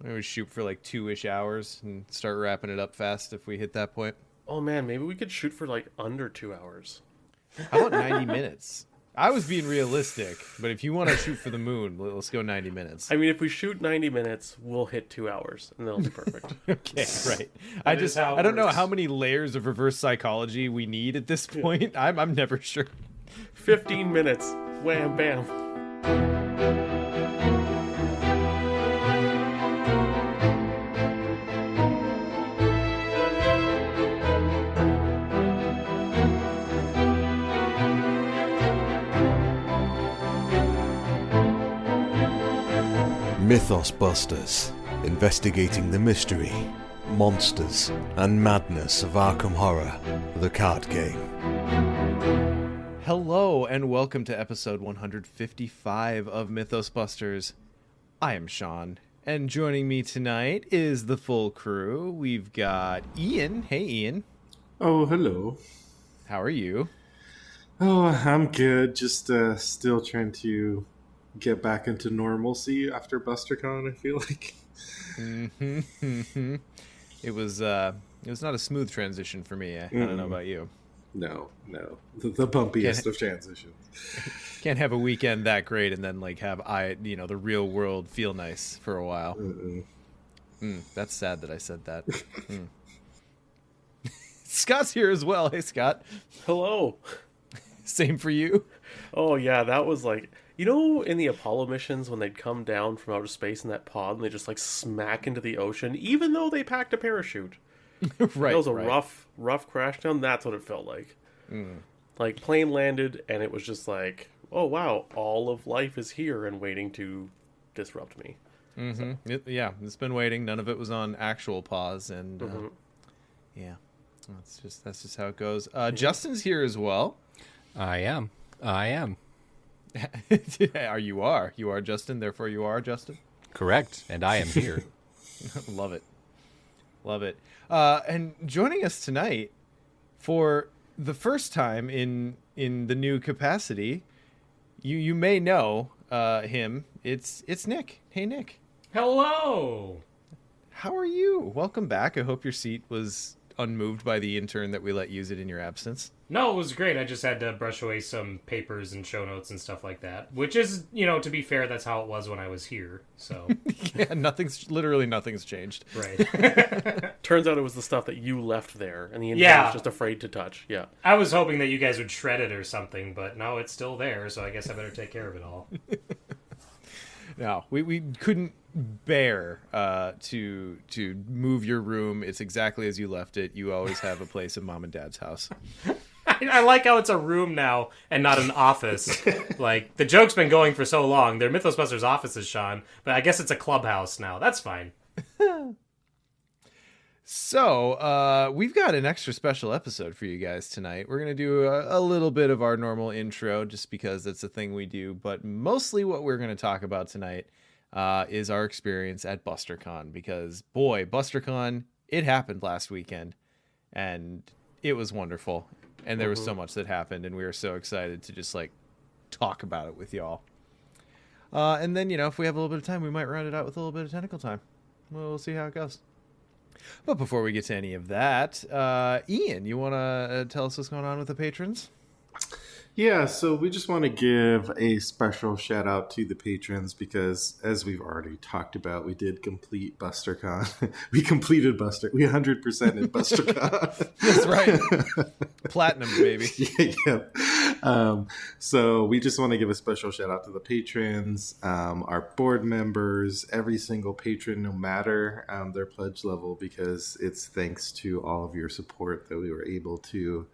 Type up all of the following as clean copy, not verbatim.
We would shoot for like 2-ish hours and start wrapping it up fast if we hit that point. Oh man, maybe we could shoot for like under 2 hours. How about 90 minutes? I was being realistic, but if you want to shoot for the moon, let's go 90 minutes. I mean, if we shoot 90 minutes, we'll hit 2 hours, and that'll be perfect. Okay, right. How I it don't know works. how many layers of reverse psychology we need at this point. I'm never sure. 15 minutes. Wham, bam. Mythos Busters, investigating the mystery, monsters, and madness of Arkham Horror, the card game. Hello and welcome to episode 155 of Mythos Busters. I am Sean, and joining me tonight is the full crew. We've got Ian. Hey, Ian. Oh, hello. How are you? Oh, I'm good. Just still trying to get back into normalcy after BusterCon, I feel like. It was not a smooth transition for me. I don't know about you. No. The bumpiest of transitions. Can't have a weekend that great and then like have the real world feel nice for a while. That's sad that I said that. Scott's here as well. Hey, Scott. Hello. Same for you. Oh yeah, that was like, you know, in the Apollo missions when they'd come down from outer space in that pod and they just like smack into the ocean, even though they packed a parachute. Right. That was a right. rough crash down. That's what it felt like. Like plane landed and it was just like, oh wow, all of life is here and waiting to disrupt me. It's been waiting. None of it was on actual pause, and yeah, that's just how it goes. Justin's here as well. I am. You are Justin. Therefore, you are Justin. Correct. And I am here. Love it. And joining us tonight for the first time in the new capacity, you may know him. It's Nick. Hey, Nick. Hello. How are you? Welcome back. I hope your seat was unmoved by the intern that we let use it in your absence. No, it was great. I just had to brush away some papers and show notes and stuff like that. Which is, to be fair, that's how it was when I was here. So Yeah, nothing's changed. right. Turns out it was the stuff that you left there and the intern Yeah. was just afraid to touch. Yeah. I was hoping that you guys would shred it or something, but no, it's still there. So I guess I better take care of it all. No, we couldn't bear to move your room. It's exactly as you left it. You always have a place in Mom and Dad's house. I like how it's a room now and not an office. Like, the joke's been going for so long. They're Mythosbusters offices, Sean, but I guess it's a clubhouse now. That's fine. So, we've got an extra special episode for you guys tonight. We're going to do a little bit of our normal intro just because that's a thing we do. But mostly what we're going to talk about tonight is our experience at BusterCon. Because, boy, BusterCon, it happened last weekend. And it was wonderful. And there was so much that happened. And we were so excited to just, talk about it with y'all. And then, if we have a little bit of time, we might round it out with a little bit of technical time. We'll see how it goes. But before we get to any of that, Ian, you want to tell us what's going on with the patrons? Yeah, so we just want to give a special shout out to the patrons because, as we've already talked about, we did complete BusterCon. We 100% in BusterCon. That's right. Platinum, baby. Yeah. So we just want to give a special shout out to the patrons, our board members, every single patron, no matter their pledge level, because it's thanks to all of your support that we were able to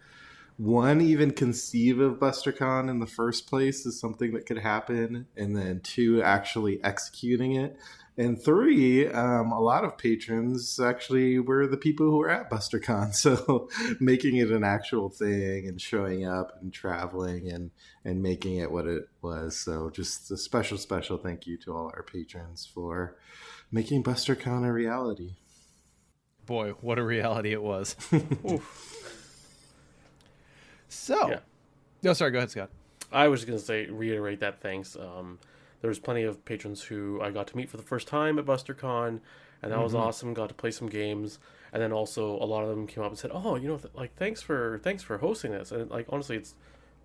even conceive of BusterCon in the first place is something that could happen, and then 2, actually executing it, and 3, a lot of patrons actually were the people who were at BusterCon, so making it an actual thing and showing up and traveling and making it what it was. So just a special thank you to all our patrons for making BusterCon a reality. Boy, what a reality it was. So, Yeah. No, sorry, go ahead, Scott. I was just going to reiterate that thanks. there's plenty of patrons who I got to meet for the first time at BusterCon, and that was awesome. Got to play some games, and then also a lot of them came up and said, "Oh, like thanks for hosting this." And like honestly, it's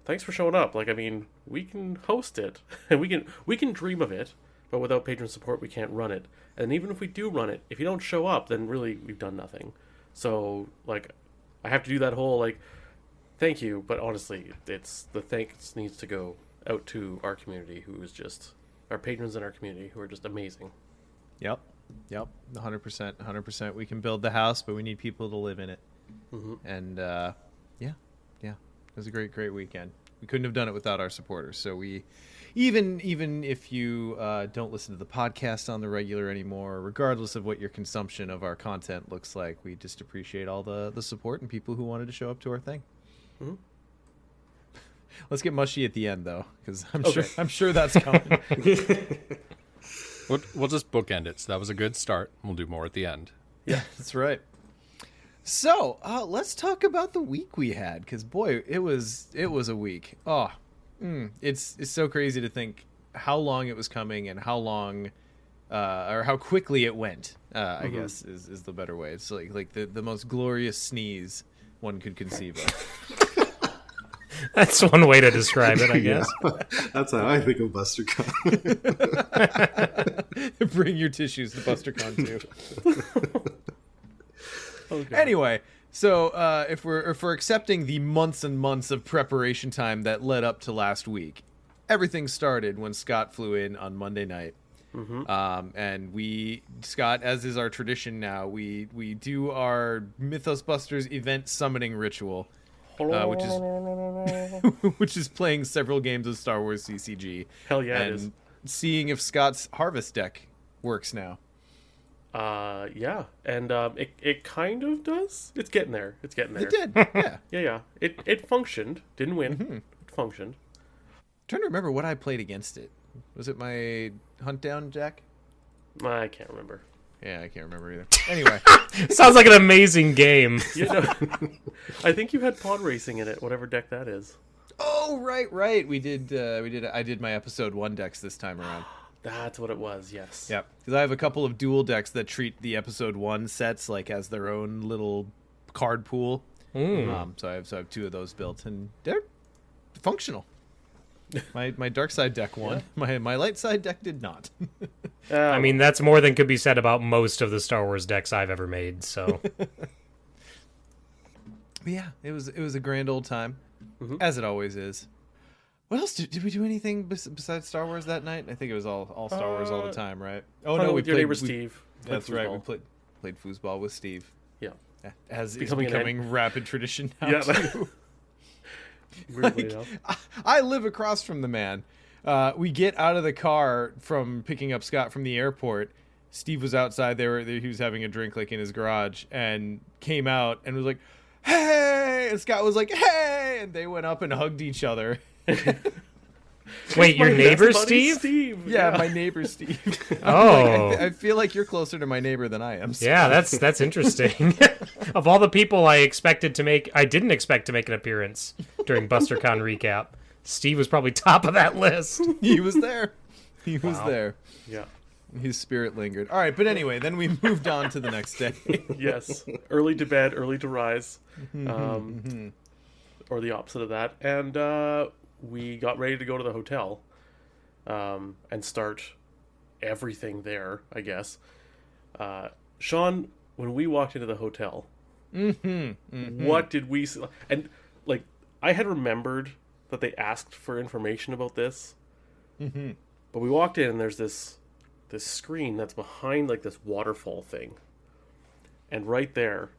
thanks for showing up. Like I mean, we can host it, and we can dream of it, but without patron support, we can't run it. And even if we do run it, if you don't show up, then really we've done nothing. So like, I have to do that whole like, thank you, but honestly, it's the thanks needs to go out to our community, who is just our patrons in our community who are just amazing. Yep. 100%. We can build the house, but we need people to live in it. And yeah, it was a great weekend. We couldn't have done it without our supporters. So we, even if you don't listen to the podcast on the regular anymore, regardless of what your consumption of our content looks like, we just appreciate all the support and people who wanted to show up to our thing. Let's get mushy at the end though, because I'm sure that's coming. We'll just bookend it. So that was a good start. We'll do more at the end. Yeah, that's right. So let's talk about the week we had, because boy, it was a week. It's so crazy to think how long it was coming and how long or how quickly it went. I guess is the better way. It's like the most glorious sneeze one could conceive of. That's one way to describe it, I guess. That's how I think of BusterCon. Bring your tissues to BusterCon too. Okay. Anyway, so if we're accepting the months and months of preparation time that led up to last week, everything started when Scott flew in on Monday night. And Scott, as is our tradition now, we do our Mythos Busters event summoning ritual. Which is playing several games of Star Wars CCG. Hell yeah, and it is. Seeing if Scott's Harvest deck works now. Yeah, and it kind of does. It's getting there. It did, yeah. Yeah. It functioned. Didn't win. It functioned. I'm trying to remember what I played against it. Was it my Hunt Down Jack? I can't remember. Yeah, I can't remember either. Anyway. Sounds like an amazing game. I think you had pod racing in it, whatever deck that is. Oh, right. I did my episode 1 decks this time around. That's what it was, yes. Yep. Because I have a couple of dual decks that treat the episode 1 sets like as their own little card pool. So I have 2 of those built, and they're functional. My dark side deck won. Yeah. My light side deck did not. I mean, that's more than could be said about most of the Star Wars decks I've ever made. So, but yeah, it was a grand old time, as it always is. What else did we do? Anything besides Star Wars that night? I think it was all Star Wars all the time, right? Oh no, we played your neighbor Steve. That's right. We played foosball with Steve. Yeah, as is becoming rapid tradition now. Yeah. Too. I live across from the man. We get out of the car from picking up Scott from the airport. Steve was outside there. He was having a drink like in his garage, and came out and was like, "Hey!" And Scott was like, "Hey!" And they went up and hugged each other. Wait, your neighbor Steve? Yeah, my neighbor Steve. Oh, I feel like you're closer to my neighbor than I am. So. Yeah, that's interesting. Of all the people I didn't expect to make an appearance during BusterCon recap. Steve was probably top of that list. He was there. He was there. Yeah. His spirit lingered. All right, but anyway, then we moved on to the next day. Yes. Early to bed, early to rise. Or the opposite of that. And we got ready to go to the hotel and start everything there, I guess. Sean, when we walked into the hotel, what did we see? And, like, I had remembered that they asked for information about this. But we walked in and there's this screen that's behind, like, this waterfall thing. And right there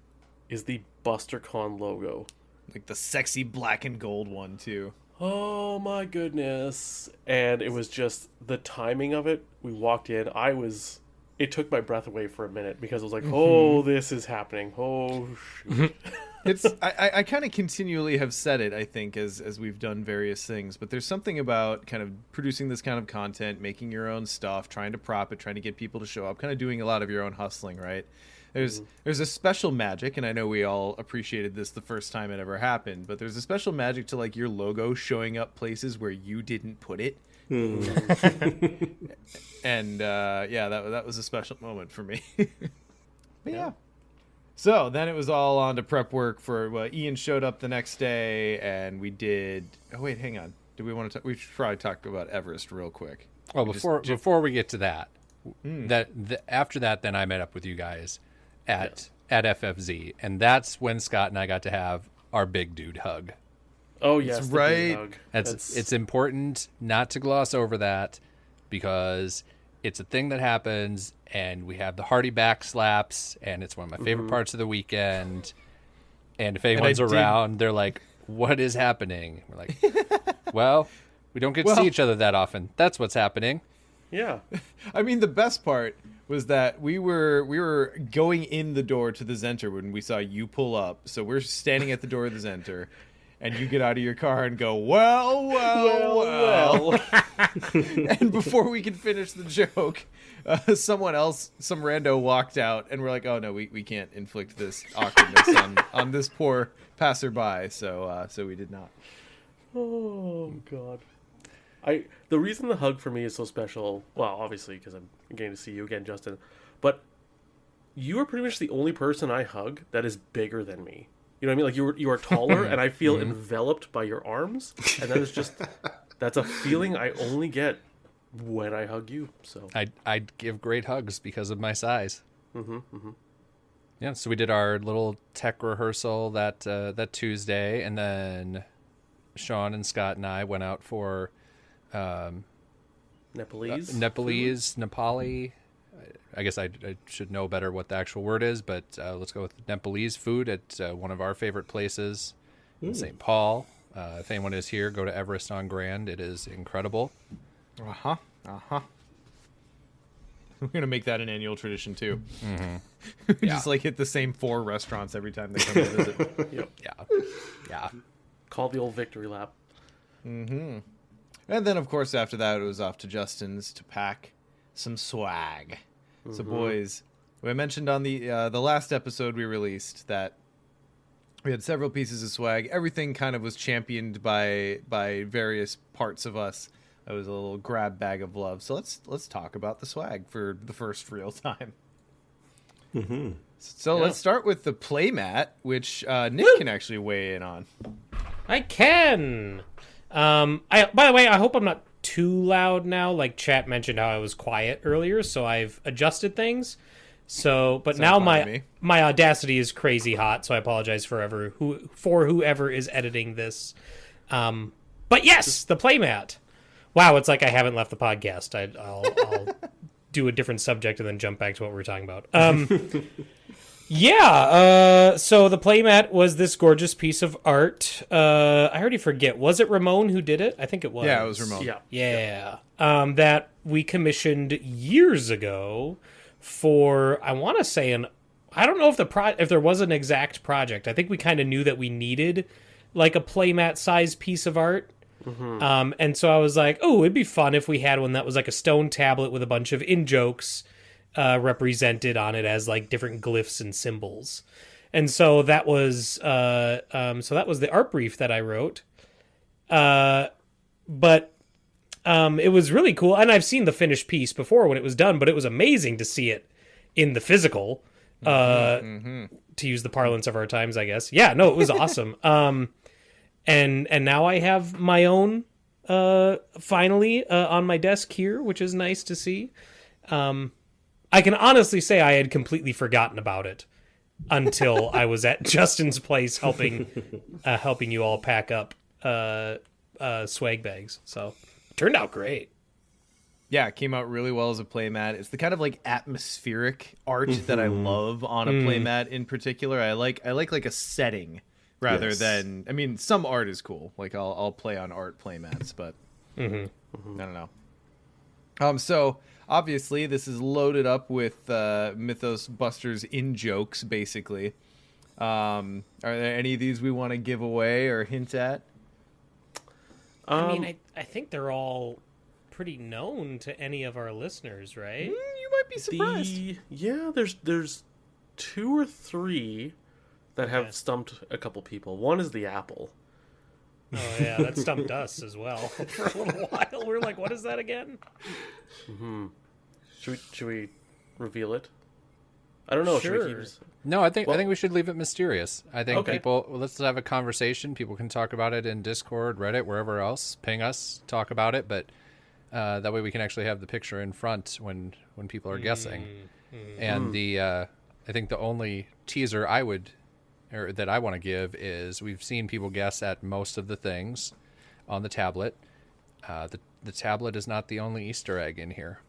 is the BusterCon logo. Like the sexy black and gold one, too. Oh my goodness. And it was just the timing of it. We walked in. It took my breath away for a minute because I was like, oh, this is happening. Oh, shoot. I kind of continually have said it, I think, as we've done various things, but there's something about kind of producing this kind of content, making your own stuff, trying to prop it, trying to get people to show up, kind of doing a lot of your own hustling, right? There's a special magic, and I know we all appreciated this the first time it ever happened, but there's a special magic to, like, your logo showing up places where you didn't put it, And yeah, that was a special moment for me. But yeah. So then it was all on to prep work for. Well, Ian showed up the next day, and we did. Oh wait, hang on. Do we want to? We should probably talk about Everest real quick. Well, before we get to that, after that, then I met up with you guys at FFZ, and that's when Scott and I got to have our big dude hug. Oh yes, the right. big hug. It's important not to gloss over that, because it's a thing that happens, and we have the hearty back slaps, and it's one of my favorite parts of the weekend. And if anyone's around, they're like, "What is happening?" We're like, "Well, we don't get to see each other that often. That's what's happening." Yeah. I mean, the best part was that we were going in the door to the Zenter when we saw you pull up. So we're standing at the door of the Zenter, and you get out of your car and go, well. And before we could finish the joke, some rando walked out, and we're like, oh no, we can't inflict this awkwardness on this poor passerby. So we did not. Oh God. The reason the hug for me is so special, well, obviously because I'm getting to see you again, Justin, but you are pretty much the only person I hug that is bigger than me. You know what I mean? Like you are taller, and I feel enveloped by your arms, and that's a feeling I only get when I hug you. So I'd give great hugs because of my size. Yeah, so we did our little tech rehearsal that Tuesday, and then Sean and Scott and I went out for Nepali. I guess I should know better what the actual word is, but let's go with Nepalese food at one of our favorite places in St. Paul. If anyone is here, go to Everest on Grand. It is incredible. We're gonna make that an annual tradition too. We just like hit the same 4 restaurants every time they come to visit. Yep. Yeah. Call the old victory lap. And then, of course, after that, it was off to Justin's to pack some swag. So, boys, I mentioned on the last episode we released that we had several pieces of swag. Everything kind of was championed by various parts of us. It was a little grab bag of love. So let's talk about the swag for the first real time. So let's start with the playmat, which Nick can actually weigh in on. I can. By the way, I hope I'm not too loud now. Like chat mentioned how I was quiet earlier, so I've adjusted things. So, but now my Audacity is crazy hot, so I apologize for whoever is editing this. But yes, the playmat. Wow, it's like I haven't left the podcast. I'll do a different subject and then jump back to what we were talking about. So the playmat was this gorgeous piece of art. I already forget. Was it Ramon who did it? I think it was. Yeah, it was Ramon. Yeah. That we commissioned years ago for, I want to say, I don't know if there was an exact project. I think we kind of knew that we needed like a playmat size piece of art. And so I was like, oh, it'd be fun if we had one that was like a stone tablet with a bunch of in-jokes represented on it as like different glyphs and symbols. And so that was the art brief that I wrote. But it was really cool, and I've seen the finished piece before when it was done, but it was amazing to see it in the physical, to use the parlance of our times, I guess. Yeah, no, it was awesome. And now I have my own finally on my desk here, which is nice to see. I can honestly say I had completely forgotten about it until I was at Justin's place helping you all pack up swag bags. So it turned out great. Yeah, it came out really well as a playmat. It's the kind of like atmospheric art that I love on a playmat in particular. I like a setting rather than, I mean, some art is cool. Like I'll play on art playmats, but I don't know. So obviously this is loaded up with Mythos Busters in jokes, basically. Are there any of these we want to give away or hint at? I mean, I think they're all pretty known to any of our listeners, right? You might be surprised. There's 2 or 3 that have stumped a couple people. One is the apple. Oh yeah, that stumped us as well for a little while. We're like, what is that again? Should we reveal it? I don't know. Should we keep Sure. this? No, I think we should leave it mysterious. I think Okay. let's have a conversation. People can talk about it in Discord, Reddit, wherever else. Ping us, talk about it, but that way we can actually have the picture in front when people are guessing. And I think the only teaser that I want to give is we've seen people guess at most of the things on the tablet. The tablet is not the only Easter egg in here.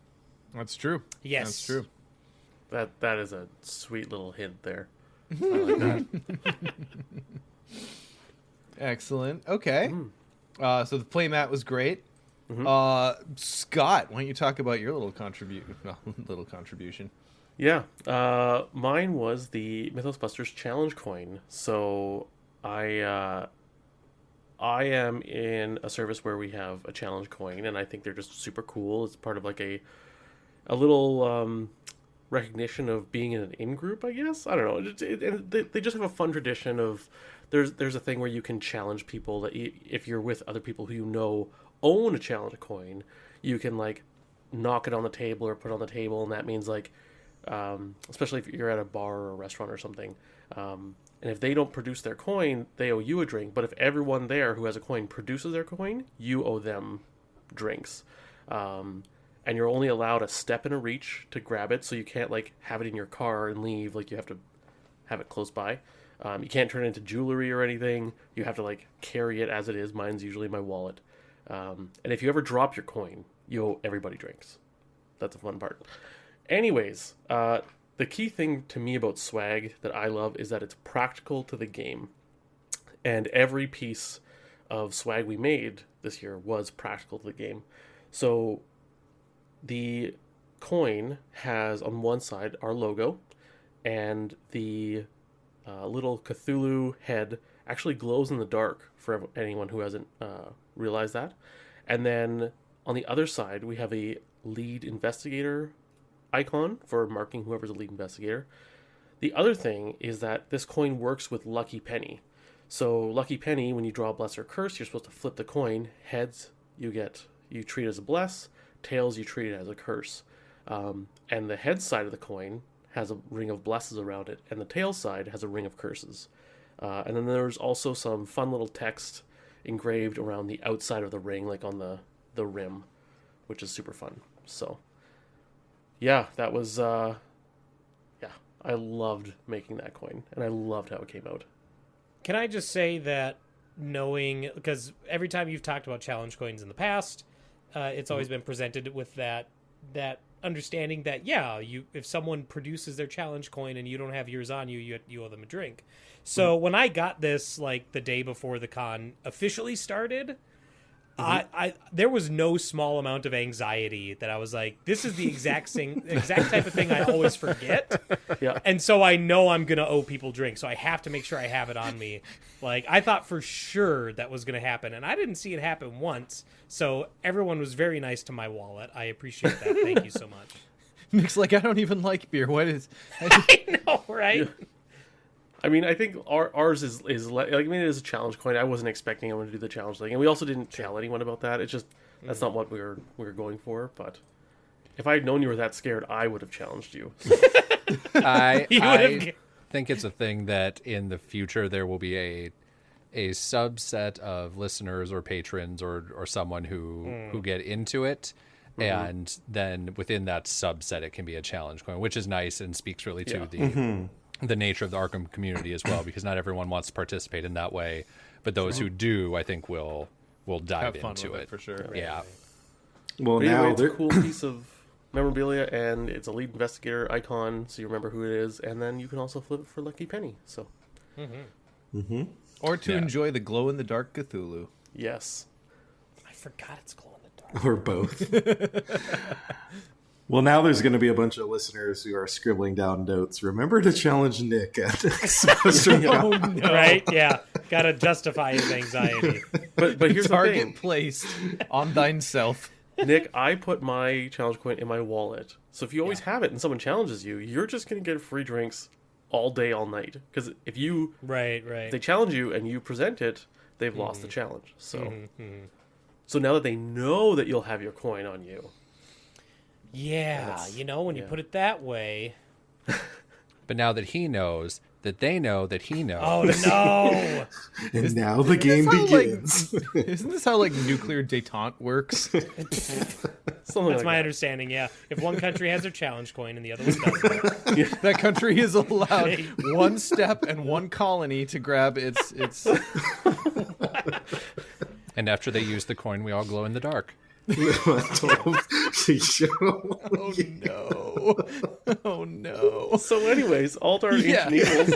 That's true. Yes. That's true. That is a sweet little hint there. I like that. Excellent. Okay. So the playmat was great. Scott, why don't you talk about your little contribution? Yeah, mine was the Mythos Busters Challenge coin. So I am in a service where we have a challenge coin, and I think they're just super cool. It's part of like a little recognition of being in an in-group, I guess. I don't know. They just have a fun tradition of there's a thing where you can challenge people that if you're with other people who you know own a challenge coin, you can like knock it on the table or put it on the table, and that means like especially if you're at a bar or a restaurant or something, and if they don't produce their coin, they owe you a drink. But if everyone there who has a coin produces their coin, you owe them drinks. And you're only allowed a step and a reach to grab it, so you can't like have it in your car and leave. Like you have to have it close by. You can't turn it into jewelry or anything. You have to like carry it as it is. Mine's usually my wallet. And if you ever drop your coin, you owe everybody drinks. That's a fun part. Anyways, the key thing to me about swag that I love is that it's practical to the game. And every piece of swag we made this year was practical to the game. So the coin has on one side our logo, and the little Cthulhu head actually glows in the dark for anyone who hasn't realized that. And then on the other side, we have a lead investigator icon for marking whoever's a lead investigator. The other thing is that this coin works with Lucky Penny. So Lucky Penny, when you draw a bless or curse, you're supposed to flip the coin. Heads, you treat as a bless. Tails, you treat it as a curse. And the head side of the coin has a ring of blesses around it, and the tail side has a ring of curses. And then there's also some fun little text engraved around the outside of the ring, like on the rim, which is super fun. So yeah, that was I loved making that coin, and I loved how it came out. Can I just say that because every time you've talked about challenge coins in the past, it's always been presented with that understanding that if someone produces their challenge coin and you don't have yours on you owe them a drink. So when I got this like the day before the con officially started, I there was no small amount of anxiety that I was like, this is the exact type of thing I always forget. Yeah. And so I know I'm going to owe people drinks. So I have to make sure I have it on me. Like I thought for sure that was going to happen, and I didn't see it happen once. So everyone was very nice to my wallet. I appreciate that. Thank you so much. Nick's like, I don't even like beer. What is? I know, right? Yeah. I mean, I think ours is like, I mean, it is a challenge coin. I wasn't expecting anyone to do the challenge thing, and we also didn't tell anyone about that. It's just that's not what we were going for. But if I had known you were that scared, I would have challenged you. I think it's a thing that in the future there will be a subset of listeners or patrons or someone who get into it. And then within that subset, it can be a challenge coin, which is nice and speaks really to the nature of the Arkham community as well, because not everyone wants to participate in that way, but those who do, I think, will dive Have fun into with it for sure. Yeah. Well, But anyway, now it's a cool piece of memorabilia, and it's a lead investigator icon, so you remember who it is, and then you can also flip it for Lucky Penny. So, Or to enjoy the glow in the dark Cthulhu. yes. I forgot it's glow in the dark. or both. Well, now there's going to be a bunch of listeners who are scribbling down notes. Remember to challenge Nick at BusterCon. Right? Yeah. Got to justify his anxiety. But here's the Target thing. placed on thine self. Nick, I put my challenge coin in my wallet. So if you always have it and someone challenges you, you're just going to get free drinks all day, all night. Because if Right. they challenge you and you present it, they've lost the challenge. So, so now that they know that you'll have your coin on you, Yeah, when you put it that way. But now that he knows that they know that he knows. Oh no! And now the game begins. Isn't this how like nuclear détente works? something That's like my that. understanding. Yeah, if one country has their challenge coin and the other one doesn't, That country is allowed one step and one colony to grab its. And after they use the coin, we all glow in the dark. Oh no! Oh no! So, anyways, Altar Yeah. Ancient Evils.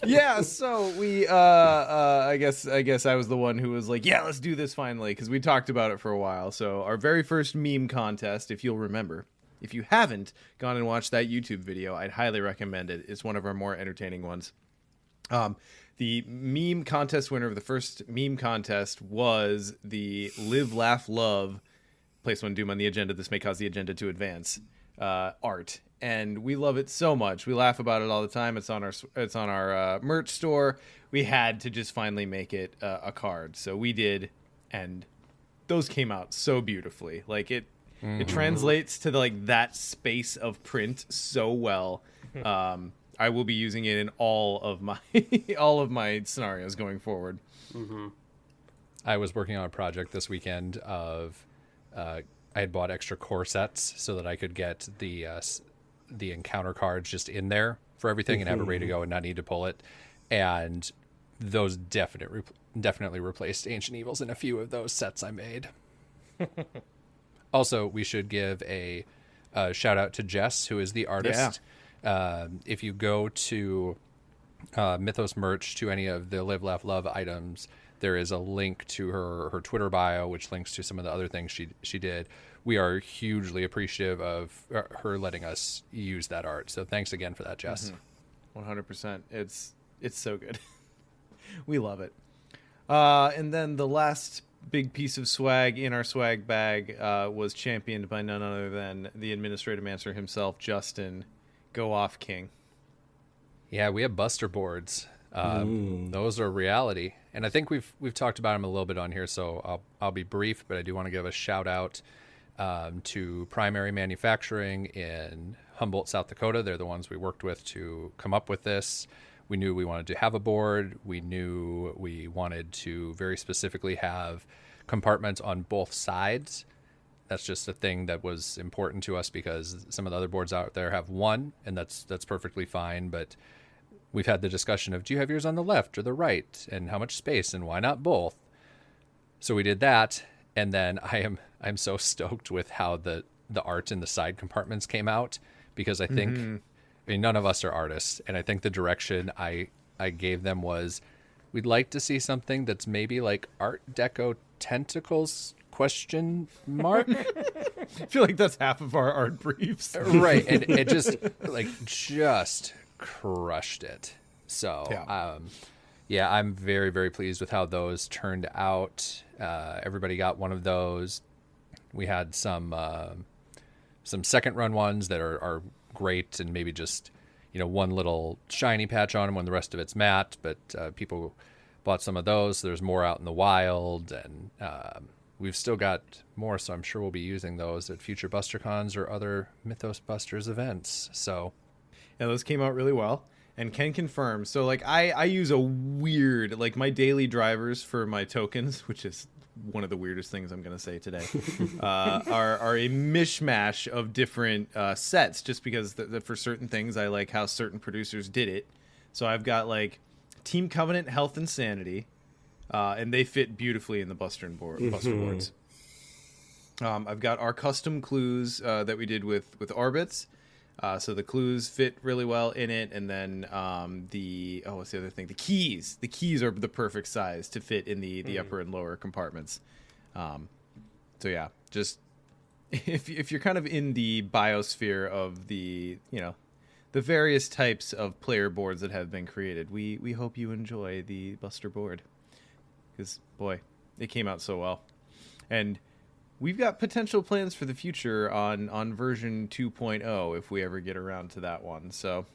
Yeah, so we I guess I was the one who was like, yeah, let's do this finally, because we talked about it for a while. So our very first meme contest, if you'll remember, if you haven't gone and watched that YouTube video, I'd highly recommend it. It's one of our more entertaining ones. The meme contest winner of the first meme contest was the Live Laugh Love place one doom on the agenda. This may cause the agenda to advance art, and we love it so much. We laugh about it all the time. It's on our merch store. We had to just finally make it a card, so we did, and those came out so beautifully. Like it translates to that space of print so well. I will be using it in all of my scenarios going forward. I was working on a project this weekend of I had bought extra core sets so that I could get the encounter cards just in there for everything and have it ready to go and not need to pull it. And those definitely replaced Ancient Evils in a few of those sets I made. Also, we should give a shout out to Jess, who is the artist. If you go to Mythos merch, to any of the Live, Laugh, Love items, there is a link to her Twitter bio, which links to some of the other things she did. We are hugely appreciative of her letting us use that art. So thanks again for that, Jess. 100%. It's so good. We love it. And then the last big piece of swag in our swag bag was championed by none other than the administrative master himself, Justin. Go off, King. Yeah, we have Buster boards. Those are reality, and I think we've talked about them a little bit on here. So I'll be brief, but I do want to give a shout out to Primary Manufacturing in Humboldt, South Dakota. They're the ones we worked with to come up with this. We knew we wanted to have a board. We knew we wanted to very specifically have compartments on both sides. That's just a thing that was important to us because some of the other boards out there have one, and that's perfectly fine. But we've had the discussion of, do you have yours on the left or the right, and how much space, and why not both? So we did that, and then I'm so stoked with how the art in the side compartments came out, because I think I mean, none of us are artists, and I think the direction I gave them was, we'd like to see something that's maybe like Art Deco tentacles ? I feel like that's half of our art briefs. Right, and it just crushed it. So yeah, I'm very, very pleased with how those turned out. Everybody got one of those. We had some second run ones that are great, and maybe just one little shiny patch on them when the rest of it's matte, but people bought some of those. So there's more out in the wild, and we've still got more, so I'm sure we'll be using those at future BusterCons or other Mythos Busters events. So, yeah, those came out really well, and can confirm. So, I use a weird, my daily drivers for my tokens, which is one of the weirdest things I'm going to say today, are a mishmash of different sets, just because for certain things I like how certain producers did it. So I've got Team Covenant, Health, and Sanity. And they fit beautifully in the Buster boards. I've got our custom clues that we did with Orbits. So the clues fit really well in it. And then what's the other thing? The keys. The keys are the perfect size to fit in the upper and lower compartments. So yeah, just if you're kind of in the biosphere of the various types of player boards that have been created, we hope you enjoy the Buster board. Because, boy, it came out so well. And we've got potential plans for the future on version 2.0 if we ever get around to that one. So,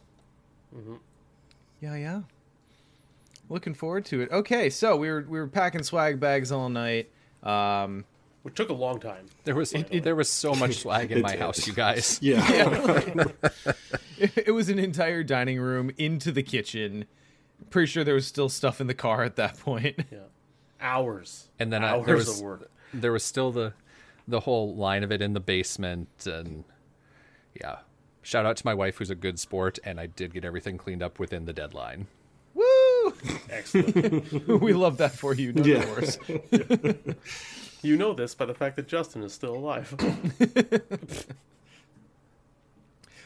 yeah. Looking forward to it. Okay, so we were packing swag bags all night. Which took a long time. There was so much swag in my house, you guys. Yeah. It was an entire dining room into the kitchen. Pretty sure there was still stuff in the car at that point. Yeah. Hours. And then hours of work. There was still the whole line of it in the basement, and yeah. Shout out to my wife, who's a good sport, and I did get everything cleaned up within the deadline. Woo! Excellent. We love that for you. No divorce. You know this by the fact that Justin is still alive.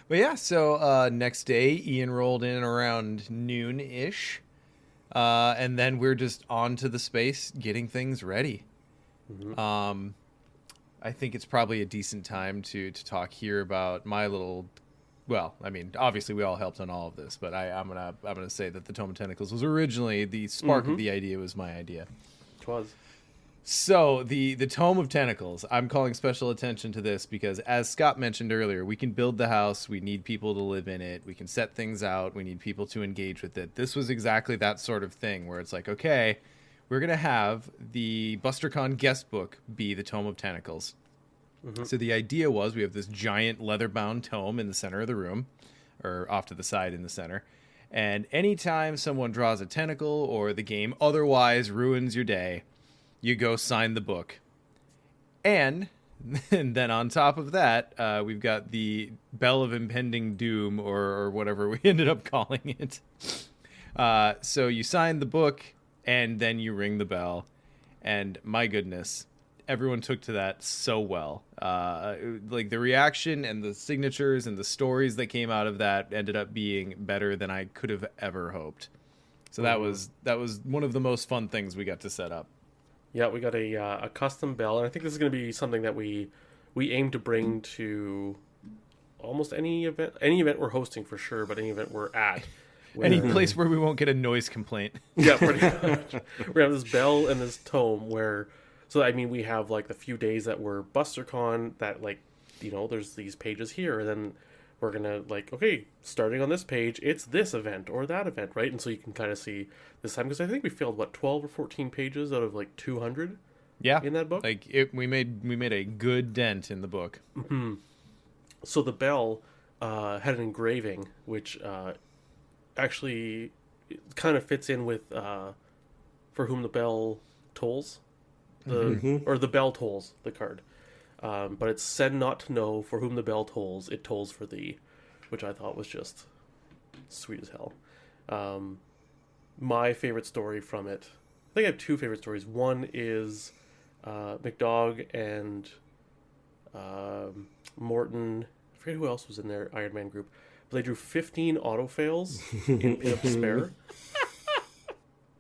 But yeah, so next day, Ian rolled in around noon-ish. And then we're just on to the space, getting things ready. Mm-hmm. I think it's probably a decent time to talk here about my little... Well, I mean, obviously we all helped on all of this, but I'm gonna say that the Tome of Tentacles was originally the spark of the idea. Was my idea. It was. So the Tome of Tentacles, I'm calling special attention to this because, as Scott mentioned earlier, we can build the house. We need people to live in it. We can set things out. We need people to engage with it. This was exactly that sort of thing where it's like, okay, we're gonna have the BusterCon guest book be the Tome of Tentacles. Mm-hmm. So the idea was we have this giant leather-bound tome in the center of the room, or off to the side in the center. And anytime someone draws a tentacle or the game otherwise ruins your day, you go sign the book. And then on top of that, we've got the Bell of Impending Doom, or whatever we ended up calling it. So you sign the book, and then you ring the bell. And my goodness, everyone took to that so well. Like the reaction and the signatures and the stories that came out of that ended up being better than I could have ever hoped. So that was one of the most fun things we got to set up. Yeah, we got a custom bell, and I think this is going to be something that we aim to bring to almost any event we're hosting for sure, but any event we're at. Any place where we won't get a noise complaint. Yeah, pretty much. We have this bell and this tome where, so I mean, we have like the few days that were BusterCon that, like, you know, there's these pages here, and then we're gonna like, okay, starting on this page, it's this event or that event, right? And so you can kind of see this time, because I think we filled 12 or 14 pages out of like 200. Yeah, in that book. Like we made a good dent in the book. Mm-hmm. So the bell had an engraving, which actually kind of fits in with For Whom the Bell Tolls, or The Bell Tolls, the card. But it's said not to know for whom the bell tolls, it tolls for thee, which I thought was just sweet as hell. My favorite story from it, I think I have two favorite stories. One is McDogg and Morton, I forget who else was in their Iron Man group, but they drew 15 auto fails in Pin-Up Despair.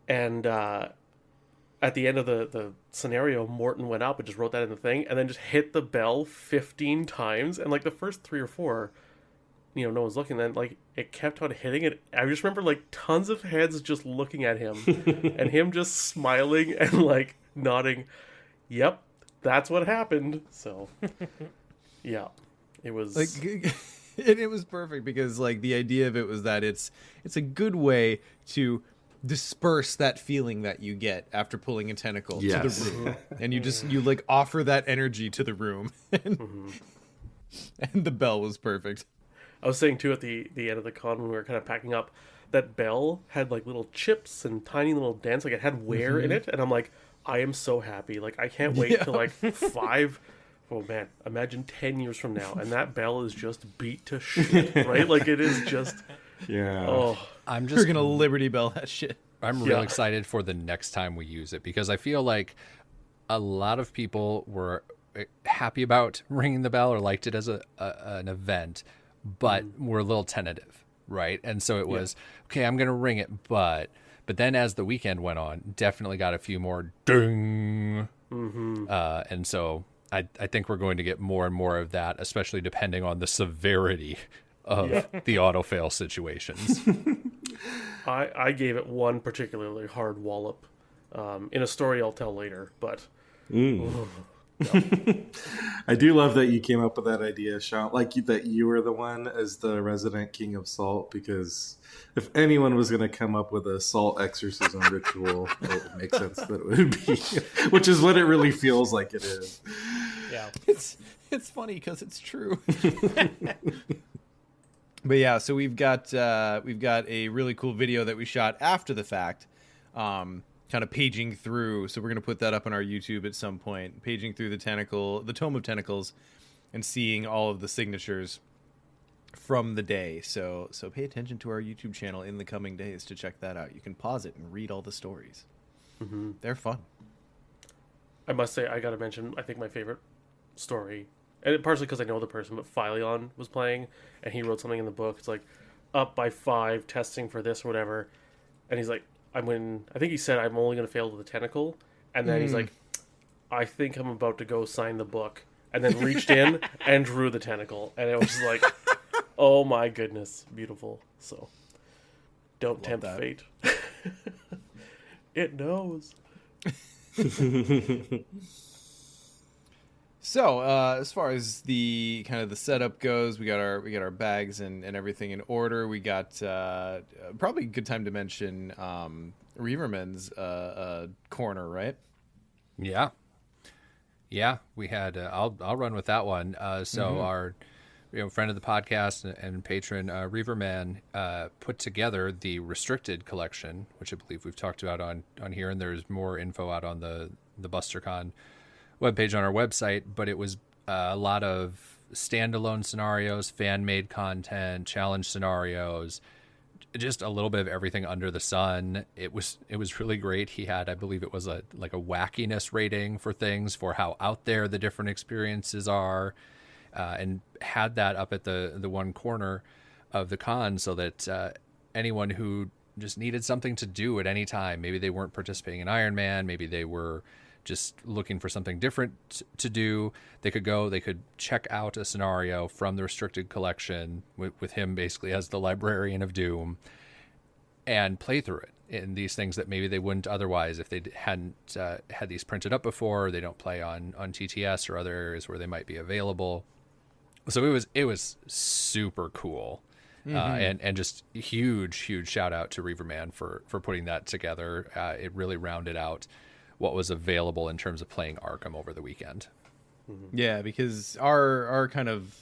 And at the end of the scenario, Morton went up and just wrote that in the thing, and then just hit the bell 15 times. And like the first 3 or 4, you know, no one's looking. Then like it kept on hitting it. I just remember like tons of heads just looking at him, and him just smiling and like nodding. Yep, that's what happened. So, yeah, it was like it was perfect because like the idea of it was that it's a good way to disperse that feeling that you get after pulling a tentacle to the room, and you like offer that energy to the room, and the bell was perfect. I was saying too at the end of the con when we were kind of packing up, that bell had like little chips and tiny little dents, like it had wear in it, and I'm like, I am so happy, like I can't wait till like 5. Oh man, imagine 10 years from now, and that bell is just beat to shit, right? Like it is just. Yeah. Oh, We're gonna Liberty Bell that shit. I'm real excited for the next time we use it, because I feel like a lot of people were happy about ringing the bell or liked it as an event, but were a little tentative, right? And so it was, okay, I'm gonna ring it, but then as the weekend went on, definitely got a few more ding. And so I think we're going to get more and more of that, especially depending on the severity of the auto-fail situations. I gave it one particularly hard wallop in a story I'll tell later, but I do love that you came up with that idea, Sean. Like that you were the one as the resident king of salt, because if anyone was going to come up with a salt exorcism ritual, it would make sense that it would be, which is what it really feels like it is. Yeah. It's funny because it's true. But yeah, so we've got a really cool video that we shot after the fact, kind of paging through. So we're gonna put that up on our YouTube at some point, paging through the Tome of Tentacles, and seeing all of the signatures from the day. So pay attention to our YouTube channel in the coming days to check that out. You can pause it and read all the stories. Mm-hmm. They're fun. I must say, I gotta mention, I think my favorite story, and partially because I know the person, but Philion was playing, and he wrote something in the book. It's like, up by 5, testing for this or whatever, and he's like, I think he said, I'm only gonna fail with the tentacle, and then he's like, I think I'm about to go sign the book, and then reached in and drew the tentacle, and it was just like, oh my goodness, beautiful. So, don't tempt fate. It knows. So, as far as the kind of the setup goes, we got our bags and everything in order. We got probably a good time to mention Reaverman's corner, right? Yeah. We had. I'll run with that one. So our friend of the podcast and patron Reaverman put together the restricted collection, which I believe we've talked about on here, and there's more info out on the BusterCon webpage on our website. But it was a lot of standalone scenarios, fan-made content, challenge scenarios, just a little bit of everything under the sun. It was really great. He had, I believe it was a wackiness rating for things, for how out there the different experiences are, and had that up at the one corner of the con, so that anyone who just needed something to do at any time, maybe they weren't participating in Iron Man, maybe they were just looking for something different to do, they could check out a scenario from the restricted collection with him basically as the librarian of doom, and play through it in these things that maybe they wouldn't otherwise if they hadn't had these printed up before, or they don't play on TTS or other areas where they might be available. So it was super cool. And just huge shout out to Reaverman for putting that together. It really rounded out what was available in terms of playing Arkham over the weekend. Yeah, because our kind of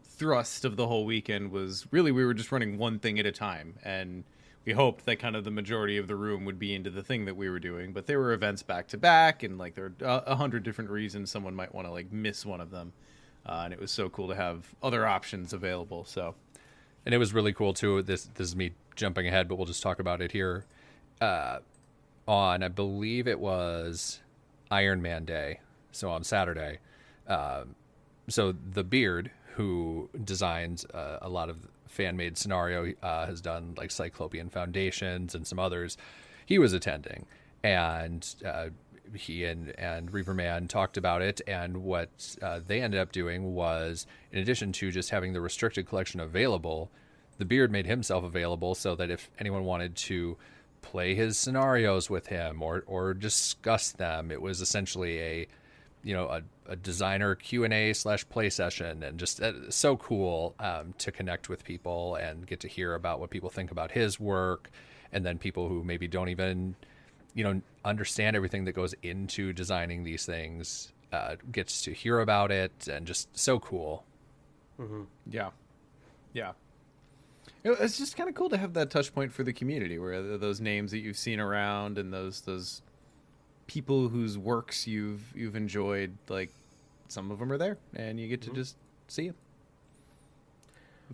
thrust of the whole weekend was really we were just running one thing at a time, and we hoped that kind of the majority of the room would be into the thing that we were doing. But there were events back to back, and like there are 100 different reasons someone might want to like miss one of them, and it was so cool to have other options available. So, and it was really cool too. This is me jumping ahead, but we'll just talk about it here. On, I believe it was Iron Man Day, so on Saturday. So the Beard, who designs a lot of fan-made scenario, has done like Cyclopean Foundations and some others. He was attending, and he and Reaverman talked about it, and what they ended up doing was, in addition to just having the restricted collection available, the Beard made himself available so that if anyone wanted to play his scenarios with him or discuss them, it was essentially a designer Q&A / play session, and just so cool to connect with people and get to hear about what people think about his work, and then people who maybe don't even understand everything that goes into designing these things gets to hear about it, and just so cool. Yeah. It's just kind of cool to have that touch point for the community, where those names that you've seen around and those people whose works you've enjoyed, like some of them are there, and you get to just see them.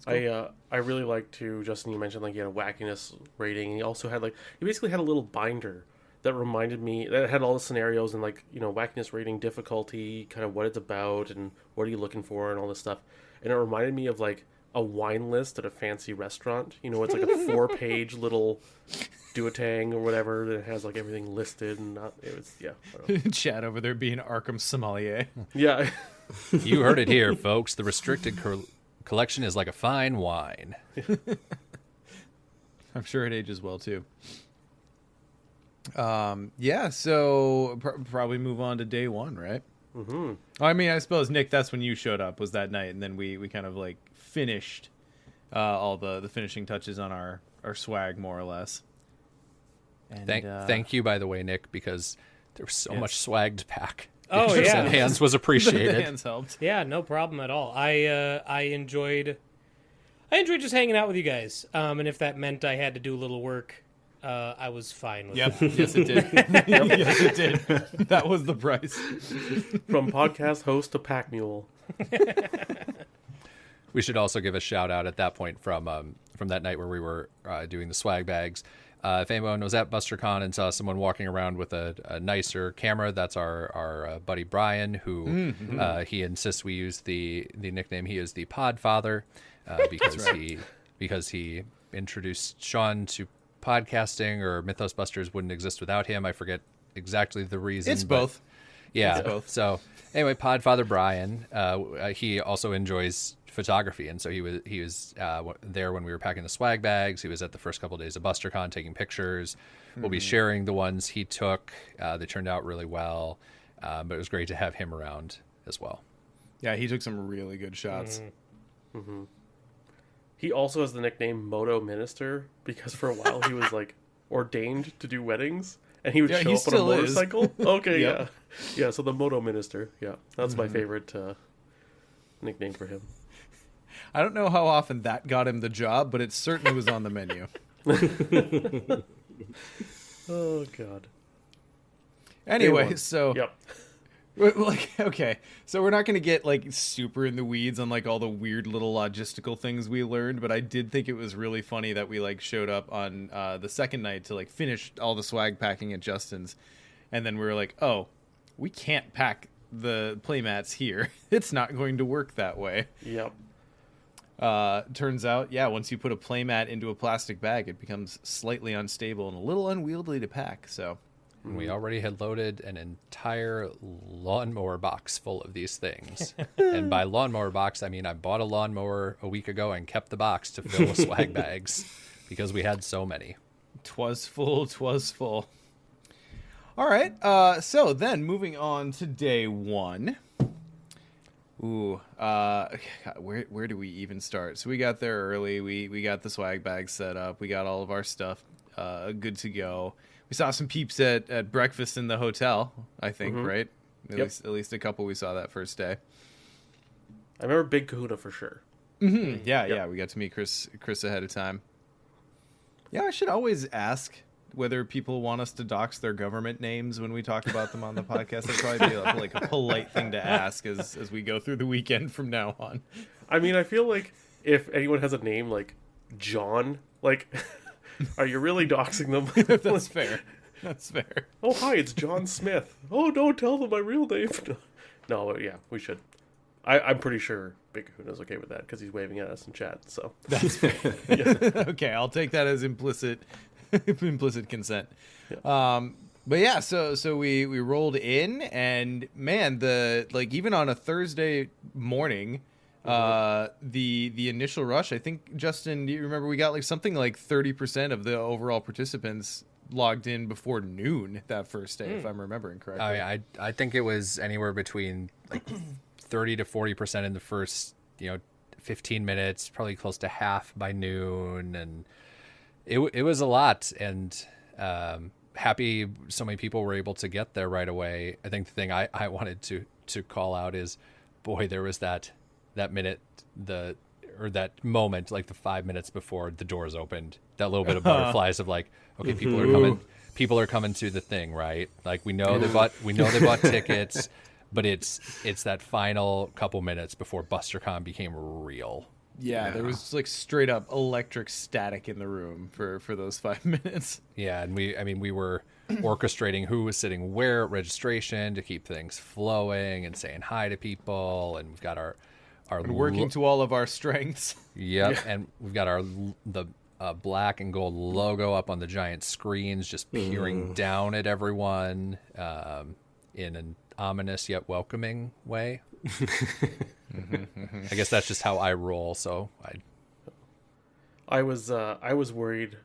Cool. I really like to, Justin, you mentioned like he had a wackiness rating. He also had he basically had a little binder that reminded me, that had all the scenarios and wackiness rating, difficulty, kind of what it's about and what are you looking for and all this stuff. And it reminded me of like a wine list at a fancy restaurant. It's like a 4-page little duotang or whatever that has like everything listed, and it was I don't know. Chad over there being Arkham sommelier. Yeah. You heard it here, folks. The restricted collection is like a fine wine. I'm sure it ages well too. So probably move on to day one, right? I mean, I suppose Nick, that's when you showed up, was that night, and then we kind of like finished all the finishing touches on our swag, more or less. And, Thank you, by the way, Nick, because there was so much swag to pack. Oh, Interest yeah. in hands was appreciated. the hands helped. Yeah, no problem at all. I enjoyed just hanging out with you guys. And if that meant I had to do a little work, I was fine with Yep. that. Yes, it did. Yes, it did. That was the price. From podcast host to pack mule. We should also give a shout out at that point from that night where we were doing the swag bags. If anyone was at BusterCon and saw someone walking around with a nicer camera, that's our buddy Brian, who he insists we use the nickname. He is the Podfather because he introduced Sean to podcasting, or Mythos Busters wouldn't exist without him. I forget exactly the reason. It's both. Yeah. It's both. So anyway, Podfather Brian, he also enjoys photography, and so he was there when we were packing the swag bags. He was at the first couple of days of BusterCon taking pictures. We'll be sharing the ones he took. They turned out really well, but it was great to have him around as well. Yeah, he took some really good shots. He also has the nickname Moto Minister because for a while he was like ordained to do weddings, and he would Yeah, show he up on a still is. motorcycle. Okay, Yep. yeah. So the Moto Minister, yeah, that's my favorite nickname for him. I don't know how often that got him the job, but it certainly was on the menu. Oh God. Anyway, A1. so Yep. like, okay, so we're not going to get like super in the weeds on like all the weird little logistical things we learned, but I did think it was really funny that we like showed up on the second night to like finish all the swag packing at Justin's, and then we were like, oh, we can't pack the playmats here. It's not going to work that way. Yep. Turns out, yeah, once you put a playmat into a plastic bag, it becomes slightly unstable and a little unwieldy to pack. So We already had loaded an entire lawnmower box full of these things. And by lawnmower box, I mean I bought a lawnmower a week ago and kept the box to fill with swag bags because we had so many. 'twas full. All right, so then moving on to day one. Ooh, God, where do we even start? So we got there early. We got the swag bag set up. We got all of our stuff good to go. We saw some peeps at breakfast in the hotel, I think, right? At least a couple we saw that first day. I remember Big Kahuna for sure. Yeah, we got to meet Chris ahead of time. Yeah, I should always ask whether people want us to dox their government names when we talk about them on the podcast. That'd probably be like a polite thing to ask as we go through the weekend from now on. I mean, I feel like if anyone has a name like John, like, are you really doxing them? That's fair. That's fair. Oh, hi, it's John Smith. Oh, don't tell them my real name. No, yeah, we should. I'm pretty sure Big Kahuna's okay with that because he's waving at us in chat. So That's fair. Okay, I'll take that as implicit consent. Yeah. But yeah, so we rolled in, and man, even on a Thursday morning, the initial rush, I think, Justin, do you remember we got like something like 30% of the overall participants logged in before noon that first day, if I'm remembering correctly. I think it was anywhere between like 30 to 40% in the first 15 minutes, probably close to half by noon, and it was a lot. And happy so many people were able to get there right away. I think the thing I wanted to call out is, boy, there was that minute, that moment, like the 5 minutes before the doors opened, that little bit of butterflies of like, okay, people are coming to the thing, right? Like we know they bought tickets, but it's that final couple minutes before BusterCon became real. Yeah, there was like straight up electric static in the room for those 5 minutes. Yeah, and we were orchestrating who was sitting where at registration to keep things flowing and saying hi to people, and we've got our Working to all of our strengths. Yep, and we've got the black and gold logo up on the giant screens, just peering down at everyone in an ominous yet welcoming way. I guess that's just how I roll. So I I was worried,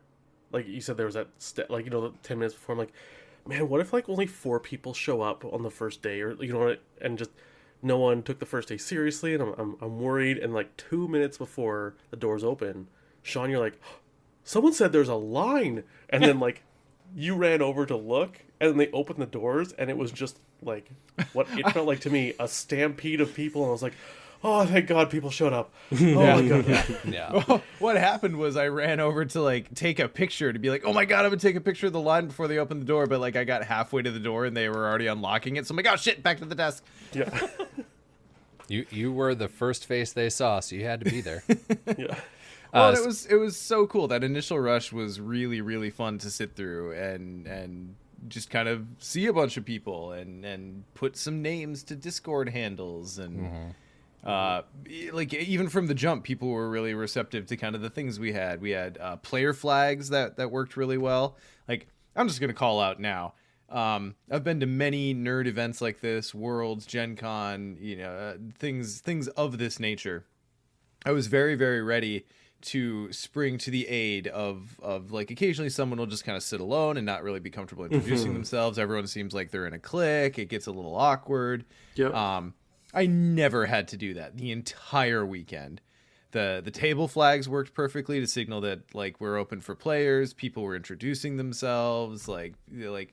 like you said, there was that the 10 minutes before. I'm like, man, what if like only 4 people show up on the first day, or you know, and just no one took the first day seriously, and I'm worried. And like 2 minutes before the doors open, Sean, you're like, someone said there's a line, and then like you ran over to look, and then they opened the doors, and it was just like what it felt like to me, a stampede of people, and I was like, oh, thank God people showed up. Oh my God. Yeah. Well, what happened was I ran over to like take a picture to be like, oh my God, I'm gonna take a picture of the line before they open the door. But like I got halfway to the door and they were already unlocking it. So I'm like, oh shit, back to the desk. Yeah. You were the first face they saw, so you had to be there. Yeah. Well, it was so cool. That initial rush was really, really fun to sit through and just kind of see a bunch of people and put some names to Discord handles and like even from the jump, people were really receptive to kind of the things we had. We had player flags that worked really well. Like I'm just gonna call out now. I've been to many nerd events like this, Worlds, Gen Con, you know, things of this nature. I was very, very ready to spring to the aid of like occasionally someone will just kind of sit alone and not really be comfortable introducing themselves. Everyone seems like they're in a clique. It gets a little awkward. Yep. I never had to do that the entire weekend. The table flags worked perfectly to signal that like we're open for players. People were introducing themselves. Like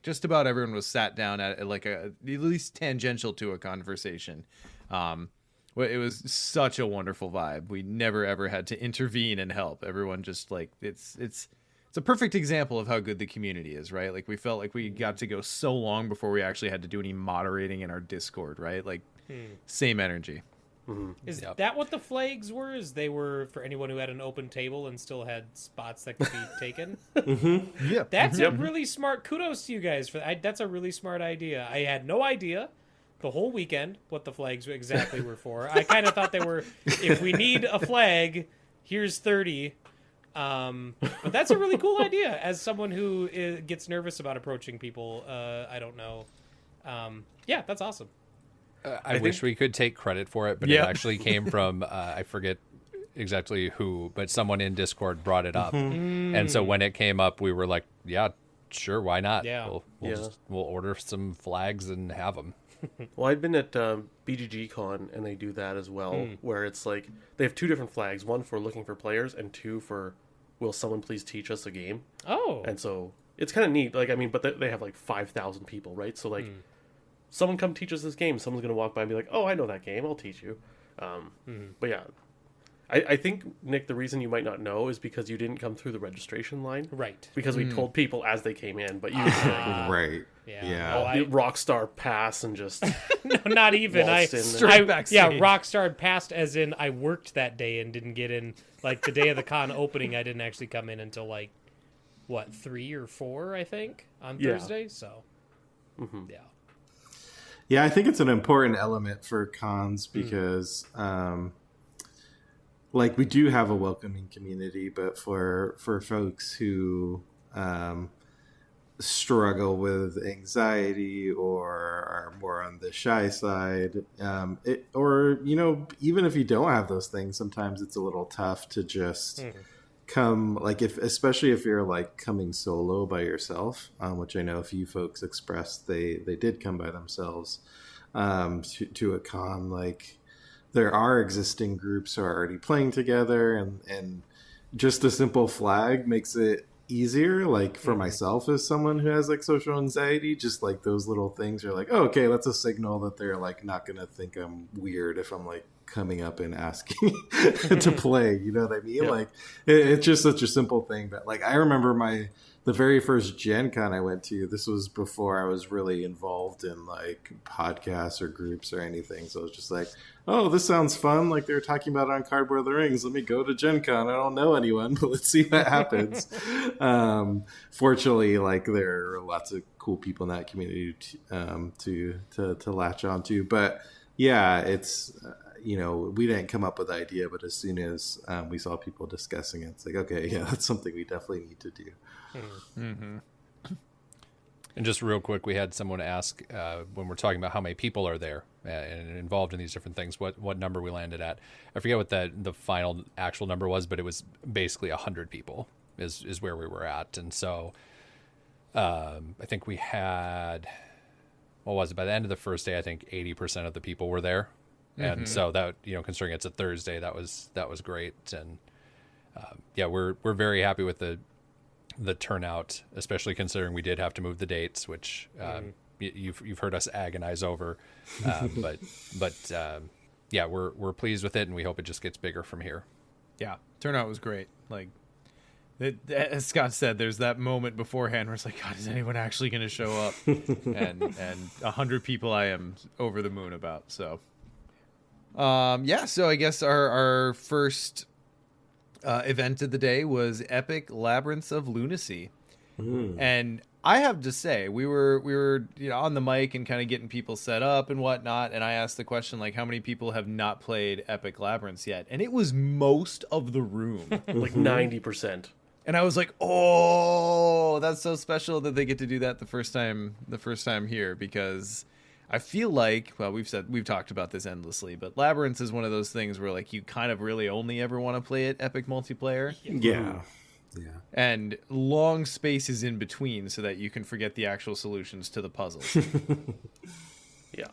just about everyone was sat down at like at least tangential to a conversation. It was such a wonderful vibe. We never ever had to intervene and help. Everyone just like it's a perfect example of how good the community is, right? Like we felt like we got to go so long before we actually had to do any moderating in our Discord, right? Like same energy. Is that what the flags were? Is they were for anyone who had an open table and still had spots that could be taken? Yeah. That's a really smart. Kudos to you guys for that. That's a really smart idea. I had no idea the whole weekend what the flags exactly were for. I kind of thought they were, if we need a flag, here's 30. But that's a really cool idea. As someone who gets nervous about approaching people, I don't know. Yeah, that's awesome. I wish we could take credit for it, but it actually came from, I forget exactly who, but someone in Discord brought it up. And so when it came up, we were like, yeah, sure, why not? Yeah. We'll order some flags and have them. Well, I'd been at BGG Con, and they do that as well, where it's like they have 2 different flags, one for looking for players and 2 for will someone please teach us a game. Oh. And so it's kind of neat. Like, I mean, but they have like 5,000 people, right? So like someone come teach us this game. Someone's going to walk by and be like, oh, I know that game. I'll teach you. But yeah, I think, Nick, the reason you might not know is because you didn't come through the registration line. Right. Because we told people as they came in, but you like, Right. Yeah. the Rockstar pass and just No, not even. waltzed in. Straight backstage. Rockstar passed as in I worked that day and didn't get in. Like the day of the con opening, I didn't actually come in until like, what, 3 or 4, I think, on Thursday. So, yeah. Yeah, I think it's an important element for cons because, like, we do have a welcoming community, but for folks who struggle with anxiety or are more on the shy side, or, you know, even if you don't have those things, sometimes it's a little tough to just come, like, especially if you're like coming solo by yourself, which I know a few folks expressed they did come by themselves to a con. Like, there are existing groups who are already playing together, and just a simple flag makes it easier. Like for myself, as someone who has like social anxiety, just like those little things are like, oh, okay, that's a signal that they're like not gonna think I'm weird if I'm like coming up and asking to play, you know what I mean? Yeah. Like it's just such a simple thing. But like I remember the very first Gen Con I went to, this was before I was really involved in like podcasts or groups or anything. So it was just like, oh, this sounds fun. Like they were talking about it on Cardboard of the Rings. Let me go to Gen Con. I don't know anyone, but let's see what happens. Fortunately, like there are lots of cool people in that community to latch onto. But yeah, it's, you know, we didn't come up with the idea, but as soon as we saw people discussing it, it's like, okay, yeah, that's something we definitely need to do. And just real quick, we had someone ask when we're talking about how many people are there and involved in these different things, what number we landed at. I forget what the final actual number was, but it was basically 100 people is where we were at. And so I think we had, what was it? By the end of the first day, I think 80% of the people were there. And so that, considering it's a Thursday, that was great. And we're very happy with the turnout, especially considering we did have to move the dates, which you've heard us agonize over. But we're pleased with it, and we hope it just gets bigger from here. Yeah, turnout was great. Like, as Scott said, there's that moment beforehand where it's like, God, is anyone actually going to show up? and 100 people I am over the moon about. So, so I guess our first event of the day was Epic Labyrinths of Lunacy. And I have to say, we were on the mic and kind of getting people set up and whatnot, and I asked the question, like, how many people have not played Epic Labyrinths yet? And it was most of the room. Like 90%. And I was like, oh, that's so special that they get to do that the first time here, because I feel like, well, we've talked about this endlessly, but Labyrinths is one of those things where, like, you kind of really only ever want to play it Epic multiplayer. Yeah. And long spaces in between so that you can forget the actual solutions to the puzzles. Yeah.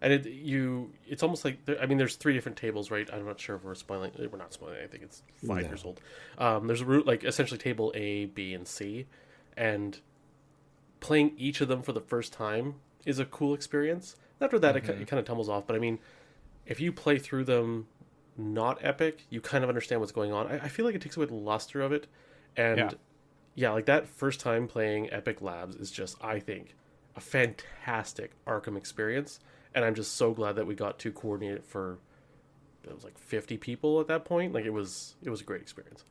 And it's almost like, there's 3 different tables, right? I'm not sure if we're spoiling. We're not spoiling anything. It's 5 years old. There's a route, like, essentially table A, B, and C. And playing each of them for the first time is a cool experience. After that, it kind of tumbles off. But, if you play through them not Epic, you kind of understand what's going on. I feel like it takes away the luster of it. And, like, that first time playing Epic Labs is just, I think, a fantastic Arkham experience. And I'm just so glad that we got to coordinate it for, it was like 50 people at that point. Like, it was a great experience.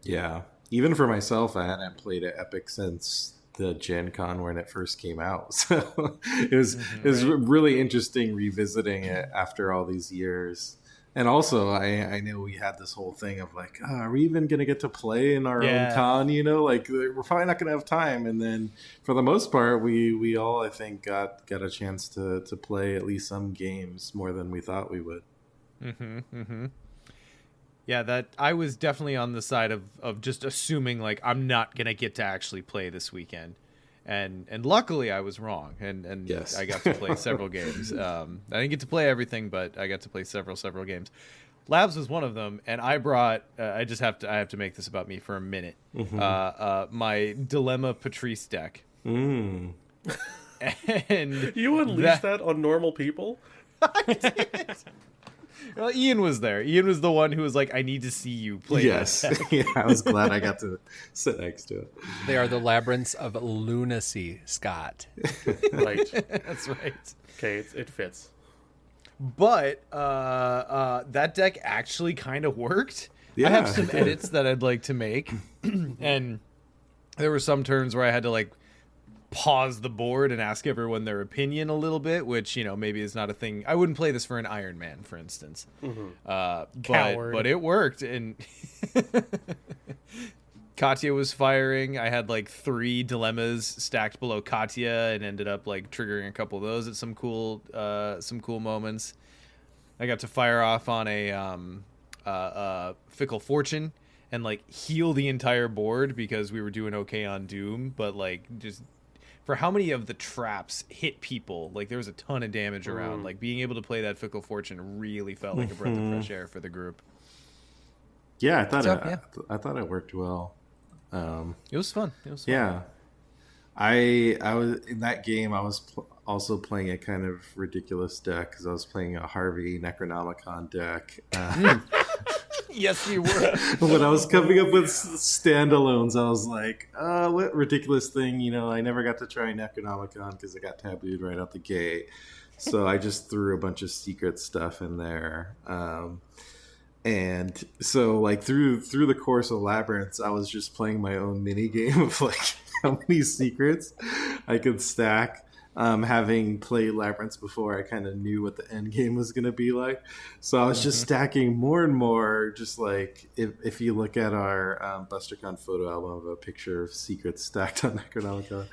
Yeah. Even for myself, I hadn't played at Epic since the Gen Con when it first came out. So it was really interesting revisiting it after all these years. And also, I know we had this whole thing of like, are we even going to get to play in our own con? Like, we're probably not going to have time. And then for the most part, we all, I think, got a chance to play at least some games more than we thought we would. Yeah, that I was definitely on the side of just assuming, like, I'm not going to get to actually play this weekend. And luckily I was wrong, and yes. I got to play several games. I didn't get to play everything, but I got to play several games. Labs was one of them, and I brought. I have to make this about me for a minute. My Dilemma Patrice deck. And you unleashed that on normal people? I did. Well, Ian was there. Ian was the one who was like, I need to see you play. Yes. Yeah, I was glad I got to sit next to it. They are the Labyrinths of Lunacy, Scott. Right. That's right. Okay, it fits. But that deck actually kind of worked. Yeah. I have some edits that I'd like to make. And there were some turns where I had to, like, pause the board and ask everyone their opinion a little bit, which, maybe is not a thing. I wouldn't play this for an Iron Man, for instance. But it worked. And Katya was firing. I had like 3 dilemmas stacked below Katya and ended up like triggering a couple of those at some cool moments. I got to fire off on a Fickle Fortune and like heal the entire board because we were doing okay on Doom, but like just for how many of the traps hit people, like there was a ton of damage around. Like being able to play that Fickle Fortune really felt like a breath of fresh air for the group. Yeah, I thought it worked well. It was fun. Yeah, I was in that game. I was also playing a kind of ridiculous deck because I was playing a Harvey Necronomicon deck. Yes, you were. When I was coming up with standalones, I was like, what ridiculous thing. I never got to try Necronomicon because it got tabooed right out the gate. So I just threw a bunch of secret stuff in there. And so like through the course of Labyrinths, I was just playing my own mini game of like how many secrets I could stack Having played Labyrinths before, I kind of knew what the end game was going to be like. So I was just stacking more and more. Just like if you look at our BusterCon photo album of a picture of secrets stacked on Necronomicon.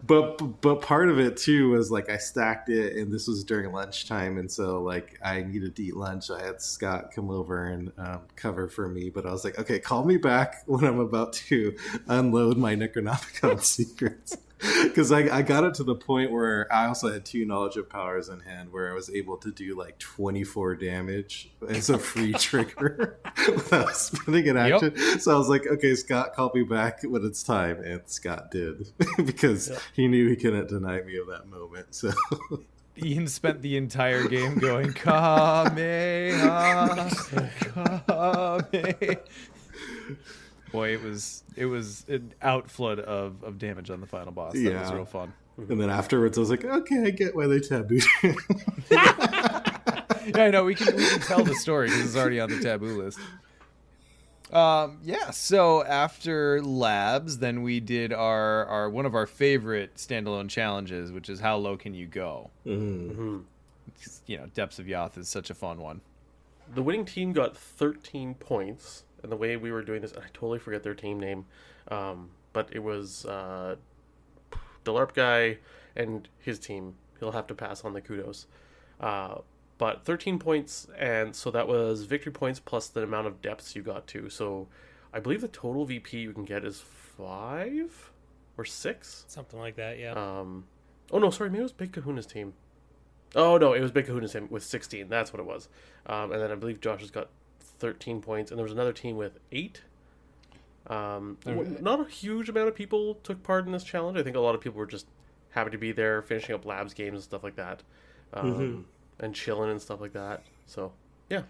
But part of it too was like I stacked it, and this was during lunchtime, and so like I needed to eat lunch. I had Scott come over and cover for me, but I was like, okay, call me back when I'm about to unload my Necronomicon secrets. Because I got it to the point where I also had 2 Knowledge of Powers in hand where I was able to do like 24 damage as a free trigger without spending an action. So I was like, okay, Scott, call me back when it's time. And Scott did because he knew he couldn't deny me of that moment. So Ian spent the entire game going, Kameha, Kame. Boy, it was an outflood of damage on the final boss. That was real fun. And then afterwards, I was like, okay, I get why they tabooed him. Yeah, I know. We can tell the story because it's already on the taboo list. So after labs, then we did our one of our favorite standalone challenges, which is how low can you go? Depths of Yoth is such a fun one. The winning team got 13 points. And the way we were doing this, I totally forget their team name, but it was the LARP guy and his team. He'll have to pass on the kudos. But 13 points, and so that was victory points plus the amount of depths you got to. So I believe the total VP you can get is 5 or 6? Something like that, yeah. Oh, no, sorry, maybe it was Big Kahuna's team. Oh, no, it was Big Kahuna's team with 16. That's what it was. And then I believe Josh has got 13 points, and there was another team with 8. Not a huge amount of people took part in this challenge. I think a lot of people were just happy to be there, finishing up labs games and stuff like that, and chilling and stuff like that. So, yeah.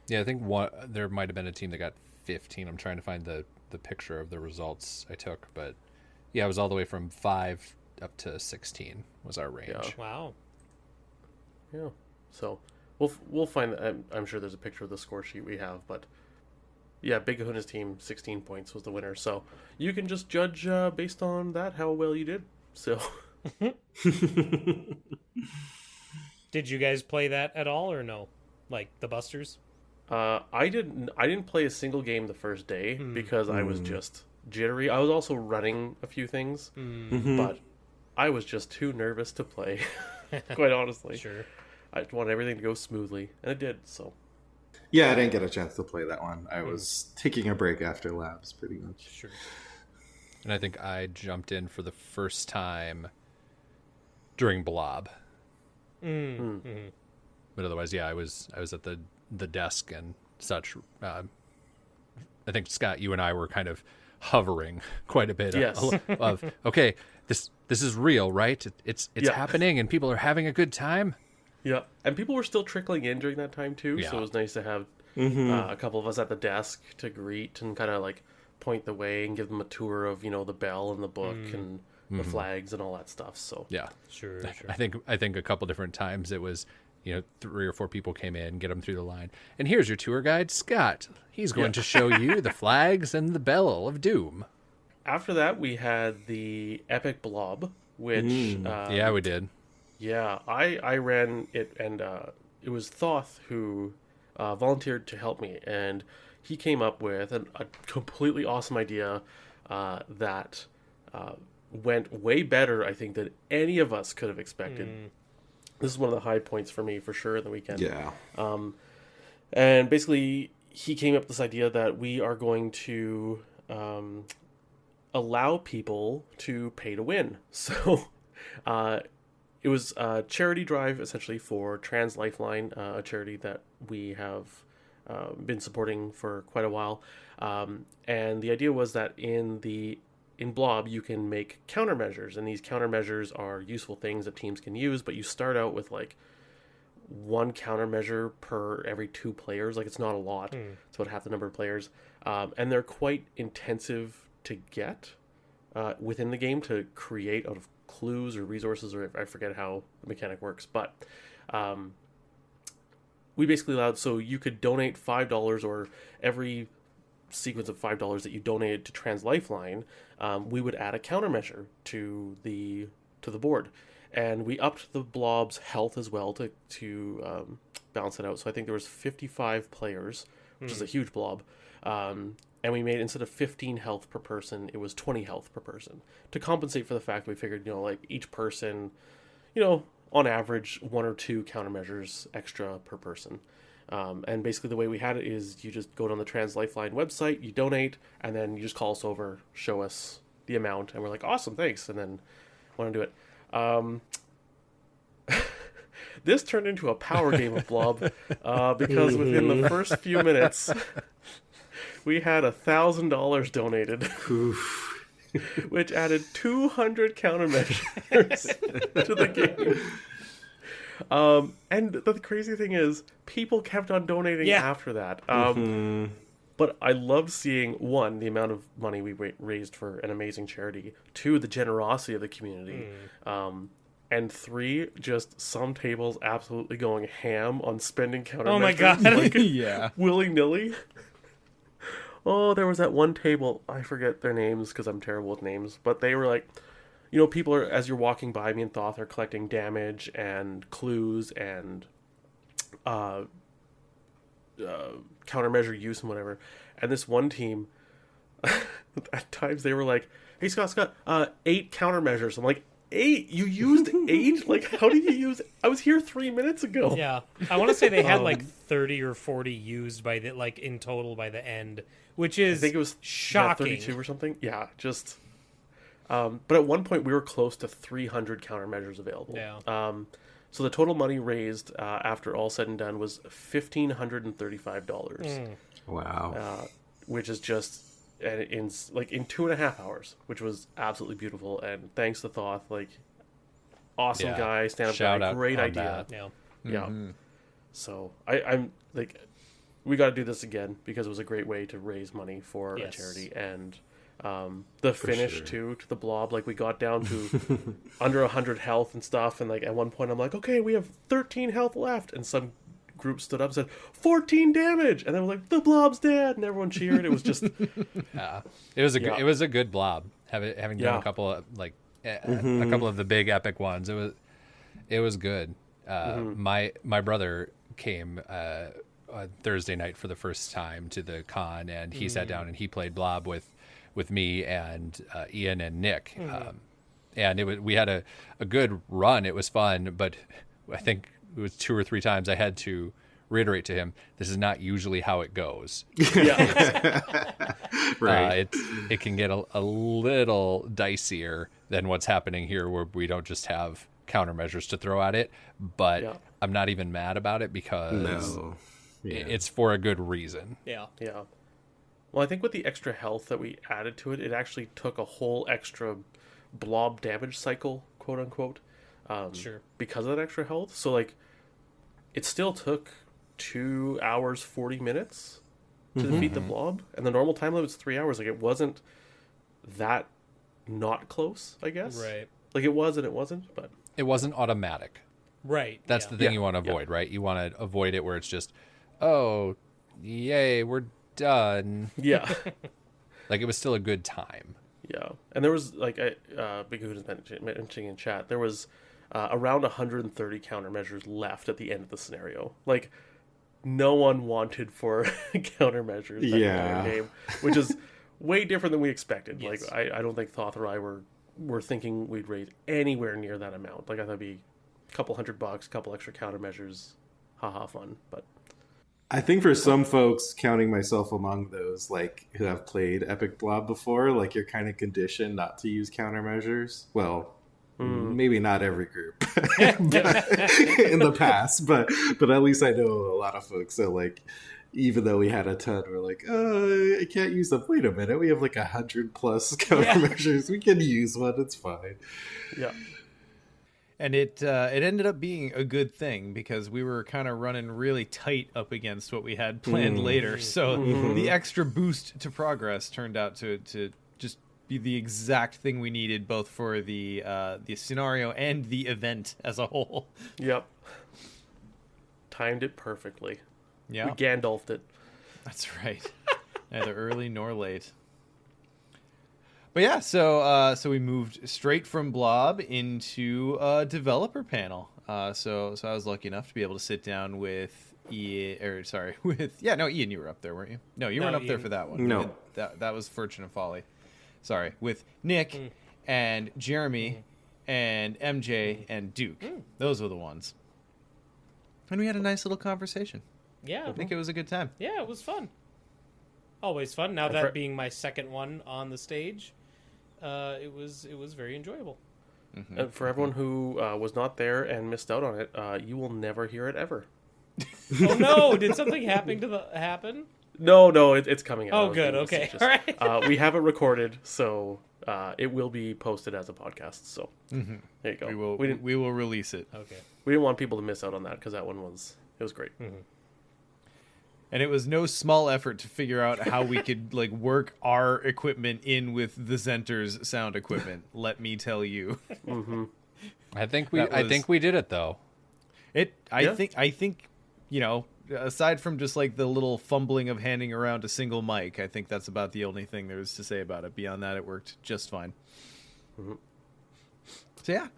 Yeah, I think there might have been a team that got 15. I'm trying to find the picture of the results I took, but yeah, it was all the way from 5 up to 16 was our range. Yeah. Wow. Yeah. So we'll find. I'm sure there's a picture of the score sheet we have, but yeah, Big Kahuna's team 16 points was the winner. So you can just judge based on that how well you did. So. Did you guys play that at all or no? Like the Busters? I didn't play a single game the first day because I was just jittery. I was also running a few things, but I was just too nervous to play. Quite honestly, Sure. I just wanted everything to go smoothly, and it did. So, yeah, I didn't get a chance to play that one. I was taking a break after labs, pretty much. Sure. And I think I jumped in for the first time during Blob. But otherwise, yeah, I was at the desk and such. I think Scott, you and I were kind of hovering quite a bit. Yes. Of okay, this is real, right? It's happening, and people are having a good time. yeah, and people were still trickling in during that time too. Yeah. So it was nice to have a couple of us at the desk to greet and kind of like point the way and give them a tour of the bell and the book and the flags and all that stuff. So Yeah, Sure. I think a couple different times it was 3 or 4 people came in, get them through the line, and here's your tour guide Scott. He's going to show you the flags and the bell of doom. after that, we had the Epic Blob, which Yeah, we did. Yeah, I ran it, and it was Thoth who volunteered to help me, and he came up with a completely awesome idea that went way better, I think, than any of us could have expected. This is one of the high points for me, for sure, in the weekend. Yeah. And basically, he came up with this idea that we are going to allow people to pay to win. So it was a charity drive, essentially, for Trans Lifeline, a charity that we have been supporting for quite a while. And the idea was that in Blob, you can make countermeasures, and these countermeasures are useful things that teams can use, but you start out with like one countermeasure per every 2 players. Like, it's not a lot. It's about half the number of players. And they're quite intensive to get within the game, to create out of clues or resources, or I forget how the mechanic works. But we basically allowed, so you could donate $5, or every sequence of $5 that you donated to Trans Lifeline, we would add a countermeasure to to the board, and we upped the blob's health as well to balance it out. So I think there was 55 players, which is a huge blob. And we made, instead of 15 health per person, it was 20 health per person, to compensate for the fact that we figured, like each person, on average, 1 or 2 countermeasures extra per person. And basically the way we had it is you just go on the Trans Lifeline website, you donate, and then you just call us over, show us the amount, and we're like, awesome, thanks, and then want to do it. This turned into a power game of blob, because within the first few minutes, we had $1,000 donated, which added 200 countermeasures to the game. And the crazy thing is, people kept on donating after that. But I loved seeing, 1, the amount of money we raised for an amazing charity, 2, the generosity of the community, and 3, just some tables absolutely going ham on spending countermeasures. Oh my God. Yeah. Willy-nilly. Oh, there was that one table, I forget their names because I'm terrible with names, but they were like, people are, as you're walking by, me and Thoth are collecting damage and clues and countermeasure use and whatever. And this one team, at times they were like, hey, Scott, 8 countermeasures. I'm like, 8? You used 8? Like, how do you use... I was here 3 minutes ago. Yeah. I want to say they had like 30 or 40 used by the, like, in total by the end, which is, I think it was shocking. 32 or something. Yeah, just... but at one point we were close to 300 countermeasures available. Yeah. So the total money raised after all said and done was $1,535. Wow. Which is just in 2.5 hours, which was absolutely beautiful. And thanks to Thoth, awesome guy, stand up Shout guy, out great on idea. that. Yeah. Yeah. So I'm like, we got to do this again because it was a great way to raise money for a charity. And the finish to the blob, we got down to under 100 health and stuff, and at one point I'm like, okay, we have 13 health left, and some group stood up and said 14 damage, and they were like, the blob's dead, and everyone cheered. It was just it was a good blob, having done a couple of a couple of the big epic ones. It was good. My brother came on Thursday night for the first time to the con, and he sat down and he played blob with me and Ian and Nick, and we had a good run. It was fun, but I think it was 2 or 3 times I had to reiterate to him, this is not usually how it goes. Right. It can get a little dicier than what's happening here, where we don't just have countermeasures to throw at it, but I'm not even mad about it because it's for a good reason. Yeah. Well, I think with the extra health that we added to it, it actually took a whole extra blob damage cycle, quote unquote, because of that extra health. So it still took 2 hours 40 minutes to defeat the blob, and the normal time limit was 3 hours. It wasn't that not close, I guess. Right. It was and it wasn't, but It wasn't automatic. Right. That's the thing you want to avoid, right? You want to avoid it where it's just, oh, yay, we're done. Yeah. It was still a good time. Yeah. And there was, Big Hoot is mentioning in chat, there was around 130 countermeasures left at the end of the scenario. No one wanted for countermeasures that entire game, which is way different than we expected. Yes. I don't think Thoth or I were thinking we'd raise anywhere near that amount. I thought it'd be a couple $100, couple extra countermeasures, haha, fun. But I think for some folks, counting myself among those, who have played Epic Blob before, you're kind of conditioned not to use countermeasures. Well, maybe not every group in the past, but at least I know a lot of folks that even though we had a ton, we're like, I can't use them. Wait a minute, we have 100 plus countermeasures. We can use one. It's fine. yeah. And it ended up being a good thing because we were kind of running really tight up against what we had planned later. So the extra boost to progress turned out to just be the exact thing we needed, both for the scenario and the event as a whole. Yep. Timed it perfectly. Yeah, we Gandalfed it. That's right. Neither early nor late. But yeah, so we moved straight from Blob into a developer panel. So I was lucky enough to be able to sit down with Ian, Ian, you were up there, weren't you? No, you weren't up there for that one. No. That was Fortune of Folly. Sorry, with Nick and Jeremy and MJ and Duke. Those were the ones. And we had a nice little conversation. Yeah. I think it was a good time. Yeah, it was fun. Always fun. Now that being my second one on the stage, it was very enjoyable. And for everyone who was not there and missed out on it, you will never hear it ever. Oh no! Did something happen? No, it's coming out. Oh, good. Okay, all right. We have it recorded, so it will be posted as a podcast. So there you go. We will release it. Okay. We didn't want people to miss out on that because that one was great. And it was no small effort to figure out how we could like work our equipment in with the Zenter's sound equipment. Let me tell you. I think we did it though. I think you know, aside from just like the little fumbling of handing around a single mic, I think that's about the only thing there was to say about it. Beyond that, it worked just fine. So yeah,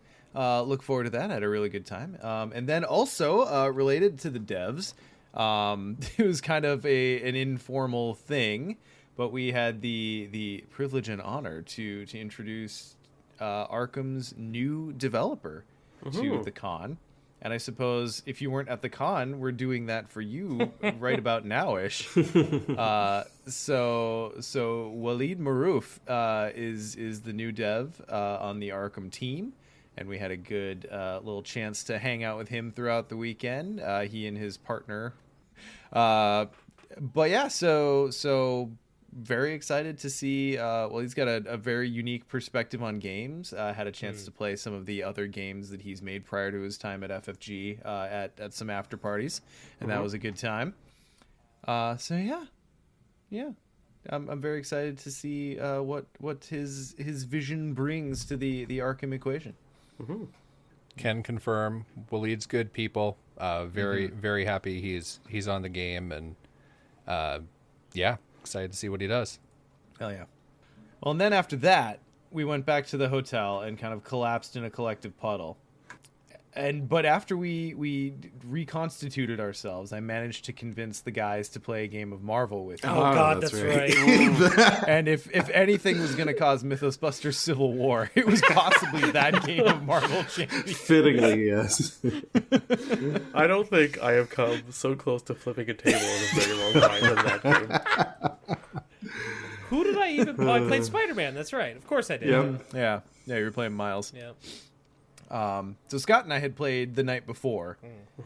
look forward to that. I had a really good time. And then also related to the devs, it was kind of an informal thing, but we had the privilege and honor to introduce Arkham's new developer to the con. And I suppose if you weren't at the con, we're doing that for you right about nowish. So Walid Maroof is the new dev on the Arkham team, and we had a good little chance to hang out with him throughout the weekend. He and his partner. But yeah, so very excited to see. Well, he's got a very unique perspective on games. Had a chance to play some of the other games that he's made prior to his time at FFG at some after parties, and that was a good time. So yeah, I'm very excited to see what his vision brings to the Arkham equation. Can confirm Walid's good people. Very happy he's on the game, and excited to see what he does. Hell yeah. Well, and then after that, we went back to the hotel and kind of collapsed in a collective puddle. But after we reconstituted ourselves, I managed to convince the guys to play a game of Marvel with me. Oh God, that's right. And if anything was going to cause Mythos Buster Civil War, it was possibly that game of Marvel Champions. Fittingly, yes. I don't think I have come so close to flipping a table in a very long time in that game. Who did I even play? I played Spider-Man. That's right. Of course I did. Yeah, you were playing Miles. Yeah. So Scott and I had played the night before,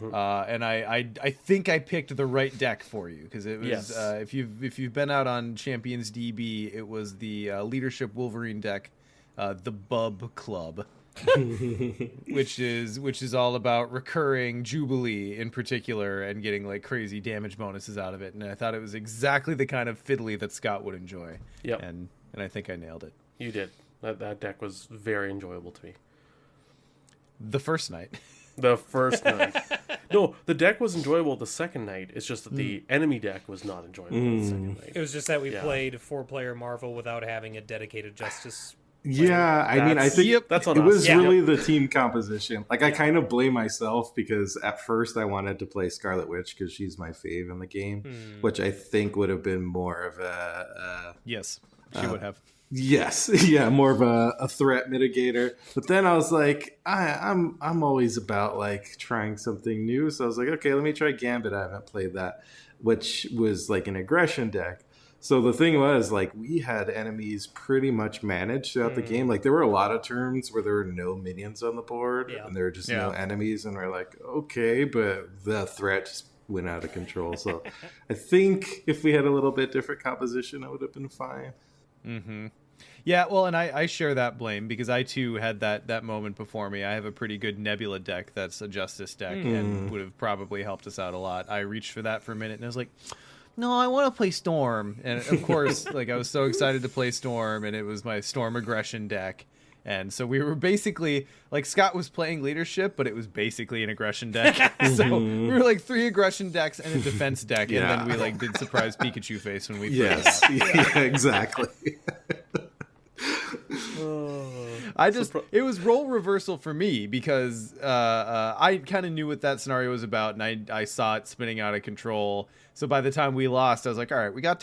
and I think I picked the right deck for you because it was if you've been out on Champions DB, it was the Leadership Wolverine deck, the Bub Club, which is all about recurring Jubilee in particular and getting like crazy damage bonuses out of it. And I thought it was exactly the kind of fiddly that Scott would enjoy. Yep. And I think I nailed it. You did. That deck was very enjoyable to me. The first night. The first night. No, the deck was enjoyable the second night. It's just that the enemy deck was not enjoyable the second night. It was just that we played 4-player Marvel without having a dedicated Justice. Yeah, I mean, I think that's on it us. was really the team composition. Like, I kind of blame myself because at first I wanted to play Scarlet Witch because she's my fave in the game, which I think would have been more of a... Yes, she would have. Yes, yeah, more of a threat mitigator. But then I was like, I'm always about like trying something new. So I was like, okay, let me try Gambit. I haven't played that, which was like an aggression deck. So the thing was, like, we had enemies pretty much managed throughout the game. Like, there were a lot of turns where there were no minions on the board, and there were just no enemies, and we're like, okay, but the threat just went out of control. So I think if we had a little bit different composition, it would have been fine. Mm-hmm. Yeah, well, and I share that blame because I too had that moment before me. I have a pretty good Nebula deck that's a Justice deck and would have probably helped us out a lot. I reached for that for a minute and I was like, no, I want to play Storm. And of course, like I was so excited to play Storm and it was my Storm Aggression deck. And so we were basically, like Scott was playing Leadership, but it was basically an aggression deck. So we were like 3 aggression decks and a defense deck. And then we like did surprise Pikachu face when we played that. Yeah, exactly. It was role reversal for me because I kind of knew what that scenario was about, and I saw it spinning out of control. So by the time we lost, I was like, all right, we got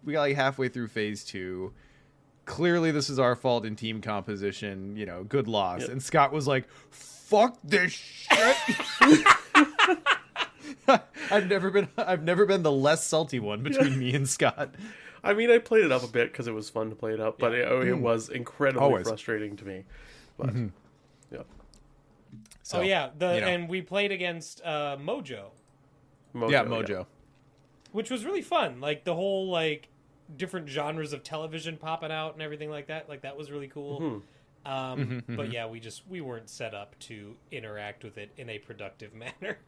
like halfway through phase 2. Clearly this is our fault in team composition, good loss. Yep. And Scott was like, fuck this shit. I've never been the less salty one between me and Scott. I mean, I played it up a bit because it was fun to play it up, but it was incredibly Always. frustrating to me. But yeah, So, and we played against Mojo, Mojo. which was really fun. Like the whole different genres of television popping out and everything like that. Like that was really cool. But yeah, we weren't set up to interact with it in a productive manner.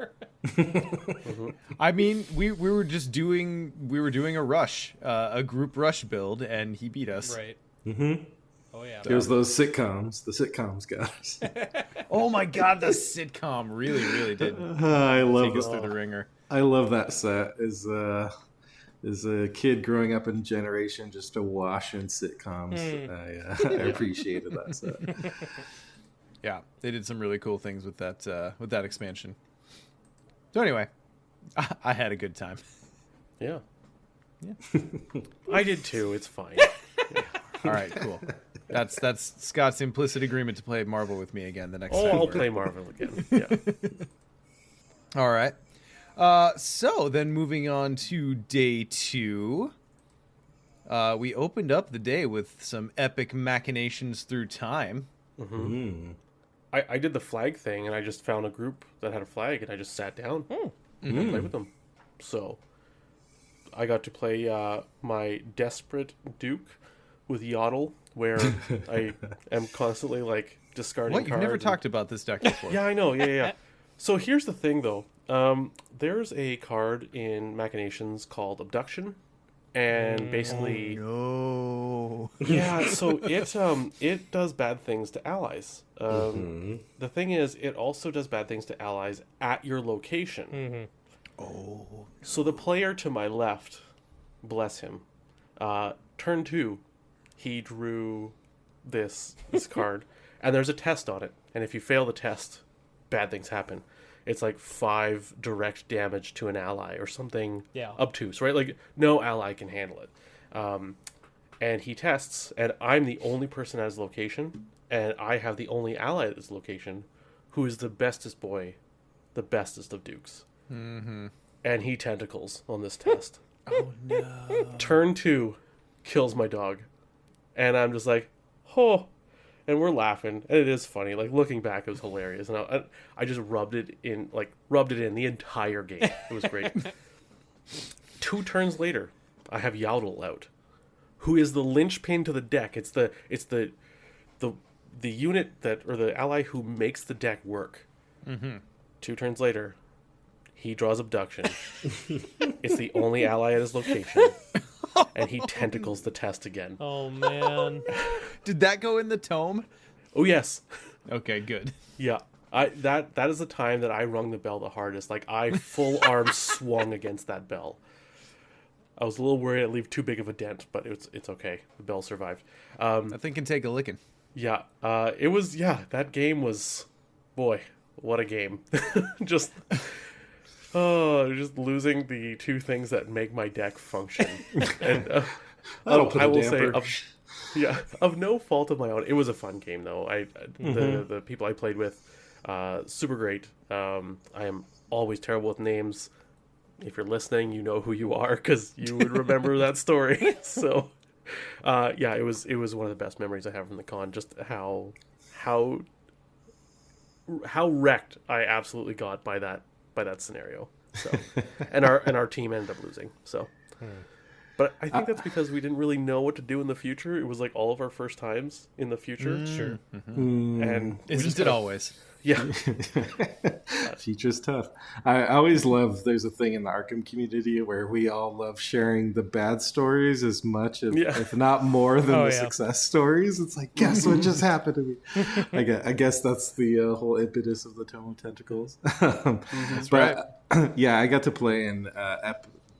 I mean, we were doing a rush, a group rush build, and he beat us. Right. Mm-hmm. Oh yeah. It was those sitcoms. The sitcoms got us. Oh my god, the sitcom really, really did I love take us through the ringer. I love that set. As a kid growing up in Generation, just awash in sitcoms. I appreciated that set. Yeah, they did some really cool things with that expansion. So anyway, I had a good time. yeah. I did too. It's fine. All right, cool. That's Scott's implicit agreement to play Marvel with me again the next time. I'll play Marvel again. Yeah. All right. So then moving on to day 2, we opened up the day with some epic machinations through time. I did the flag thing, and I just found a group that had a flag, and I just sat down and played with them. So I got to play my Desperate Duke with Yodel, where I am constantly discarding What? You've cards. never talked about this deck before. Yeah, I know. Yeah. So here's the thing, though. There's a card in Machinations called Abduction, and basically, No. yeah. So it does bad things to allies. The thing is, it also does bad things to allies at your location. Oh. So the player to my left, bless him, turn 2, he drew this card, and there's a test on it, and if you fail the test, bad things happen. It's 5 direct damage to an ally or something obtuse, right? No ally can handle it. And he tests, and I'm the only person at his location, and I have the only ally at his location who is the bestest boy, the bestest of dukes. And he tentacles on this test. Oh no. Turn 2 kills my dog. And I'm just like, oh. And we're laughing, and it is funny. Looking back, it was hilarious, and I just rubbed it in the entire game. It was great. 2 turns later, I have Yodel out, who is the linchpin to the deck. It's the unit or the ally who makes the deck work. 2 turns later, he draws Abduction. It's the only ally at his location. And he tentacles the test again. Oh man. Did that go in the tome? Oh yes. Okay, good. Yeah. That is the time that I rung the bell the hardest. I full arm swung against that bell. I was a little worried I'd leave too big of a dent, but it's okay. The bell survived. That thing can take a licking. Yeah. That game was, boy, what a game. just losing the 2 things that make my deck function. And I will say, of no fault of my own, it was a fun game though. The people I played with, super great. I am always terrible with names. If you're listening, you know who you are because you would remember that story. So, it was one of the best memories I have from the con. Just how wrecked I absolutely got by that scenario. So, and our team ended up losing. So, but I think that's because we didn't really know what to do in the future. It was all of our first times in the future. Sure. And Isn't it always? Yeah. Future's tough. I always love, there's a thing in the Arkham community where we all love sharing the bad stories as much, if not more than the success stories. It's guess what just happened to me? I guess that's the whole impetus of the Tome of Tentacles. That's right. Yeah, I got to play in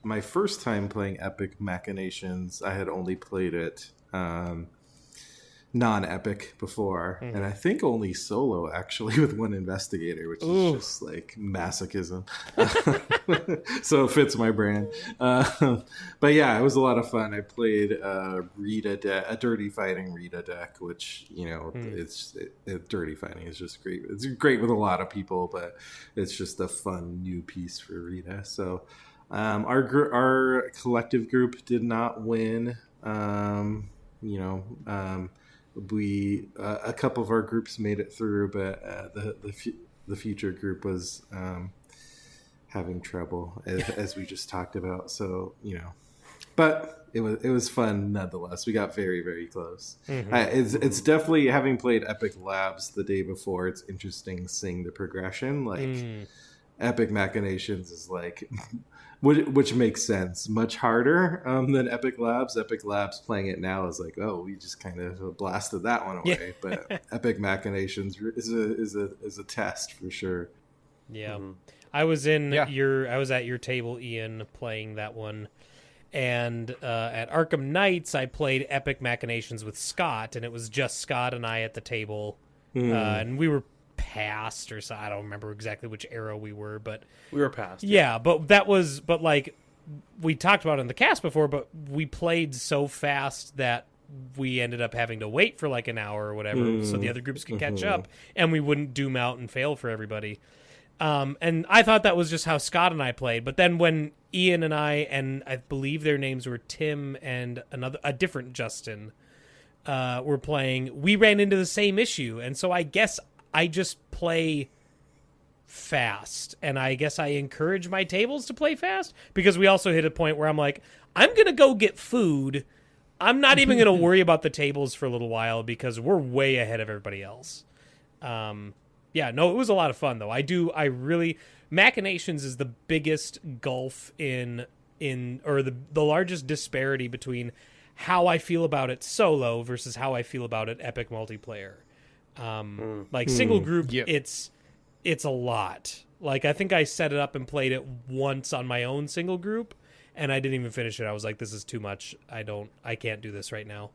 my first time playing Epic Machinations. I had only played it non-epic before, and I think only solo actually with one investigator, which is just like masochism. So it fits my brand. But yeah, it was a lot of fun. I played a dirty fighting Rita deck, which dirty fighting is just great. It's great with a lot of people, but it's just a fun new piece for Rita. So our collective group did not win. We a couple of our groups made it through, but the future group was having trouble, as we just talked about. So but it was fun nonetheless. We got very, very close. It's definitely, having played Epic Labs the day before, it's interesting seeing the progression. Like Epic Machinations is like. Which makes sense. Much harder than Epic Labs. Epic Labs playing it now is like, oh, we just kind of blasted that one away. But Epic Machinations is a test for sure. Yeah, I was at your table, Ian, playing that one, and at Arkham Knights, I played Epic Machinations with Scott, and it was just Scott and I at the table, and we were past, or so I don't remember exactly which era we were, but we were past. Yeah, but like we talked about in the cast before, but we played so fast that we ended up having to wait for like an hour or whatever, so the other groups could catch up, and we wouldn't doom out and fail for everybody. And I thought that was just how Scott and I played, but then when Ian and I believe their names were Tim and a different Justin, were playing, we ran into the same issue, and so I guess I just play fast, and I guess I encourage my tables to play fast, because we also hit a point where I'm like, I'm going to go get food. I'm not even going to worry about the tables for a little while because we're way ahead of everybody else. It was a lot of fun though. Machinations is the biggest gulf or the largest disparity between how I feel about it solo versus how I feel about it epic multiplayer. Like single group, it's a lot. Like I think I set it up and played it once on my own single group, and I didn't even finish it. I was like, this is too much. I can't do this right now.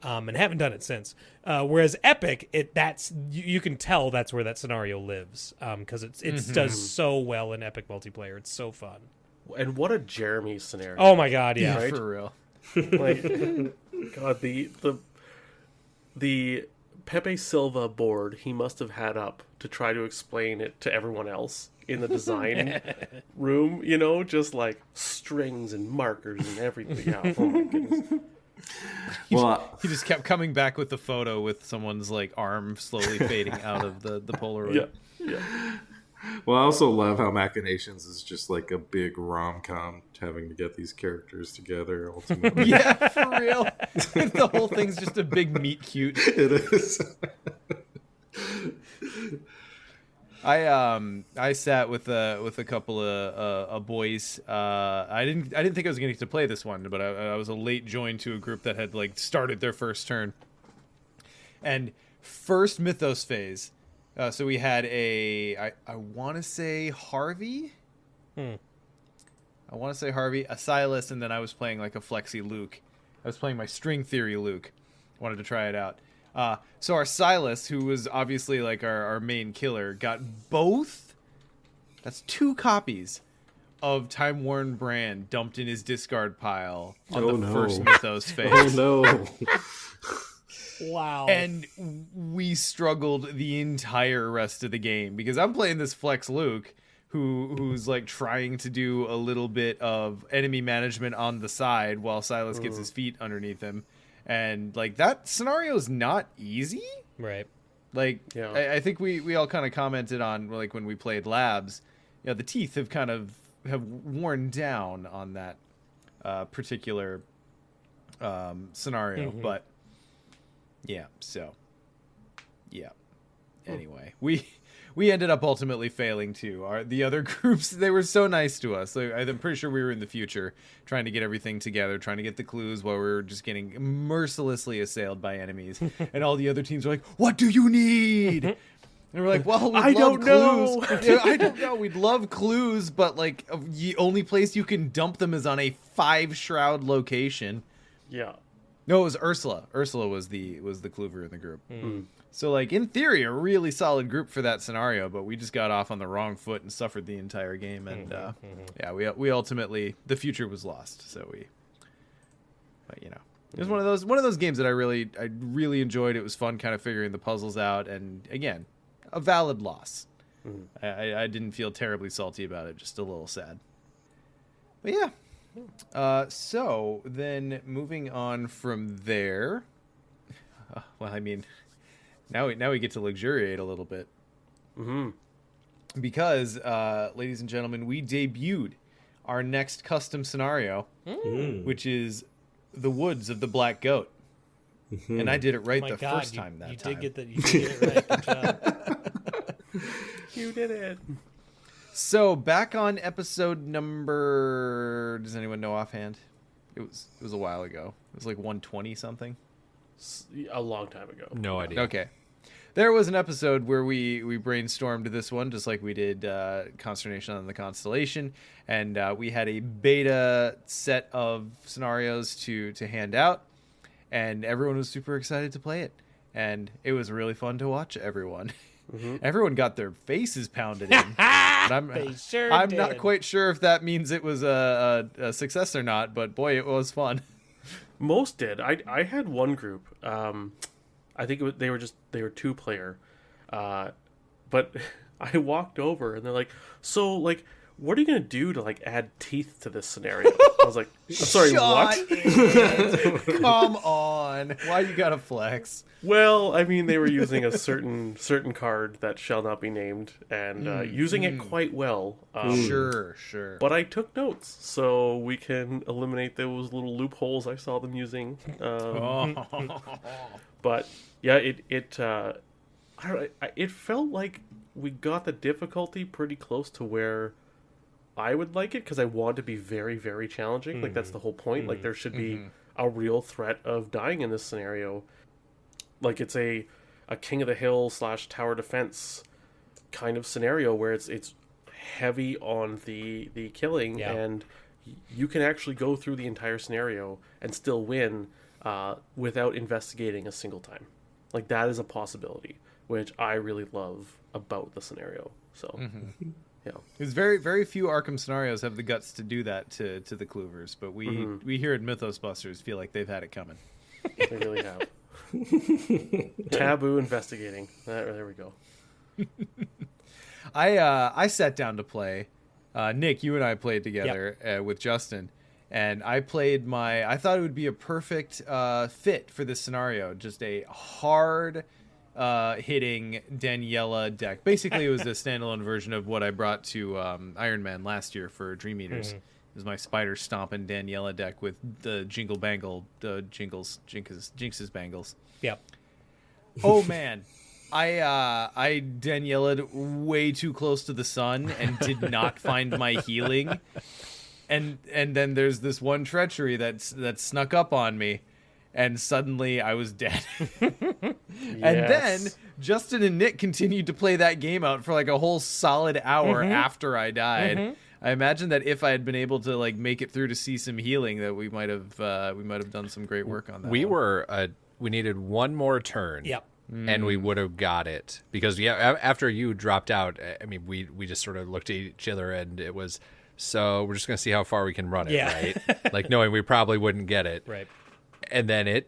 And haven't done it since. Whereas Epic, you can tell that's where that scenario lives, because it does so well in Epic multiplayer. It's so fun. And what a Jeremy scenario! Oh my god, yeah, right? For real. Like, God, the Pepe Silva board he must have had up to try to explain it to everyone else in the design room. Just like strings and markers and everything. Yeah. Oh my goodness. He just kept coming back with the photo with someone's like arm slowly fading out of the Polaroid. Yeah. Well, I also love how Machinations is just like a big rom-com, having to get these characters together ultimately. Yeah, for real. The whole thing's just a big meet cute. It is. I sat with a couple of boys. I didn't think I was going to get to play this one, but I was a late join to a group that had like started their first turn. And first Mythos phase. So we had I want to say Harvey. I want to say Harvey, a Silas, and then I was playing like a Flexi Luke. I was playing my String Theory Luke. Wanted to try it out. So our Silas, who was obviously like our main killer, got that's 2 copies of Time Worn Brand dumped in his discard pile on the first Mythos phase. Oh no. Wow. And we struggled the entire rest of the game because I'm playing this Flex Luke who's like trying to do a little bit of enemy management on the side while Silas gets his feet underneath him. And like that scenario is not easy. Right. Like Yeah. I think we all kind of commented on like when we played Labs, the teeth have worn down on that particular scenario, but anyway, we ended up ultimately failing too. The other groups, they were so nice to us. I'm pretty sure we were in the future trying to get everything together, trying to get the clues while we were just getting mercilessly assailed by enemies. And all the other teams were like, "What do you need?" And we're like, "Well, I don't know. Yeah, I don't know. We'd love clues, but like the only place you can dump them is on a 5 shroud location." Yeah. No, it was Ursula. Ursula was the Kluver in the group. So like in theory, a really solid group for that scenario, but we just got off on the wrong foot and suffered the entire game. And yeah, we ultimately, the future was lost. So but you know, it was one of those games that I really enjoyed. It was fun, kind of figuring the puzzles out, and again, a valid loss. I didn't feel terribly salty about it, just a little sad. But yeah. So then moving on from there, well, I mean, now we get to luxuriate a little bit. Because, ladies and gentlemen, we debuted our next custom scenario, which is the Woods of the Black Goat. And I did it right first time that time. You did get it right. Good job. You did it. So back on episode number, does anyone know offhand? It was a while ago. It was like 120 something. A long time ago. No idea. Okay. There was an episode where we brainstormed this one, just like we did Consternation on the Constellation, and we had a beta set of scenarios to hand out, and everyone was super excited to play it, and it was really fun to watch everyone. Everyone got their faces pounded in. But I'm did. not quite sure if that means it was a success or not, but boy, it was fun. Most did. I had one group. I think they were 2-player, but I walked over and they're like, "So like, what are you gonna do to like add teeth to this scenario?" I was like, "I'm sorry, what?" Come on, why you gotta flex? Well, I mean, they were using a certain card that shall not be named and using it quite well. Sure. But I took notes, so we can eliminate those little loopholes I saw them using. But yeah, it felt like we got the difficulty pretty close to where I would like it, because I want to be very, very challenging. Like, that's the whole point. Like, there should be a real threat of dying in this scenario. Like, it's a King of the Hill / tower defense kind of scenario where it's heavy on the killing, and you can actually go through the entire scenario and still win without investigating a single time. Like, that is a possibility, which I really love about the scenario. So, yeah. Because very, very few Arkham scenarios have the guts to do that to the Kluvers, but we here at Mythos Busters feel like they've had it coming. They really have. Taboo investigating. There we go. I sat down to play. Nick, you and I played together with Justin, and I thought it would be a perfect fit for this scenario. Just a hard hitting Daniela deck. Basically, it was a standalone version of what I brought to Iron Man last year for Dream Eaters. It was my spider stomping Daniela deck with the Jinx's bangles. Yep. Oh man, I Daniela'd way too close to the sun and did not find my healing, and then there's this one treachery that snuck up on me, and suddenly I was dead. And then Justin and Nick continued to play that game out for like a whole solid hour after I died. I imagine that if I had been able to like make it through to see some healing, that we might have done some great work on that. We needed one more turn. Yep. And we would have got it, because after you dropped out, I mean, we just sort of looked at each other, and it was, so we're just gonna see how far we can run it, right? Like, knowing we probably wouldn't get it, Right. And then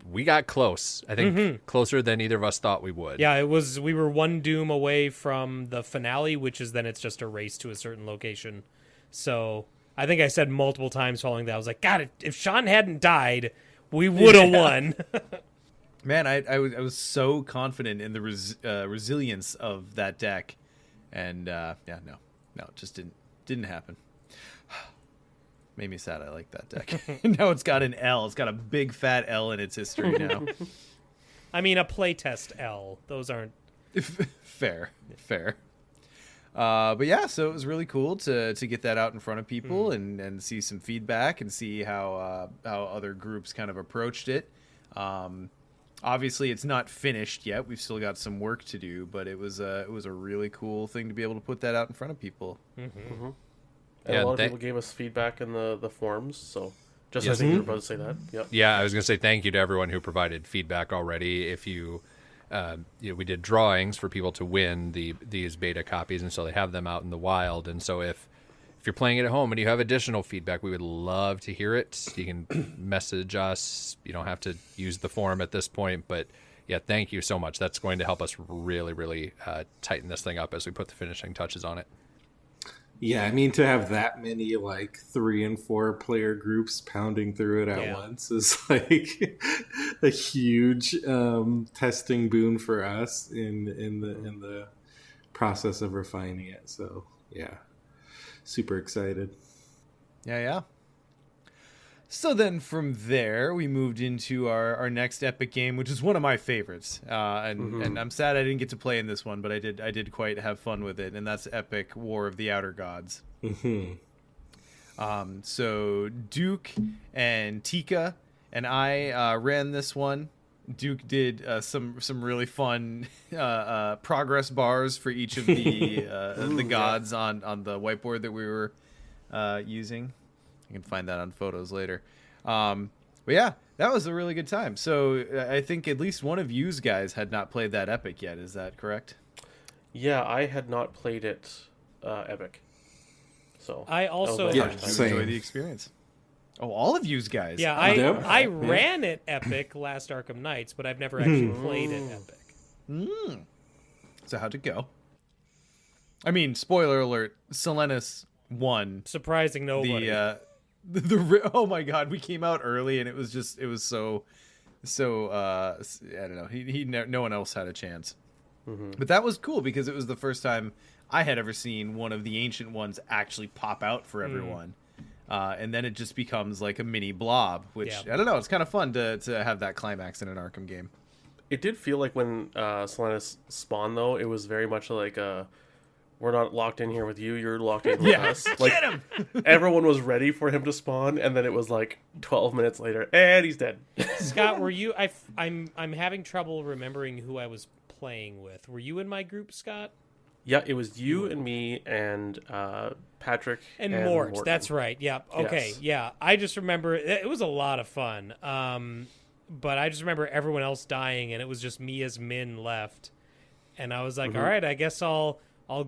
we got close. I think closer than either of us thought we would. Yeah, we were one doom away from the finale, which is then it's just a race to a certain location. So I think I said multiple times following that, I was like, God, if Sean hadn't died, we would have won. Man, I was so confident in the resilience of that deck, and no, it just didn't happen. Made me sad. I like that deck. Now it's got an L. It's got a big fat L in its history now. I mean, a playtest L. Those aren't fair. But yeah, so it was really cool to get that out in front of people and see some feedback and see how other groups kind of approached it. Obviously, it's not finished yet. We've still got some work to do, but it was a really cool thing to be able to put that out in front of people. And a lot of people gave us feedback in the forums, so Just Yes. I think you were about to say that. Yep. Yeah, I was going to say thank you to everyone who provided feedback already. If you, we did drawings for people to win these beta copies, and so they have them out in the wild. And so if you're playing it at home and you have additional feedback, we would love to hear it. You can message us. You don't have to use the forum at this point, but yeah, thank you so much. That's going to help us really, really tighten this thing up as we put the finishing touches on it. Yeah, I mean, to have that many like 3 and 4 player groups pounding through it at Yeah. once is like a huge testing boon for us in the process of refining it. So yeah, super excited. Yeah. So then from there, we moved into our next epic game, which is one of my favorites. And I'm sad I didn't get to play in this one, but I did quite have fun with it. And that's Epic War of the Outer Gods. So Duke and Tika and I ran this one. Duke did some really fun progress bars for each of the gods on the whiteboard that we were using. You can find that on photos later. But yeah, that was a really good time. So I think at least one of you guys had not played that epic yet. Is that correct? Yeah, I had not played it epic. So I also Yeah, first time. same. Enjoy the experience. Oh, all of you guys. Yeah, Yep. I ran it Epic last Arkham Knights, but I've never actually played it Epic. So how'd it go? I mean, spoiler alert: Selenis won. Surprising nobody. Oh my god, we came out early and it was so I don't know. No one else had a chance. But that was cool because it was the first time I had ever seen one of the ancient ones actually pop out for everyone. And then it just becomes like a mini blob, which Yeah. I don't know. It's kind of fun to have that climax in an Arkham game. It did feel like when Selenis spawned, though, it was very much like we're not locked in here with you, you're locked in with us. Like, Get him! everyone was ready for him to spawn, and then it was like 12 minutes later, and he's dead. Scott, were you? I'm having trouble remembering who I was playing with. Were you in my group, Scott? Yeah, it was you and me and Patrick And Mort. Morton. That's right. Yeah. Okay. Yes. Yeah. I just remember it was a lot of fun. But I just remember everyone else dying, and it was just me as Min left. And I was like, all right, I guess I'll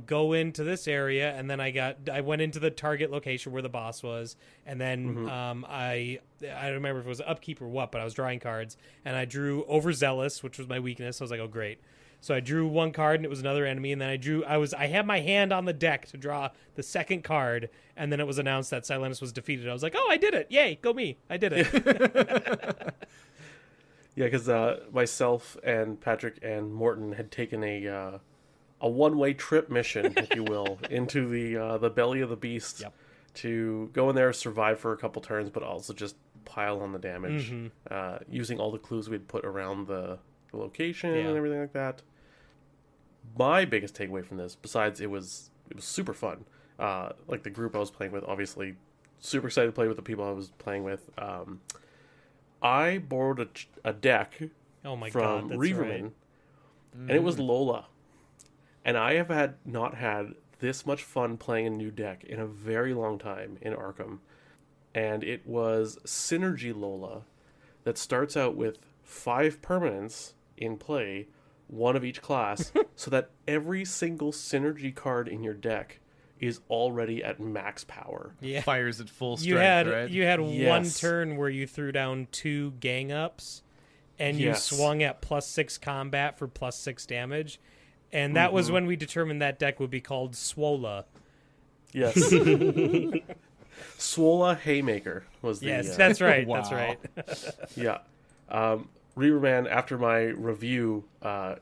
go into this area, and then I went into the target location where the boss was, and then I don't remember if it was upkeep or what, but I was drawing cards, and I drew overzealous, which was my weakness. I was like, oh great. So I drew one card, and it was another enemy, and then I had my hand on the deck to draw the second card, and then it was announced that Silenus was defeated. I was like, oh, I did it! Yay, go me! I did it. Yeah, because myself and Patrick and Morton had taken a one-way trip mission, if you will, into the belly of the beast to go in there, survive for a couple turns, but also just pile on the damage using all the clues we'd put around the location and everything like that. My biggest takeaway from this, besides it was super fun, like the group I was playing with, obviously super excited to play with the people I was playing with. I borrowed a deck Oh my from god, that's Reaverman, right. and it was Lola. And I have not had this much fun playing a new deck in a very long time in Arkham. And it was Synergy Lola that starts out with 5 permanents in play, 1 of each class, so that every single synergy card in your deck is already at max power. Yeah. Fires at full strength, You had one Yes. turn where you threw down 2 gang ups, and you swung at +6 combat for +6 damage, and that was when we determined that deck would be called Swola. Yes. Swola Haymaker was the... Yes, that's right. Wow. That's right. Yeah. Reaverman, after my review,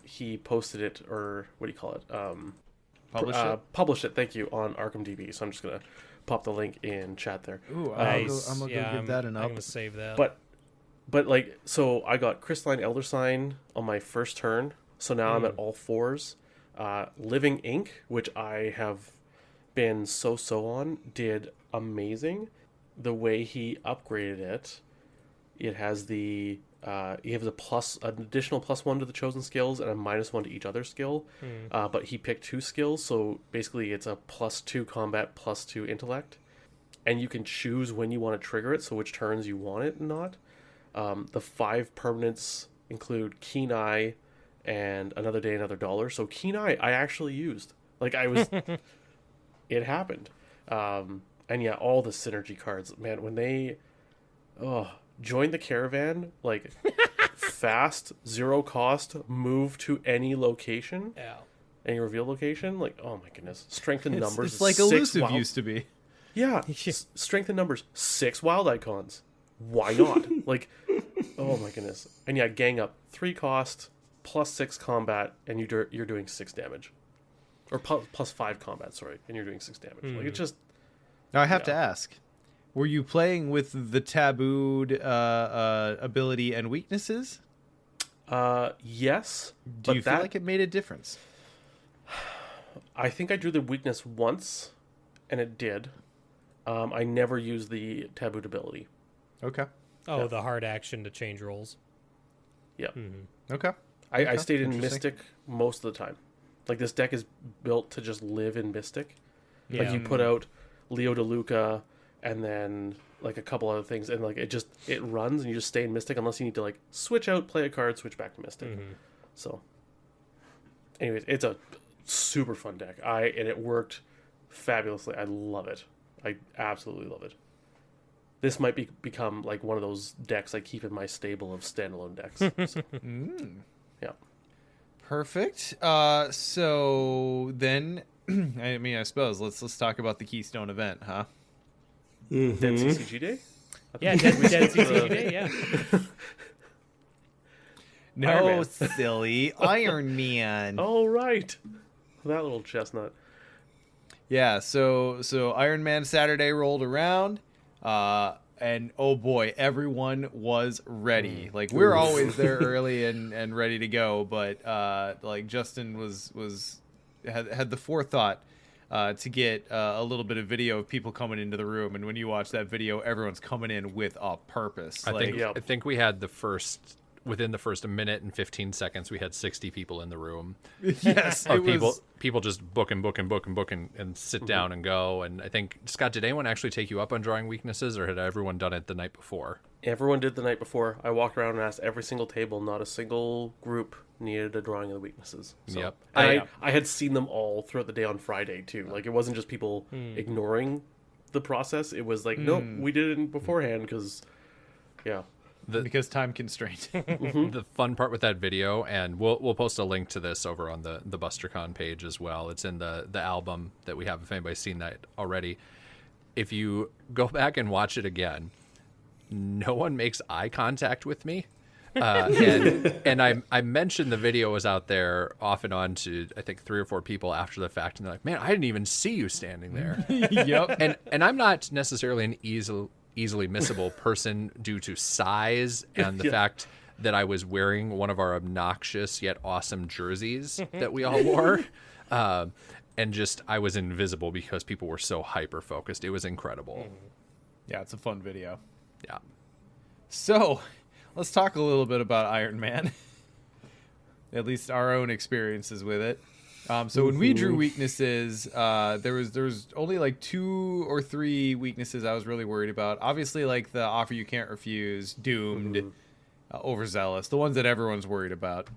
he posted it, or what do you call it? Published it, thank you, on ArkhamDB. So I'm just going to pop the link in chat there. Ooh, Nice. I'm gonna Yeah, go give that an I'm up. gonna save that. But like, so I got Crystalline Elder Sign on my first turn. So now I'm at all 4s. Living Ink, which I have been so on, did amazing. The way he upgraded it, it has the he has an additional +1 to the chosen skills and a -1 to each other skill. But he picked 2 skills, so basically it's a +2 combat, +2 intellect. and you can choose when you want to trigger it, so which turns you want it and not. The 5 permanents include Keen Eye and Another Day, Another Dollar. So Keen Eye, I actually used. Like, I was... it happened. And yeah, all the synergy cards. Man, when they... join the caravan, like, fast, 0 cost, move to any location. Yeah. Any reveal location. Like, oh my goodness. Strength in numbers. It's like 6 elusive wild... used to be. Yeah. Strength in numbers. 6 wild icons. Why not? Like, oh my goodness. And yeah, gang up. 3 cost, plus 6 combat, and you're doing 6 damage. Or plus 5 combat, sorry, and you're doing 6 damage. Like, it's just... Now I have to ask, were you playing with the tabooed ability and weaknesses? Yes. Do you feel like it made a difference? I think I drew the weakness once, and it did. I never used the tabooed ability. Okay. Oh, the hard action to change roles. Yeah. Okay. I stayed in Interesting. Mystic most of the time. Like, this deck is built to just live in Mystic. Yeah. Like, you put out Leo DeLuca and then, like, a couple other things, and, like, it runs, and you just stay in Mystic unless you need to, like, switch out, play a card, switch back to Mystic. So, anyways, it's a super fun deck. And it worked fabulously. I love it. I absolutely love it. This might become, like, one of those decks I keep in my stable of standalone decks. So, yeah. Perfect. So then, I mean, I suppose let's talk about the Keystone event, huh? Dead CCG Day? Yeah, Dead CCG Day, yeah. No, Iron Man. silly Iron Man. Oh, right. That little chestnut. Yeah. So Iron Man Saturday rolled around, and oh boy, everyone was ready. Like, we're always there early and ready to go, but like Justin had the forethought to get a little bit of video of people coming into the room, and when you watch that video, everyone's coming in with a purpose. I think we had within the first minute and 15 seconds, we had 60 people in the room. Yes, Of people just book and sit down and go. And I think, Scott, did anyone actually take you up on drawing weaknesses, or had everyone done it the night before? Everyone did the night before. I walked around and asked every single table. Not a single group needed a drawing of the weaknesses. So, Yep. And I had seen them all throughout the day on Friday, too. Like, it wasn't just people ignoring the process. It was like, nope, we did it beforehand because, yeah. because time constraint. The fun part with that video, and we'll post a link to this over on the BusterCon page as well. It's in the album that we have, if anybody's seen that already. If you go back and watch it again, no one makes eye contact with me. And I mentioned the video was out there off and on to, I think, 3 or 4 people after the fact, and they're like, man, I didn't even see you standing there. Yep. And I'm not necessarily an easily missable person due to size and the fact that I was wearing one of our obnoxious yet awesome jerseys that we all wore. And just, I was invisible because people were so hyper focused. It was incredible. Yeah, it's a fun video. Yeah. So, let's talk a little bit about Iron Man. At least our own experiences with it. So when we drew weaknesses, there was only like 2 or 3 weaknesses I was really worried about. Obviously, like the Offer You Can't Refuse, Doomed, Overzealous, the ones that everyone's worried about.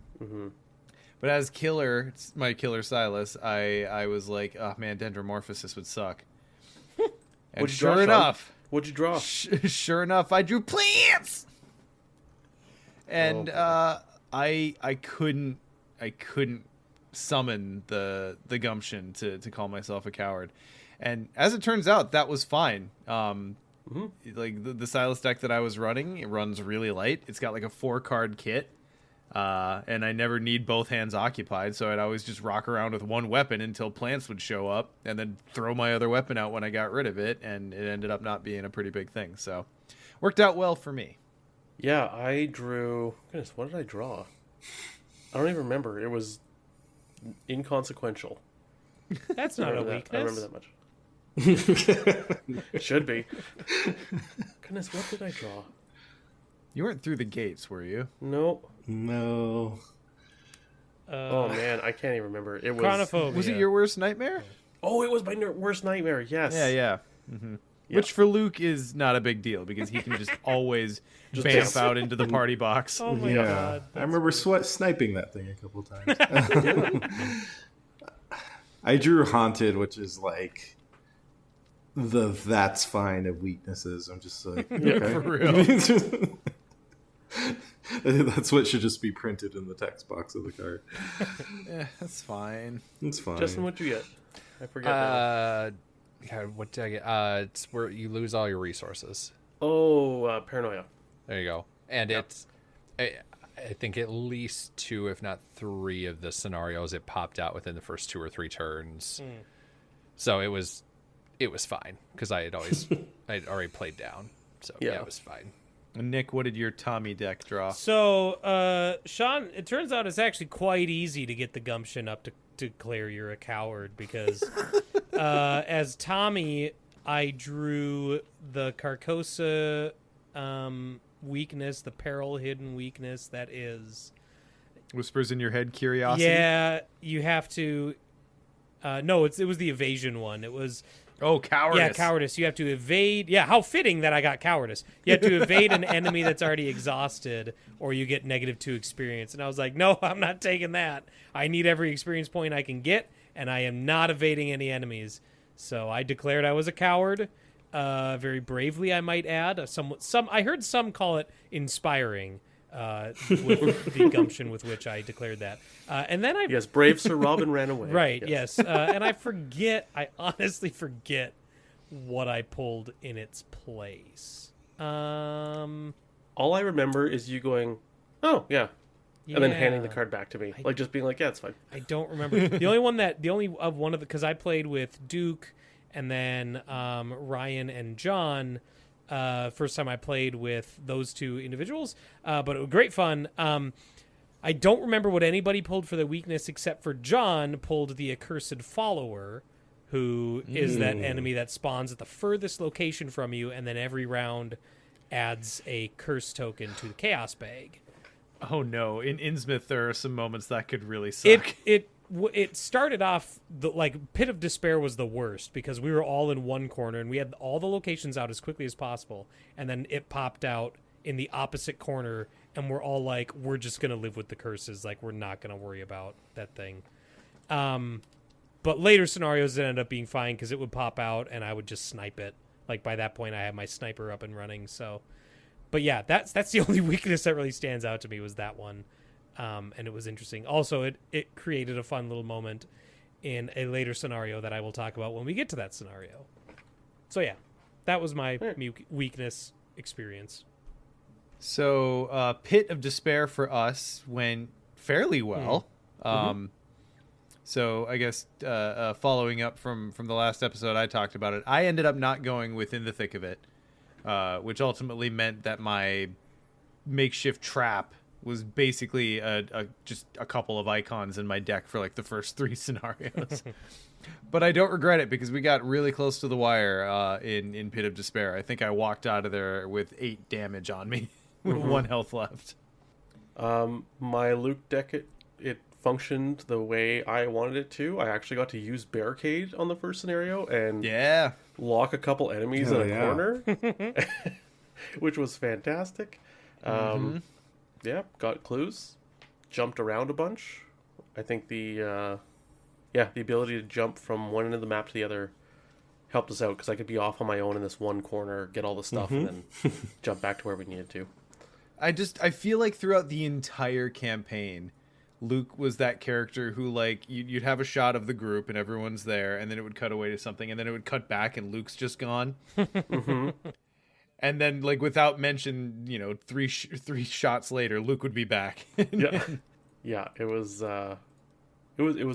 But as my killer Silas, I was like, oh man, Dendromorphosis would suck. And What'd you draw, sure Sean? enough, What'd you draw? sure enough, I drew plants. And I couldn't summon the gumption to call myself a coward. And as it turns out, that was fine. Like the Silas deck that I was running, it runs really light. It's got like a 4-card kit. And I never need both hands occupied, so I'd always just rock around with one weapon until plants would show up, and then throw my other weapon out when I got rid of it, and it ended up not being a pretty big thing. So, worked out well for me. Yeah, I drew... Goodness, what did I draw? I don't even remember. It was inconsequential. That's not a weakness. I remember that much. It should be. Goodness, what did I draw? You weren't through the gates, were you? No. No. Oh man, I can't even remember. It was. Chronophobia. Was it your worst nightmare? Oh, it was my worst nightmare. Yes. Yeah. Which for Luke is not a big deal because he can just always Just vamp dance. out into the party box. Oh my god. I remember sniping that thing a couple times. I drew Haunted, which is like that's fine of weaknesses. I'm just like, okay. For real. That's what should just be printed in the text box of the card. Yeah, that's fine. It's fine. Justin, what'd you get? I forget now. God, what did I get? It's where you lose all your resources. Oh, Paranoia. There you go. And it's, I think at least 2, if not 3 of the scenarios it popped out within the first 2 or 3 turns. So it was fine because I'd already played down. So yeah, it was fine. And Nick, what did your Tommy deck draw? So, Sean, it turns out it's actually quite easy to get the gumption up to declare you're a coward because as Tommy, I drew the Carcosa weakness, the peril hidden weakness that is... Whispers in your head, curiosity? Yeah, you have to... no, it was the evasion one. It was... Oh, cowardice. Yeah, cowardice. You have to evade. Yeah, how fitting that I got cowardice. You have to evade an enemy that's already exhausted, or you get -2 experience. And I was like, no, I'm not taking that. I need every experience point I can get, and I am not evading any enemies. So I declared I was a coward. Very bravely, I might add. I heard some call it inspiring. With the gumption with which I declared that. And then Yes, brave Sir Robin ran away. Right, yes. And I honestly forget what I pulled in its place. All I remember is you going, oh, yeah. And then handing the card back to me. Like, just being like, yeah, it's fine. I don't remember. Because I played with Duke and then Ryan and John. First time I played with those 2 individuals, but it was great fun. I don't remember what anybody pulled for the weakness except for John pulled the Accursed Follower, who is that enemy that spawns at the furthest location from you, and then every round adds a curse token to the Chaos Bag. Oh no! In Innsmouth, there are some moments that could really suck. It started off Pit of Despair was the worst because we were all in one corner and we had all the locations out as quickly as possible, and then it popped out in the opposite corner and we're all like, we're just gonna live with the curses, like we're not gonna worry about that thing. But later scenarios it ended up being fine because it would pop out and I would just snipe it. Like by that point I had my sniper up and running. So, but yeah, that's the only weakness that really stands out to me was that one. And it was interesting. Also, it created a fun little moment in a later scenario that I will talk about when we get to that scenario. So yeah, that was my weakness experience. So Pit of Despair for us went fairly well. So I guess following up from the last episode I talked about it, I ended up not going within the thick of it, which ultimately meant that my makeshift trap was basically just a couple of icons in my deck for like the first 3 scenarios. But I don't regret it because we got really close to the wire in Pit of Despair. I think I walked out of there with 8 damage on me with 1 health left. My Luke deck, it functioned the way I wanted it to. I actually got to use Barricade on the first scenario and lock a couple enemies in a corner, which was fantastic. Yeah, got clues, jumped around a bunch. I think the ability to jump from one end of the map to the other helped us out because I could be off on my own in this one corner, get all the stuff, and then jump back to where we needed to. I feel like throughout the entire campaign, Luke was that character who, like, you'd have a shot of the group and everyone's there, and then it would cut away to something, and then it would cut back and Luke's just gone. And then, like, without mention, 3 shots later, Luke would be back. Yeah. It was a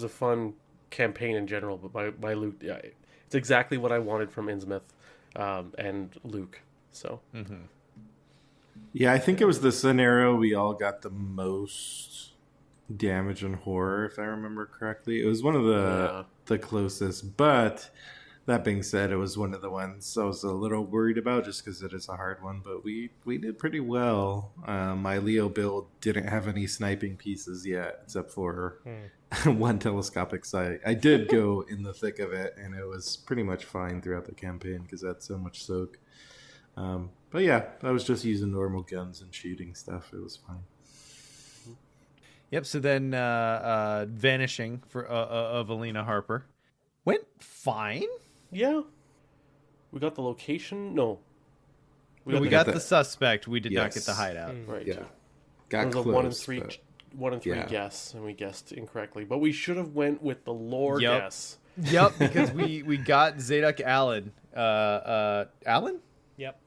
fun campaign in general, but my Luke, it's exactly what I wanted from Innsmouth and Luke. So. Yeah, I think it was the scenario we all got the most damage and horror, if I remember correctly. It was one of the closest, but That being said, it was one of the ones I was a little worried about just because it is a hard one, but we did pretty well. My Leo build didn't have any sniping pieces yet, except for one telescopic sight. I did go in the thick of it, and it was pretty much fine throughout the campaign because I had so much soak. But yeah, I was just using normal guns and shooting stuff. It was fine. Yep. So then, vanishing of Alina Harper went fine. Yeah. We got the location. No. We got the suspect. We did not get the Yes. hideout. Right. Yeah, It got was close. a but- 1 in 3 yeah. guess, and we guessed incorrectly. But we should have went with the lore Yep. guess. Yep, because we got Zadok Allen. Allen? Yep.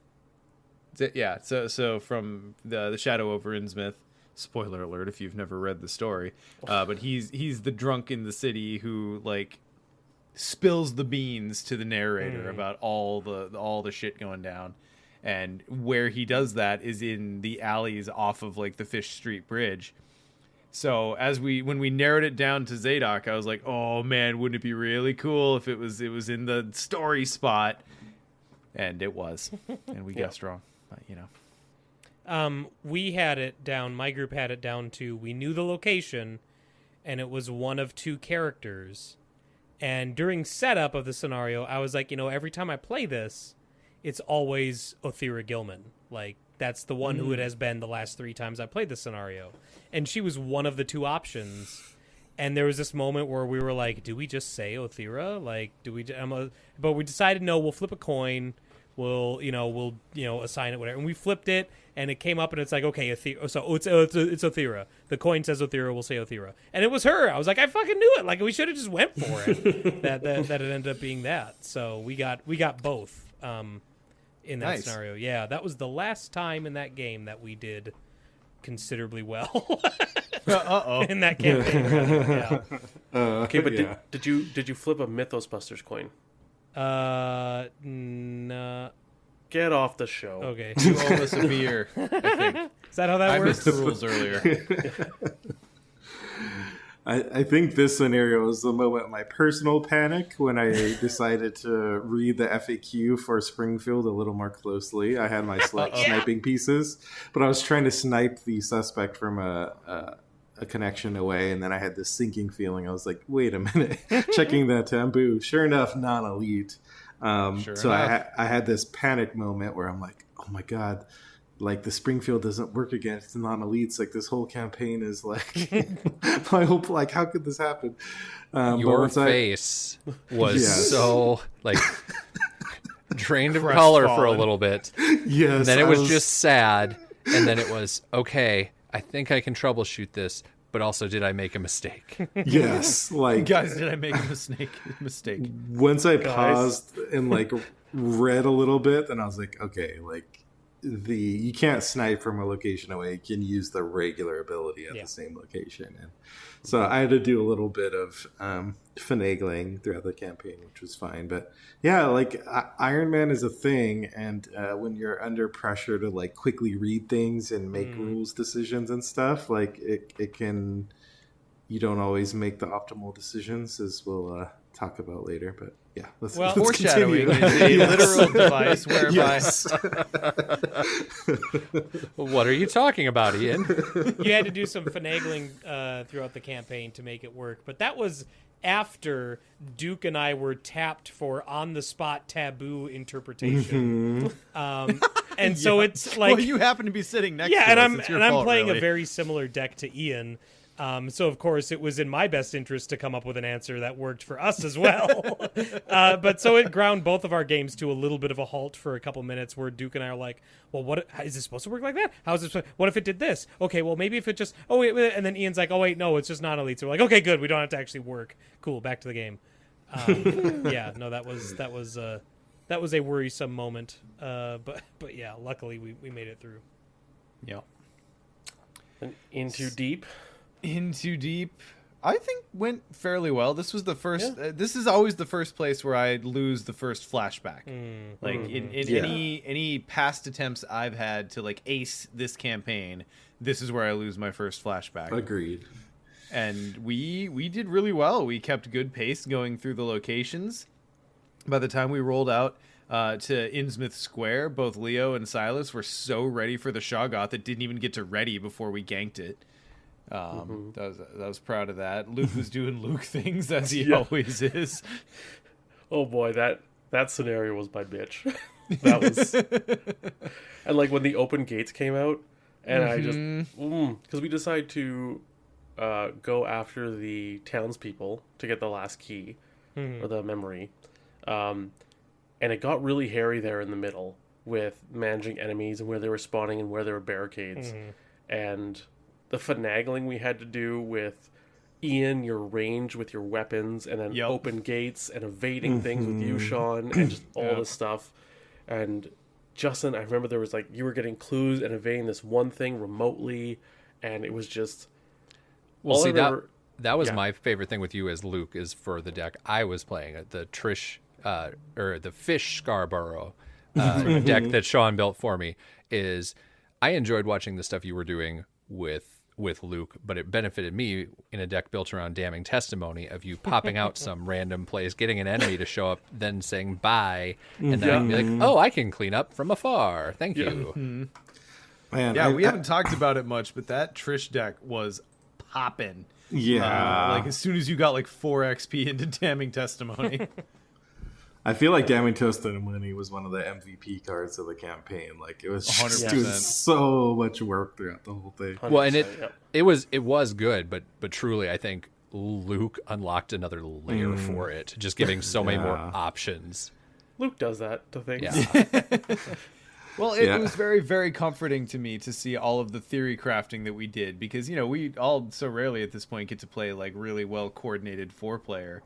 Yeah. So from the Shadow over Innsmouth. Spoiler alert if you've never read the story. But he's the drunk in the city who like spills the beans to the narrator about all the shit going down. And where he does that is in the alleys off of like the Fish Street Bridge. So when we narrowed it down to Zadok, I was like, oh man, wouldn't it be really cool if it was in the story spot? And it was. And we guessed wrong. But We had it down, my group had it down to, we knew the location, and it was one of two characters. And during setup of the scenario, I was like, every time I play this, it's always Othira Gilman. Like, that's the one who it has been the last 3 times I played this scenario. And she was one of the 2 options. And there was this moment where we were like, do we just say Othira? Like, do we... but we decided, no, we'll flip a coin. We'll assign it, whatever. And we flipped it, and it came up, and it's like, okay, Othira. So it's Othira. The coin says Othira, we'll say Othira. And it was her. I was like, I fucking knew it. Like, we should have just went for it. that it ended up being that. So we got both in that Nice. scenario. Yeah, that was the last time in that game that we did considerably well uh-oh. in that campaign. Yeah. Okay, but yeah. did you flip a Mythos Busters coin? No. Get off the show. Okay. You owe us a beer, I think. Is that how that I works? missed the rules earlier. I think this scenario was the moment my personal panic when I decided to read the FAQ for Springfield a little more closely. I had my sniping pieces, but I was trying to snipe the suspect from a connection away, and then I had this sinking feeling. I was like, wait a minute, checking that taboo. Sure enough, non-elite. So I had this panic moment where I'm like, oh my God, like the Springfield doesn't work against non-elites. Like this whole campaign is like, I hope, like, how could this happen? Your face was Yes. so like drained of Crestfallen. color for a little bit. Yes. And then it I was just sad. And then it was, okay, I think I can troubleshoot this, but also did I make a mistake? yes. Like Guys, did I make a mistake? once I paused and like read a little bit, then I was like, okay, like you can't snipe from a location away. You can use the regular ability at the same location. And so I had to do a little bit of finagling throughout the campaign, which was fine. But yeah, like Iron Man is a thing, and when you're under pressure to like quickly read things and make rules decisions and stuff, like it can, you don't always make the optimal decisions, as we'll talk about later. But yeah, let's Foreshadowing continue. is a Yes. literal device whereby Yes. What are you talking about, Ian? You had to do some finagling throughout the campaign to make it work, but that was after Duke and I were tapped for on-the-spot taboo interpretation. And so it's like, well, you happen to be sitting next to and us. I'm It's your fault, playing really. a very similar deck to Ian. So of course it was in my best interest to come up with an answer that worked for us as well. But so it ground both of our games to a little bit of a halt for a couple minutes, where Duke and I are like, well, what is this supposed to work like that? How is this? What if it did this? Okay, well, maybe if it just, oh wait, and then Ian's like, oh wait, no, it's just not elite. So we're like, okay, good, we don't have to actually work. Cool, back to the game. Yeah, no, that was a worrisome moment. But yeah, luckily we made it through. Yeah. And into deep. Into deep, I think went fairly well. This was the first. This is always the first place where I lose the first flashback. Like in any past attempts I've had to like ace this campaign, this is where I lose my first flashback. Agreed. And we did really well. We kept good pace going through the locations. by the time we rolled out to Innsmouth Square, both Leo and Silas were so ready for the Shoggoth that didn't even get to ready before we ganked it. I was proud of that. Luke was doing Luke things as he always is. Oh boy, that scenario was my bitch. That was, and like when the open gates came out, and I just because we decided to go after the townspeople to get the last key or the memory, and it got really hairy there in the middle with managing enemies and where they were spawning and where there were barricades, and the finagling we had to do with Ian, your range with your weapons, and then open gates and evading things with you, Sean, and just all this stuff. And Justin, I remember there was like, you were getting clues and evading this one thing remotely, and it was just... Well, see, that was my favorite thing with you as Luke, is for the deck I was playing, the Trish, or the Fish Scarborough deck that Sean built for me, is I enjoyed watching the stuff you were doing with Luke, but it benefited me in a deck built around damning testimony of you popping out some random place, getting an enemy to show up, then saying bye, and then I can be like, oh, I can clean up from afar. Thank you. Man, we haven't talked about it much, but that Trish deck was popping. Yeah. Like as soon as you got like 4 XP into damning testimony. I feel like Damning Testimony was one of the MVP cards of the campaign. Like it was just 100%. doing so much work throughout the whole thing. Well, and it was good, but truly, I think Luke unlocked another layer for it, just giving so many more options. Luke does that to things. Yeah. Well, it was very, very comforting to me to see all of the theory crafting that we did, because, you know, we all so rarely at this point get to play like really well coordinated 4-player.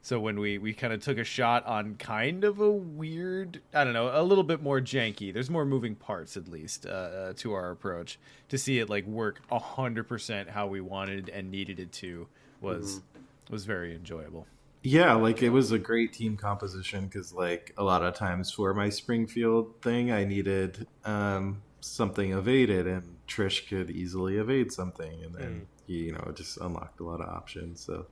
So when we kind of took a shot on kind of a weird, I don't know, a little bit more janky, there's more moving parts at least to our approach, to see it like work 100% how we wanted and needed it to was very enjoyable. Yeah, like it was a great team composition, because like a lot of times for my Springfield thing, I needed something evaded, and Trish could easily evade something, and then you know, it just unlocked a lot of options. So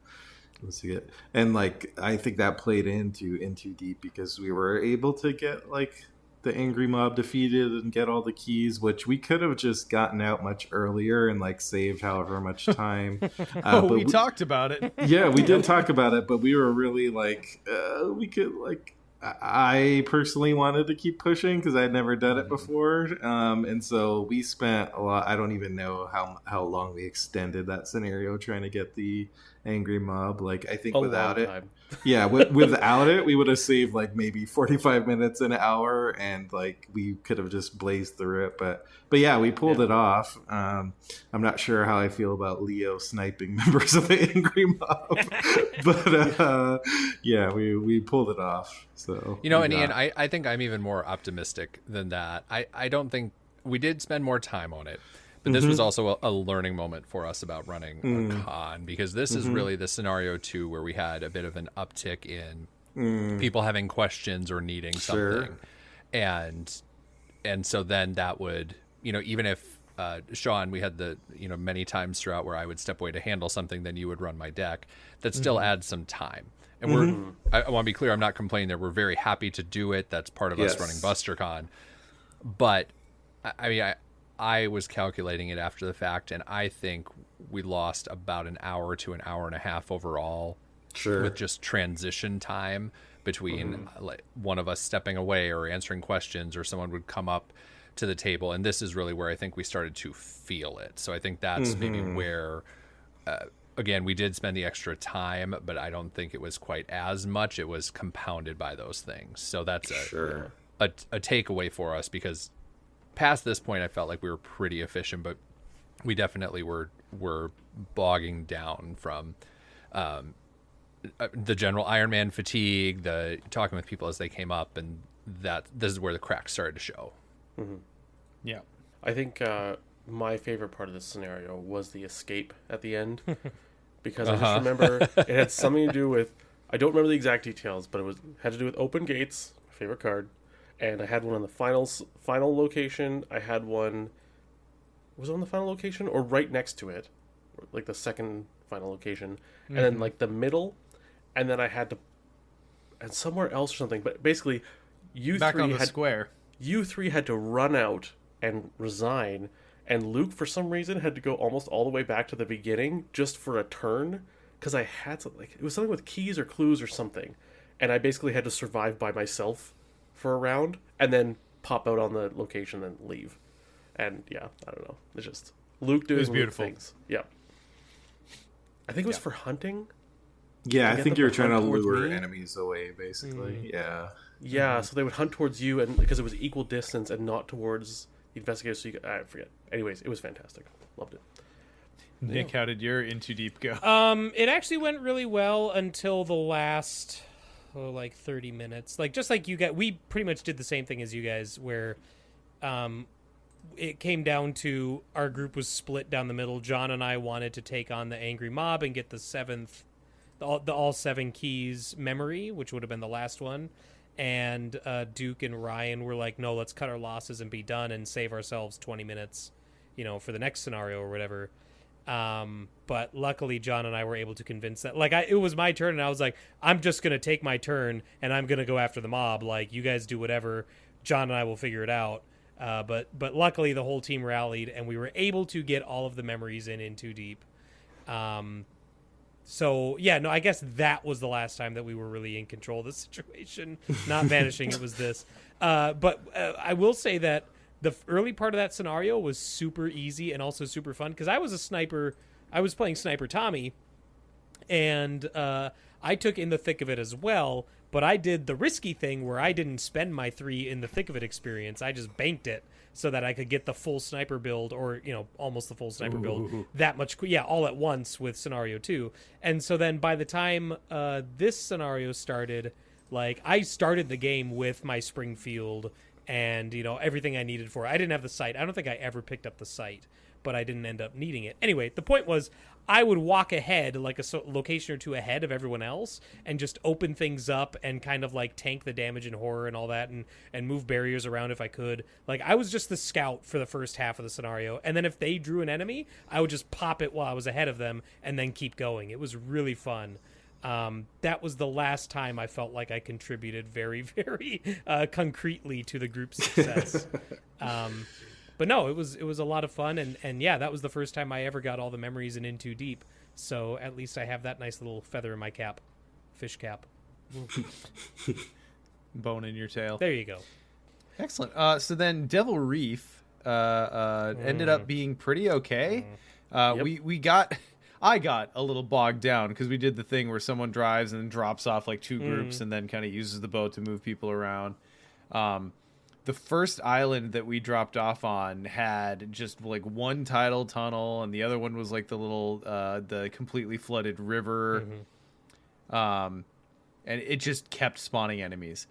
let's see it. And like I think that played into In Too Deep, because we were able to get like the angry mob defeated and get all the keys, which we could have just gotten out much earlier and like saved however much time. But we talked about it. Yeah, we did talk about it, but we were really like, we could like, I personally wanted to keep pushing because I'd never done it before. And so we spent a lot. I don't even know how long we extended that scenario trying to get the angry mob. Like, I think without it, without it, we would have saved like maybe 45 minutes, an hour, and like we could have just blazed through it. But yeah, we pulled it off. I'm not sure how I feel about Leo sniping members of the angry mob, but yeah, we pulled it off. So, you know, and Ian, I think I'm even more optimistic than that. I don't think we did spend more time on it, but this was also a learning moment for us about running a con, because this is really the scenario too where we had a bit of an uptick in people having questions or needing something, and so then that would, you know, even if Sean, we had the, you know, many times throughout where I would step away to handle something, then you would run my deck. That still adds some time. And I want to be clear, I'm not complaining there. We're very happy to do it. That's part of us running BusterCon. But I mean, I was calculating it after the fact, and I think we lost about an hour to an hour and a half overall with just transition time between like one of us stepping away or answering questions, or someone would come up to the table. And this is really where I think we started to feel it. So I think that's maybe where, again, we did spend the extra time, but I don't think it was quite as much. It was compounded by those things. So that's a takeaway for us, because past this point, I felt like we were pretty efficient, but we definitely were bogging down from the general Iron Man fatigue, the talking with people as they came up, and that this is where the cracks started to show. Yeah. I think my favorite part of this scenario was the escape at the end, because I just remember it had something to do with, I don't remember the exact details, but it had to do with open gates, my favorite card, and I had one on the final location. I had one, was it on the final location or right next to it, like the second final location, and then like the middle, and then I had and somewhere else or something. But basically, you Back three on the had square. you three had to run out and resign, and Luke for some reason had to go almost all the way back to the beginning just for a turn, because I had to, like, it was something with keys or clues or something, and I basically had to survive by myself for a round and then pop out on the location and leave. And yeah, I don't know, it's just Luke doing Luke beautiful. things. Yeah, I think it was for hunting. Yeah, I get think them you were to trying to hunt towards lure me? enemies away, basically. Yeah. Yeah, so they would hunt towards you, and because it was equal distance and not towards the investigators. So you could, I forget. Anyways, it was fantastic. Loved it. Nick, how did your In Too Deep go? It actually went really well until the last, like 30 minutes. Like, just like you guys, we pretty much did the same thing as you guys, where, it came down to our group was split down the middle. John and I wanted to take on the angry mob and get the all 7 keys memory, which would have been the last one. And Duke and Ryan were like, no, let's cut our losses and be done and save ourselves 20 minutes, for the next scenario or whatever. But luckily John and I were able to convince that, like, it was my turn and I was like, I'm just going to take my turn and I'm going to go after the mob. Like, you guys do whatever. John and I will figure it out. But luckily the whole team rallied and we were able to get all of the memories in Too Deep. So yeah, no, I guess that was the last time that we were really in control of the situation. Not vanishing, it was this. But I will say that the early part of that scenario was super easy and also super fun because I was a sniper. I was playing Sniper Tommy, and I took In the Thick of It as well. But I did the risky thing where I didn't spend my 3 In the Thick of It experience. I just banked it so that I could get the full sniper build, or almost the full sniper build that much. Yeah, all at once with scenario 2. And so then by the time this scenario started, like, I started the game with my Springfield and everything I needed for it. I didn't have the sight. I don't think I ever picked up the sight, but I didn't end up needing it. Anyway, the point was I would walk ahead, like a location or 2 ahead of everyone else, and just open things up and kind of like tank the damage and horror and all that, and move barriers around if I could. Like, I was just the scout for the first half of the scenario, and then if they drew an enemy, I would just pop it while I was ahead of them and then keep going. It was really fun. That was the last time I felt like I contributed very, very concretely to the group's success. But no, it was a lot of fun, and yeah, that was the first time I ever got all the memories in Too Deep. So at least I have that nice little feather in my cap, fish cap. Bone in your tail. There you go. Excellent. So then Devil Reef ended up being pretty okay. Yep. I got a little bogged down because we did the thing where someone drives and then drops off like 2 groups and then kind of uses the boat to move people around. The first island that we dropped off on had just like 1 tidal tunnel, and the other one was like the little the completely flooded river. And it just kept spawning enemies.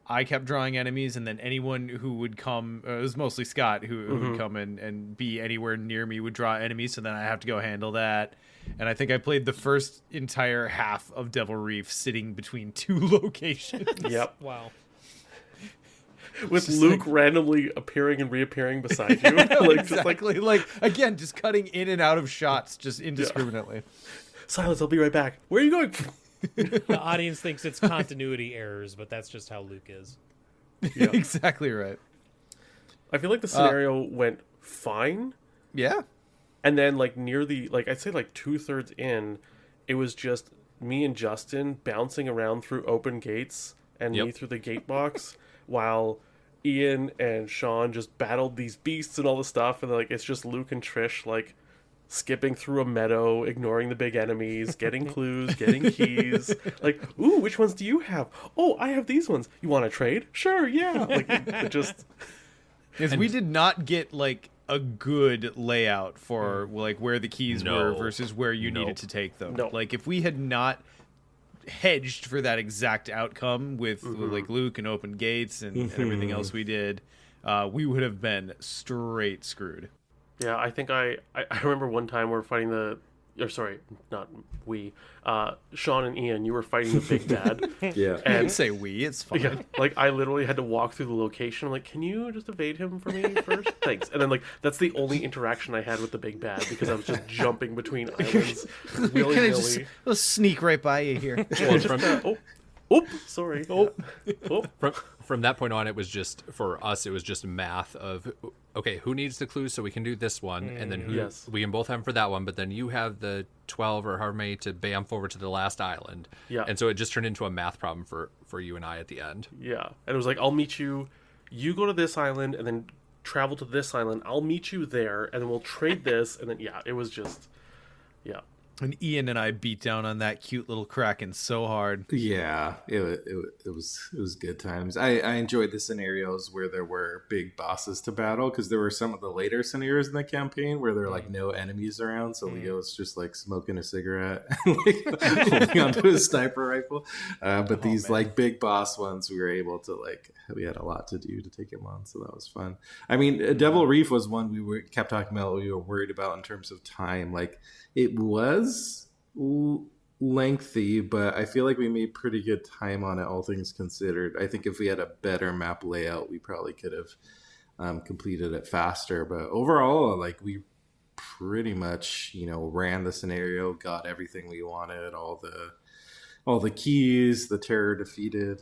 I kept drawing enemies, and then anyone who would come, it was mostly Scott who would come and be anywhere near me would draw enemies, so then I have to go handle that. And I think I played the first entire half of Devil Reef sitting between 2 locations. Yep. Wow. With Luke randomly appearing and reappearing beside you. Exactly. Like, again, just cutting in and out of shots just indiscriminately. Silence, I'll be right back. Where are you going? The audience thinks it's continuity errors, but that's just how Luke is. Yep. Exactly right. I feel like the scenario went fine. Yeah. And then, like, near the, like, I'd say, like, 2/3 in, it was just me and Justin bouncing around through open gates and me through the gate box while Ian and Sean just battled these beasts and all the stuff. And, like, it's just Luke and Trish, like, skipping through a meadow, ignoring the big enemies, getting clues, getting keys. Like, ooh, which ones do you have? Oh, I have these ones. You want to trade? Sure, yeah. Like, it just... Because we did not get, like, a good layout for like where the keys were versus where you needed to take them. Like, if we had not hedged for that exact outcome with like Luke and open gates and everything else we did, we would have been straight screwed. Yeah, I think I remember one time we were fighting Sean and Ian, you were fighting the big bad. Yeah. And I would say we, it's fine. Yeah, like, I literally had to walk through the location. I'm like, can you just evade him for me first? Thanks. And then, like, that's the only interaction I had with the big bad because I was just jumping between islands willy-nilly. We'll sneak right by you here. Oop, sorry. Oh, oh. From that point on, it was just for us. It was just math of okay, who needs the clues so we can do this one, and then who Yes. we can both have them for that one. But then you have the 12 or however many to bamf over to the last island. Yeah. And so it just turned into a math problem for you and I at the end. Yeah, and it was like, I'll meet you. You go to this island, and then travel to this island. I'll meet you there, and then we'll trade this, and then it was just, yeah. And Ian and I beat down on that cute little Kraken so hard. Yeah, it was good times. I enjoyed the scenarios where there were big bosses to battle, because there were some of the later scenarios in the campaign where there were like no enemies around, so Leo's just like smoking a cigarette and like holding onto his sniper rifle. But these like big boss ones, we were able to we had a lot to do to take him on, so that was fun. I mean, Devil Reef was one kept talking about what we were worried about in terms of time. Like, it was lengthy, but I feel like we made pretty good time on it, all things considered. I think if we had a better map layout, we probably could have completed it faster. But overall, like, we pretty much, ran the scenario, got everything we wanted, all the keys, the terror defeated.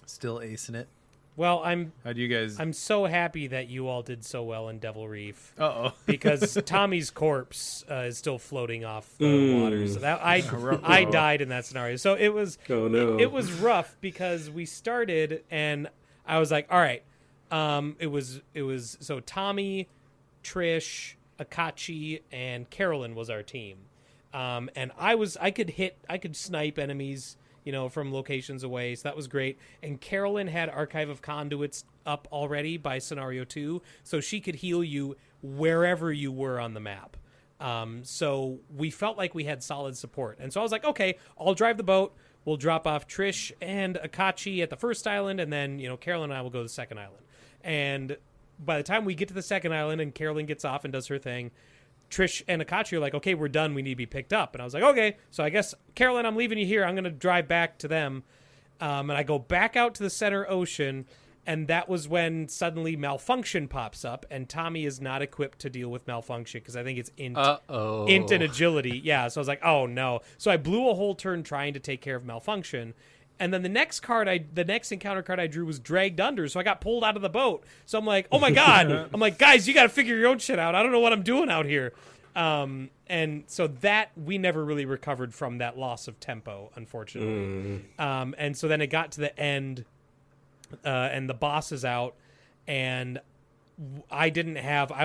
Still acing it. Well, How do you guys? I'm so happy that you all did so well in Devil Reef. Uh-oh. Because Tommy's corpse is still floating off the water. So that I died in that scenario. So it was it was rough because we started and I was like, all right. It was so Tommy, Trish, Akachi, and Carolyn was our team. And I could snipe enemies, from locations away. So that was great. And Carolyn had Archive of Conduits up already by Scenario 2. So she could heal you wherever you were on the map. So we felt like we had solid support. And so I was like, okay, I'll drive the boat. We'll drop off Trish and Akachi at the first island. And then, Carolyn and I will go to the second island. And by the time we get to the second island and Carolyn gets off and does her thing, Trish and Akachi are like, okay, we're done. We need to be picked up. And I was like, okay. So I guess, Carolyn, I'm leaving you here. I'm going to drive back to them. And I go back out to the center ocean. And that was when suddenly Malfunction pops up. And Tommy is not equipped to deal with Malfunction because I think it's int and agility. Yeah. So I was like, oh, no. So I blew a whole turn trying to take care of Malfunction. And then the next encounter card I drew was Dragged Under, so I got pulled out of the boat. So I'm like, oh my god! I'm like, guys, you got to figure your own shit out. I don't know what I'm doing out here. And so that we never really recovered from that loss of tempo, unfortunately. And so then it got to the end, and the boss is out, and I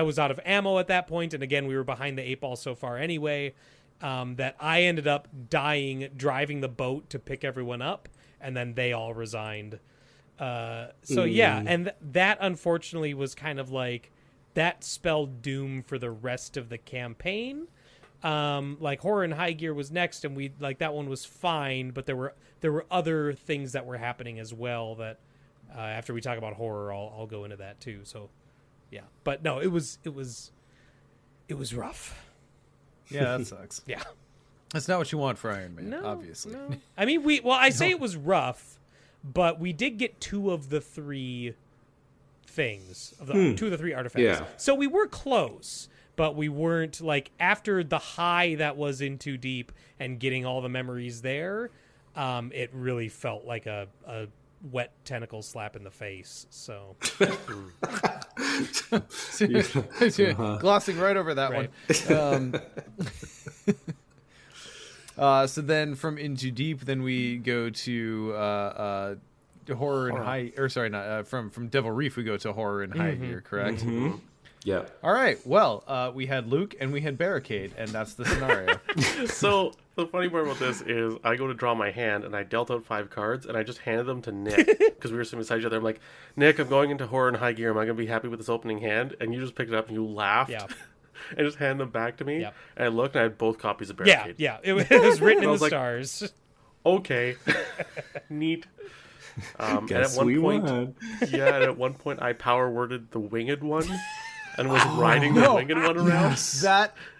was out of ammo at that point, and again we were behind the 8 ball so far anyway. That I ended up dying driving the boat to pick everyone up, and then they all resigned. Yeah, and that unfortunately was kind of like that spelled doom for the rest of the campaign. Like Horror in High Gear was next, and that one was fine, but there were other things that were happening as well that after we talk about horror, I'll go into that too. So yeah, but no, it was rough. Yeah, that sucks. Yeah. That's not what you want for Iron Man, No, obviously. No. I mean, I say it was rough, but we did get 2 of the 3 things, 2 of the 3 artifacts. Yeah. So we were close, but we weren't, like, after the high that was in Too Deep and getting all the memories there, it really felt like a wet tentacle slap in the face. So Glossing right over that one. So then from Into Deep, then we go to Horror and High, or sorry, not from Devil Reef, we go to Horror and High Gear, correct? Yeah. All right. Well, we had Luke and we had Barricade, and that's the scenario. So the funny part about this is I go to draw my hand and I dealt out 5 cards and I just handed them to Nick because we were sitting beside each other. I'm like, Nick, I'm going into Horror and High Gear. Am I going to be happy with this opening hand? And you just picked it up and you laughed. Yeah. And just handed them back to me. Yep. And I looked and I had both copies of Barricade. Yeah. It was written in I the was like, stars. Okay. Neat. And at one point I power worded the winged one and was riding the winged one around.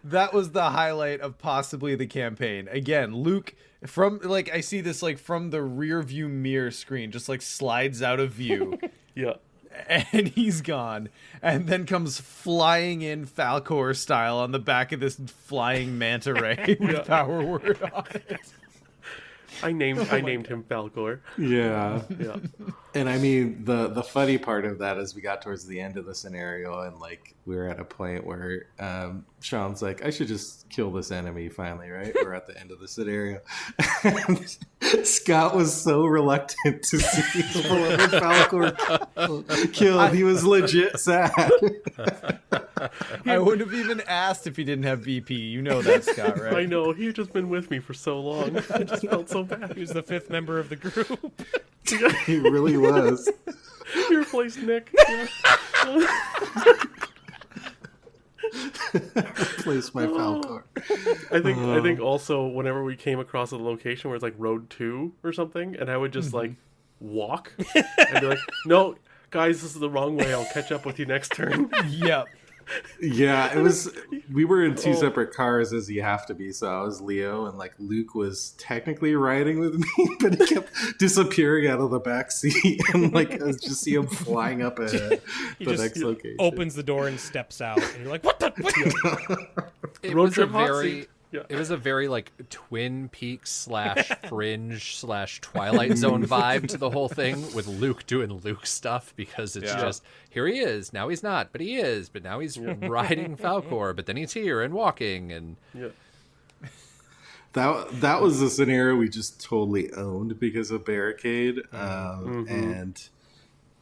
That was the highlight of possibly the campaign. Again, Luke I see this from the rear view mirror screen, just slides out of view. Yeah. And he's gone, and then comes flying in Falcor style on the back of this flying manta ray with power word on it. I named him Falcor. Yeah. Yeah. And I mean, the funny part of that is we got towards the end of the scenario, and like we were at a point where Sean's like, I should just kill this enemy finally, right? We're at the end of the scenario. And Scott was so reluctant to see the beloved Falcor killed. He was legit sad. I wouldn't have even asked if he didn't have VP. You know that, Scott, right? I know, he'd just been with me for so long. I just felt so bad. He was the 5th member of the group. He really was. You replaced Nick. Yeah. Replace my Falcor. I think also whenever we came across a location where it's like Road 2 or something, and I would just like walk and be like, no, guys, this is the wrong way. I'll catch up with you next turn. Yep. Yeah, it was. We were in two separate cars, as you have to be. So I was Leo, and like Luke was technically riding with me, but he kept disappearing out of the back seat, and like I just see him flying up ahead the next location. Opens the door and steps out, and you're like, "What the?" It Road was a trip hot very, seat. Yeah. it was a very like Twin Peaks / Fringe / Twilight Zone vibe to the whole thing, with Luke doing Luke stuff, because it's just, here he is, now he's not, but he is, but now he's riding Falcor, but then he's here and walking, and Yeah. That was the scenario we just totally owned because of Barricade, and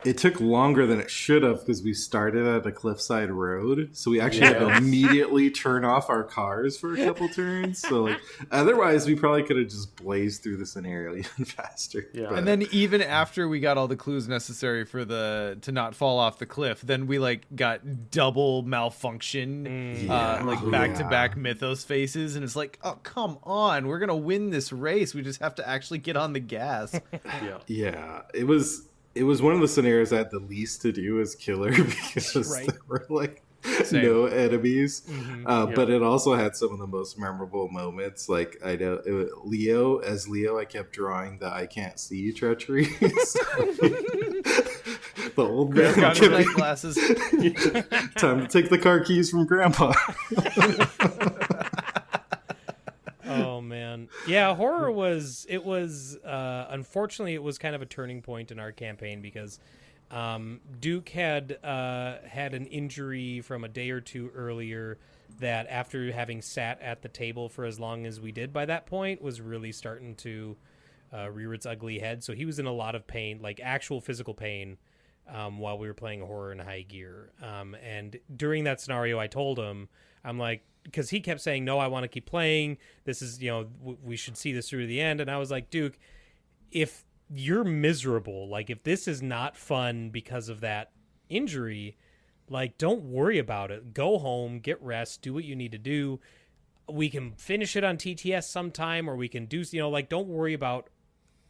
it took longer than it should have because we started at a cliffside road, so we actually had to immediately turn off our cars for a couple turns. So like, otherwise, we probably could have just blazed through the scenario even faster. Yeah. But- And then even after we got all the clues necessary for to not fall off the cliff, then we like got double malfunction, back to back Mythos faces, and it's like, oh come on, we're gonna win this race. We just have to actually get on the gas. Yeah, it was one of the scenarios I had the least to do as killer because Right. there were like Same. no enemies. But it also had some of the most memorable moments. Like I know Leo, I kept drawing the I can't see treachery. The old man Got kept- night glasses. time to take the car keys from Grandpa. Oh man, yeah. Horror was unfortunately it was kind of a turning point in our campaign because Duke had an injury from a day or two earlier that, after having sat at the table for as long as we did by that point, was really starting to rear its ugly head. So he was in a lot of pain, like actual physical pain, while we were playing Horror in high gear. And during that scenario, I told him, I'm like, because he kept saying, no, I want to keep playing. This is, we should see this through to the end. And I was like, Duke, if you're miserable, like if this is not fun because of that injury, like don't worry about it. Go home, get rest, do what you need to do. We can finish it on TTS sometime, or we can do, don't worry about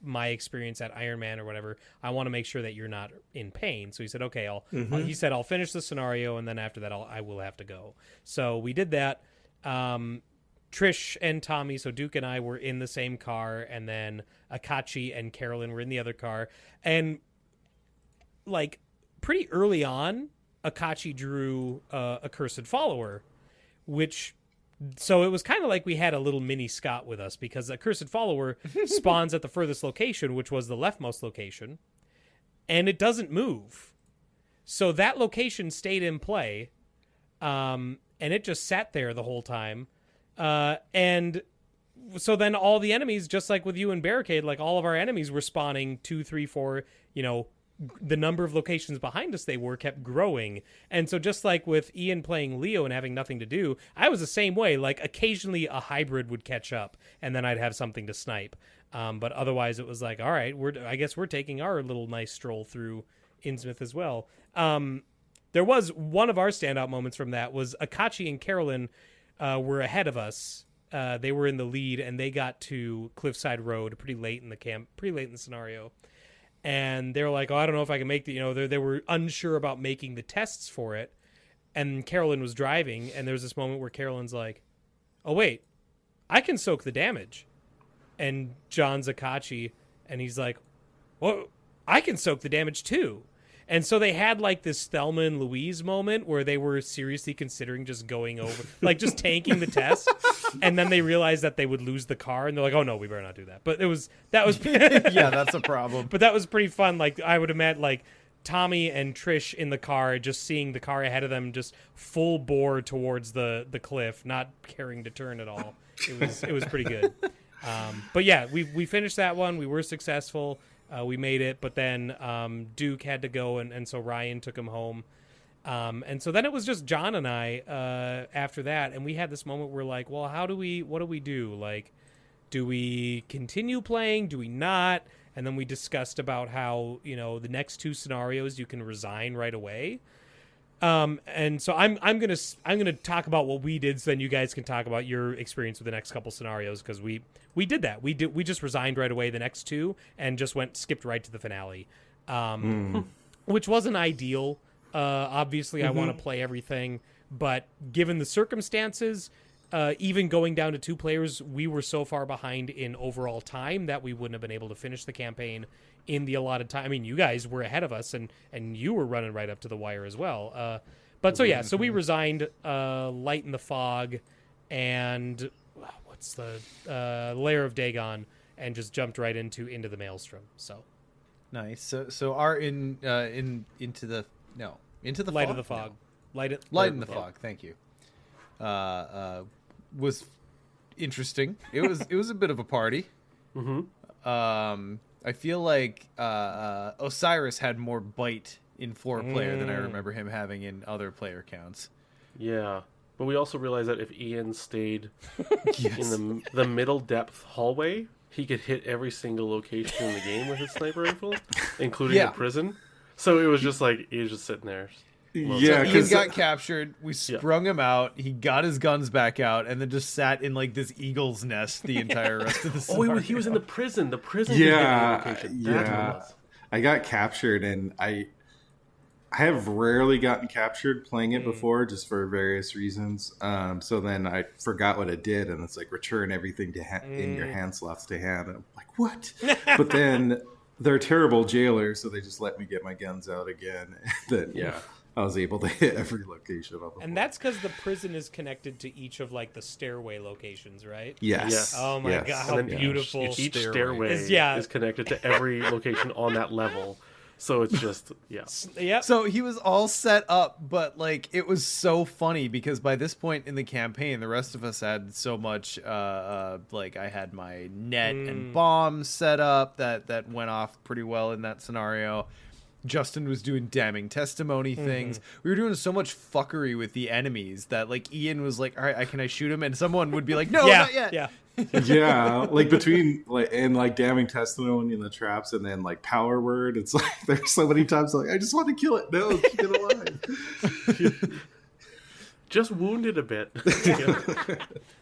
my experience at Iron Man or whatever. I want to make sure that you're not in pain. So he said, okay, he said, I'll finish the scenario, and then after that, I will have to go. So we did that. Trish and Tommy, so Duke and I, were in the same car, and then Akachi and Carolyn were in the other car. And like pretty early on, Akachi drew a Cursed Follower, so it was kind of like we had a little mini Scott with us, because a Cursed Follower spawns at the furthest location, which was the leftmost location, and it doesn't move. So that location stayed in play, and it just sat there the whole time. And so then all the enemies, just like with you and Barricade, like all of our enemies were spawning 2, 3, 4, the number of locations behind us kept growing. And so just like with Ian playing Leo and having nothing to do, I was the same way. Like occasionally a hybrid would catch up, and then I'd have something to snipe. But otherwise it was like, all right, I guess we're taking our little nice stroll through Innsmouth as well. There was one of our standout moments from that was Akachi and Carolyn were ahead of us. They were in the lead, and they got to Cliffside Road pretty late in the scenario. And they were like, oh, I don't know if I can make the, they were unsure about making the tests for it. And Carolyn was driving, and there's this moment where Carolyn's like, oh, wait, I can soak the damage. And John's Akachi, and he's like, well, I can soak the damage too. And so they had like this Thelma and Louise moment where they were seriously considering just going over, like just tanking the test. and then they realized that they would lose the car, and they're like, "Oh no, we better not do that." But that was Yeah, that's a problem. but that was pretty fun. Like I would imagine, like Tommy and Trish in the car, just seeing the car ahead of them, just full bore towards the cliff, not caring to turn at all. It was pretty good. But yeah, we finished that one. We were successful. We made it, but then Duke had to go, and so Ryan took him home. And so then it was just John and I after that, and we had this moment where like, well, what do we do? Like, do we continue playing? Do we not? And then we discussed about how, the next two scenarios you can resign right away. And so I'm gonna talk about what we did, so then you guys can talk about your experience with the next couple scenarios, because we did that. We just resigned right away the next two and just skipped right to the finale, which wasn't ideal. Obviously, I want to play everything, but given the circumstances, even going down to 2 players, we were so far behind in overall time that we wouldn't have been able to finish the campaign in the allotted time. I mean, you guys were ahead of us, and you were running right up to the wire as well. But so we resigned Light in the Fog and what's the Lair of Dagon, and just jumped right into the Maelstrom. So Nice. So our into the Light fog? of the Fog. No. Light in the fog. Thank you. Was interesting. It was a bit of a party. I feel like Osiris had more bite in 4-player than I remember him having in other player counts. Yeah, but we also realized that if Ian stayed in the middle depth hallway, he could hit every single location in the game with his sniper rifle, including the prison. So it was just like he was just sitting there. Yeah, so Ian got captured. We sprung him out. He got his guns back out, and then just sat in like this eagle's nest the entire rest of the scenario. He was in the prison. The prison. Yeah, location. That's what it was. I got captured, and I have rarely gotten captured playing it before, just for various reasons. So then I forgot what it did, and it's like return everything to in your hand slots to hand. And I'm like, what? But then they're terrible jailers, so they just let me get my guns out again. And then I was able to hit every location on the And that's because the prison is connected to each of like the stairway locations, right? Yes. Oh my god, how beautiful! Each stairway is connected to every location on that level. So it's just Yep. So he was all set up, but like it was so funny because by this point in the campaign, the rest of us had so much. Like I had my net and bombs set up that went off pretty well in that scenario. Justin was doing damning testimony things. We were doing so much fuckery with the enemies that like Ian was like, all right, can I shoot him? And someone would be like, no, not yet. Yeah. Yeah, like between like damning testimony and the traps, and then like power word. It's like there's so many times like I just want to kill it. No, keep it alive. just wounded a bit.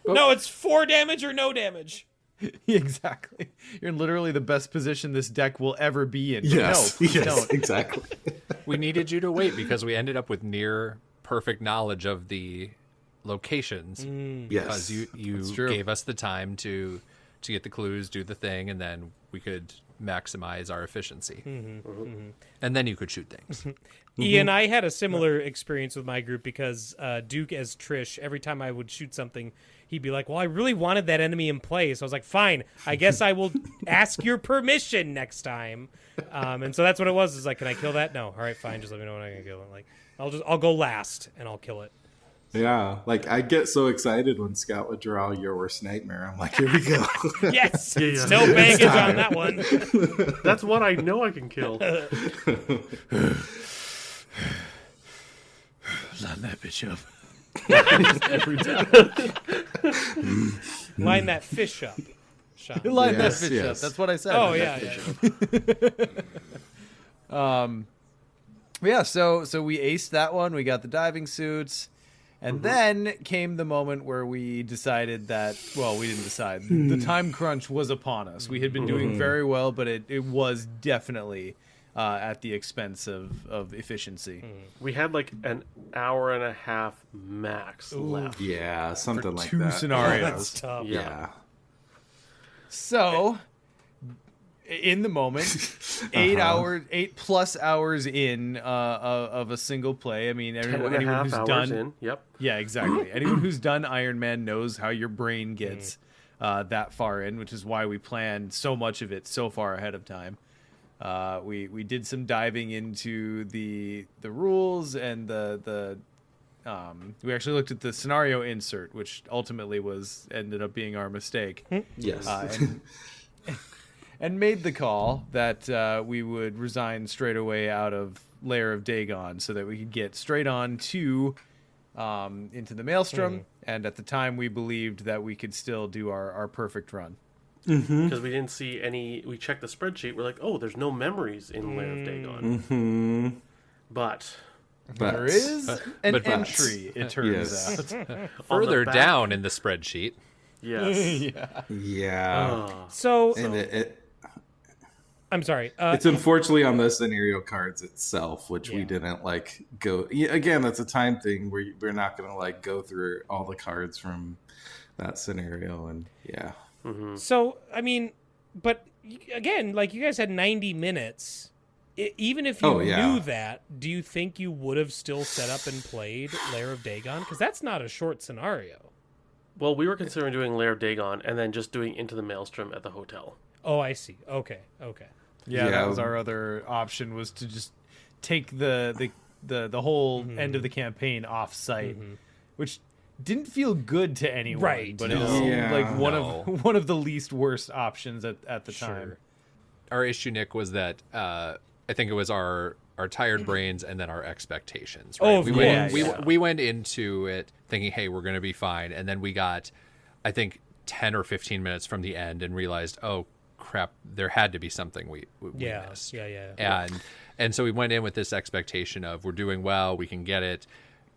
No, it's 4 damage or no damage. Exactly. You're in literally the best position this deck will ever be in. Yes, No, yes, don't. exactly. We needed you to wait because we ended up with near perfect knowledge of the locations because you gave us the time to get the clues, do the thing, and then we could maximize our efficiency. And then you could shoot things. Ian, I had a similar experience with my group because Duke as Trish, every time I would shoot something, he'd be like, well, I really wanted that enemy in play. So I was like, fine, I guess I will ask your permission next time. And so that's what it was. Is like, can I kill that? No. All right, fine. Just let me know when I can kill it. Like, I'll go last and I'll kill it. Yeah, like I get so excited when Scott would draw Your Worst Nightmare. I'm like, here we go. Yes, no baggage on that one. That's what I know I can kill. Line that bitch up. Every time. Line that fish up, Sean. Line that Yes, bitch up. yes. That's what I said. Oh yeah. Yeah, so we aced that one. We got the diving suits. And then came the moment where we decided that, well, we didn't decide. The time crunch was upon us. We had been doing very well, but it was definitely at the expense of efficiency. We had like an hour and a half max left. Yeah, something like 2 that. scenarios. That's tough. Yeah. So, in the moment, 8+ hours in of a single play. I mean, 10 and a anyone half who's hours done, in. Yep. yeah, exactly. Anyone who's done Iron Man knows how your brain gets that far in, which is why we planned so much of it so far ahead of time. We did some diving into the rules and we actually looked at the scenario insert, which ultimately ended up being our mistake. Yes. And made the call that we would resign straight away out of Lair of Dagon so that we could get straight on to into the Maelstrom. And at the time, we believed that we could still do our perfect run. Because we didn't see any. We checked the spreadsheet. We're like, oh, there's no memories in Lair of Dagon. But There is an but- entry, it turns Yes. out. Further back- down in the spreadsheet. yes. Yeah. So And I'm sorry. it's unfortunately on the scenario cards itself, which we Yeah. didn't go. Yeah, again, that's a time thing where we're not going to go through all the cards from that scenario. And yeah. So I mean, but again, you guys had 90 minutes. Even if you knew that, do you think you would have still set up and played Lair of Dagon? Because that's not a short scenario. Well, we were considering doing Lair of Dagon and then just doing Into the Maelstrom at the hotel. Oh, I see. Okay. Yeah, Yeah. that was our other option, was to just take the whole end of the campaign off site, which didn't feel good to anyone, Right. but No. it seemed Yeah. like one of the least worst options at the time. Sure. Our issue, Nick, was that I think it was our tired brains and then our expectations. Right? Oh, of course. We went into it thinking, hey, we're going to be fine. And then we got, I think, 10 or 15 minutes from the end and realized, oh, crap, there had to be something we missed. Yeah. And so we went in with this expectation of we're doing well, we can get it.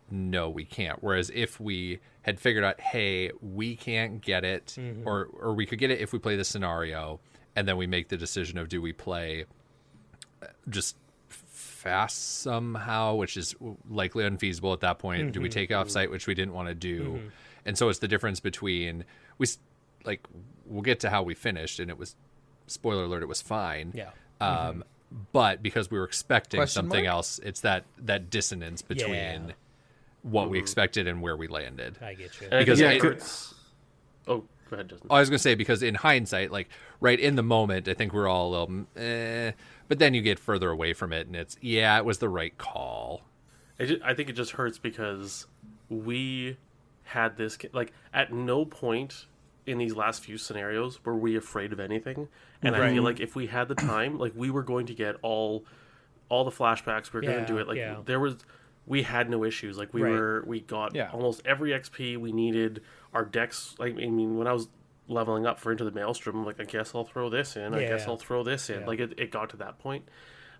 No, we can't. Whereas if we had figured out, hey, we can't get it, or we could get it if we play the scenario, and then we make the decision of do we play just fast somehow, which is likely unfeasible at that point. Do we take off site, which we didn't want to do? And so it's the difference between we'll get to how we finished, and it was, spoiler alert, it was fine. Yeah. But because we were expecting Question something mark? else, it's that dissonance between what we expected and where we landed. I get you. And Because I think it- it's... Oh, go ahead, Justin. I was going to say, because in hindsight, right in the moment, I think we're all a little, but then you get further away from it, and it was the right call. I think it just hurts because we had this... at no point in these last few scenarios were we afraid of anything. And I feel like if we had the time, we were going to get all the flashbacks. We were going to do it. There was... We had no issues. We got almost every XP we needed. Our decks, when I was leveling up for Into the Maelstrom, I'm like, I guess I'll throw this in. I guess I'll throw this in. Yeah. It got to that point.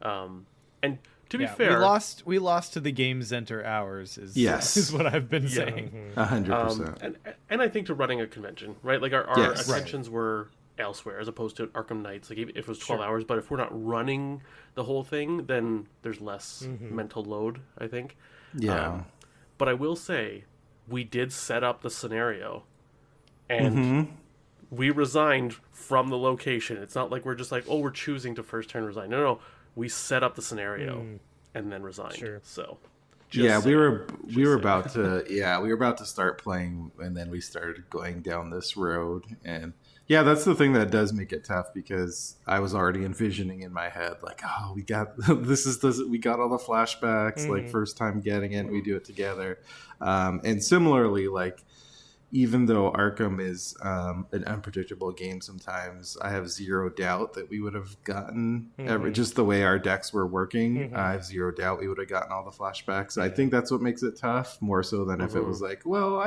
And to be Yeah, fair, we lost to the Game Center hours. Yes. Is what I've been saying. 100%. and I think to running a convention, right? Our Yes. attentions were elsewhere as opposed to Arkham Knights. If it was 12 hours, but if we're not running the whole thing, then there's less mental load, I think. Yeah. But I will say, we did set up the scenario, and we resigned from the location. It's not like we're just we're choosing to first turn resign. No, we set up the scenario and then resigned. Sure. So, We were about to start playing, and then we started going down this road. And yeah, that's the thing that does make it tough, because I was already envisioning in my head, we got we got all the flashbacks, first time getting it, we do it together. And similarly, even though Arkham is an unpredictable game sometimes, I have zero doubt that we would have gotten just the way our decks were working. I have zero doubt we would have gotten all the flashbacks. I think that's what makes it tough, more so than if it was I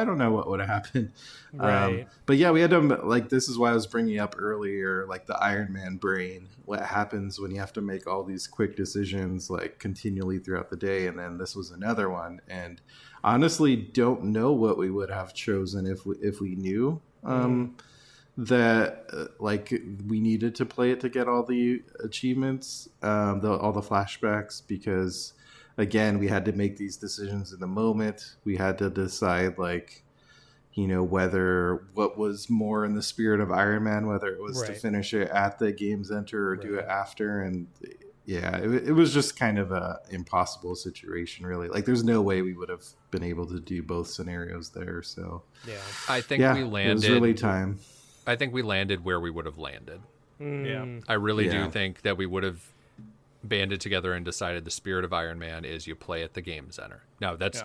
don't know what would have happened. Right. But yeah, we had to, this is why I was bringing up earlier, the Iron Man brain. What happens when you have to make all these quick decisions, continually throughout the day, and then this was another one. And honestly, don't know what we would have chosen if we knew that we needed to play it to get all the achievements, all the flashbacks, because again, we had to make these decisions in the moment. We had to decide whether what was more in the spirit of Iron Man, whether it was to Right. finish it at the game center or do it Right. after. And yeah, it was just kind of a impossible situation, really. Like, there's no way we would have been able to do both scenarios there. So Yeah. I think yeah, we it landed. was really time. I think we landed where we would have landed. Yeah. I really Yeah. do think that we would have banded together and decided the spirit of Iron Man is you play at the game center. Now, that's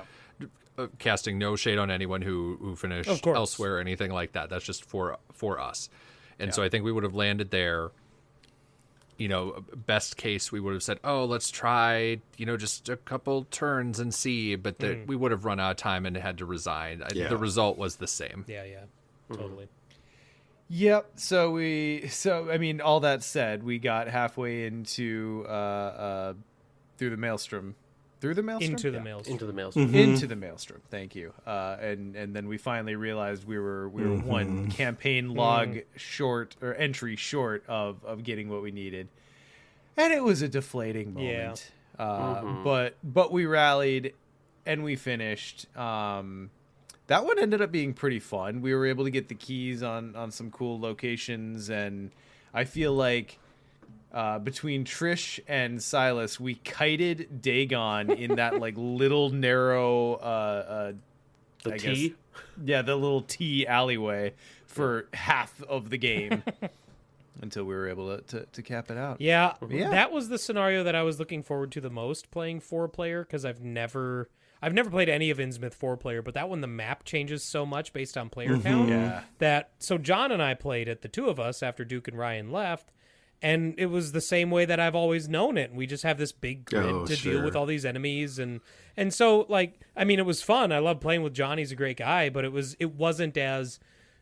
casting no shade on anyone who finished Of course. elsewhere or anything like that. That's just for us. And so I think we would have landed there. Best case, we would have said, oh, let's try, just a couple turns and see. But we would have run out of time and had to resign. Yeah. The result was the same. Yeah. Totally. Yep. So I mean, all that said, we got halfway into through the maelstrom. Through the maelstrom? Into the Yeah. mails. Into the mails. Into the maelstrom. Thank you. And then we finally realized we were one campaign log short, or entry short of getting what we needed, and it was a deflating moment. But we rallied and we finished. That one ended up being pretty fun. We were able to get the keys on some cool locations, and I feel like between Trish and Silas, we kited Dagon in that like little narrow The I T. guess, yeah, the little T alleyway for half of the game until we were able to cap it out. Yeah, Yeah. that was the scenario that I was looking forward to the most, playing 4-player, because I've never played any of Innsmouth 4-player, but that one, the map changes so much based on player count. Yeah. So John and I played it, the two of us, after Duke and Ryan left, and it was the same way that I've always known it. We just have this big grid to deal with all these enemies, and so, like, I mean, it was fun. I love playing with John. He's a great guy, but it wasn't as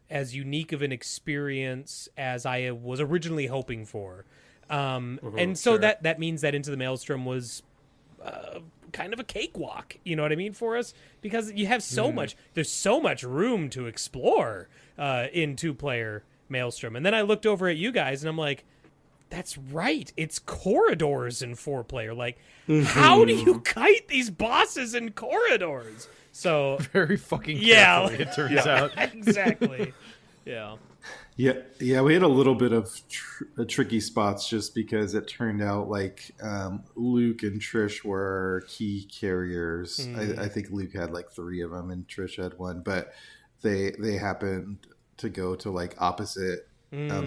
unique of an experience as I was originally hoping for. And so that means that Into the Maelstrom was kind of a cakewalk, you know what I mean, for us, because you have there's so much room to explore in 2-player Maelstrom. And then I looked over at you guys and I'm like, that's right, it's corridors in 4-player. Like, how do you kite these bosses in corridors? So Very fucking Yeah. carefully, it turns out. exactly. Yeah. Yeah, we had a little bit of tricky spots just because it turned out like Luke and Trish were key carriers. I think Luke had like 3 of them and Trish had 1, but they happened to go to like opposite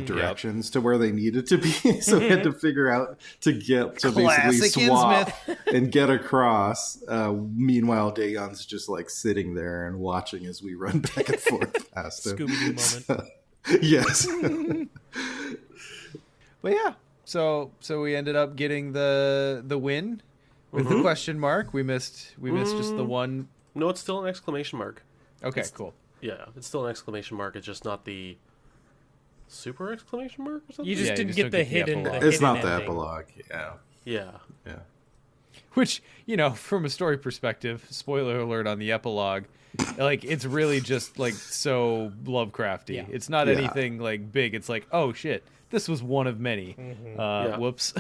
directions to where they needed to be. So we had to figure out to basically Classic swap and get across. Meanwhile, Dagon's just like sitting there and watching as we run back and forth past him. Scooby-Doo moment. Yes. But yeah, so we ended up getting the win with the question mark. We missed just the one. No, it's still an exclamation mark. Okay, cool. Yeah, it's still an exclamation mark. It's just not the super exclamation mark or something. You just Yeah, you didn't just get don't the get the hidden. epilogue. It's hidden not the ending. epilogue. Yeah. Yeah. Yeah. Which, from a story perspective, spoiler alert on the epilogue, like, it's really just like so Lovecrafty. Yeah. It's not Yeah. anything like big. It's like, oh shit, this was one of many. Yeah. Whoops.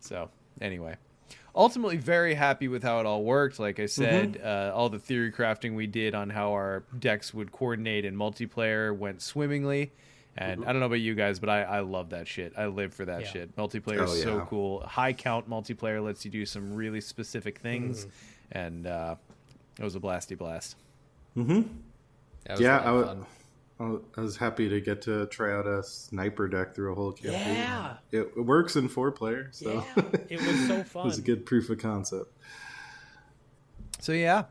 So anyway, ultimately very happy with how it all worked. Like I said, all the theory crafting we did on how our decks would coordinate in multiplayer went swimmingly. And I don't know about you guys, but I love that shit. I live for that shit. Multiplayer is so yeah. cool. High count multiplayer lets you do some really specific things. And it was a blasty blast. Mm-hmm. That was Yeah, a lot of fun. I was happy to get to try out a sniper deck through a whole campaign. Yeah. It works in 4-player, so Yeah, it was so it fun. was a good proof of concept. So yeah,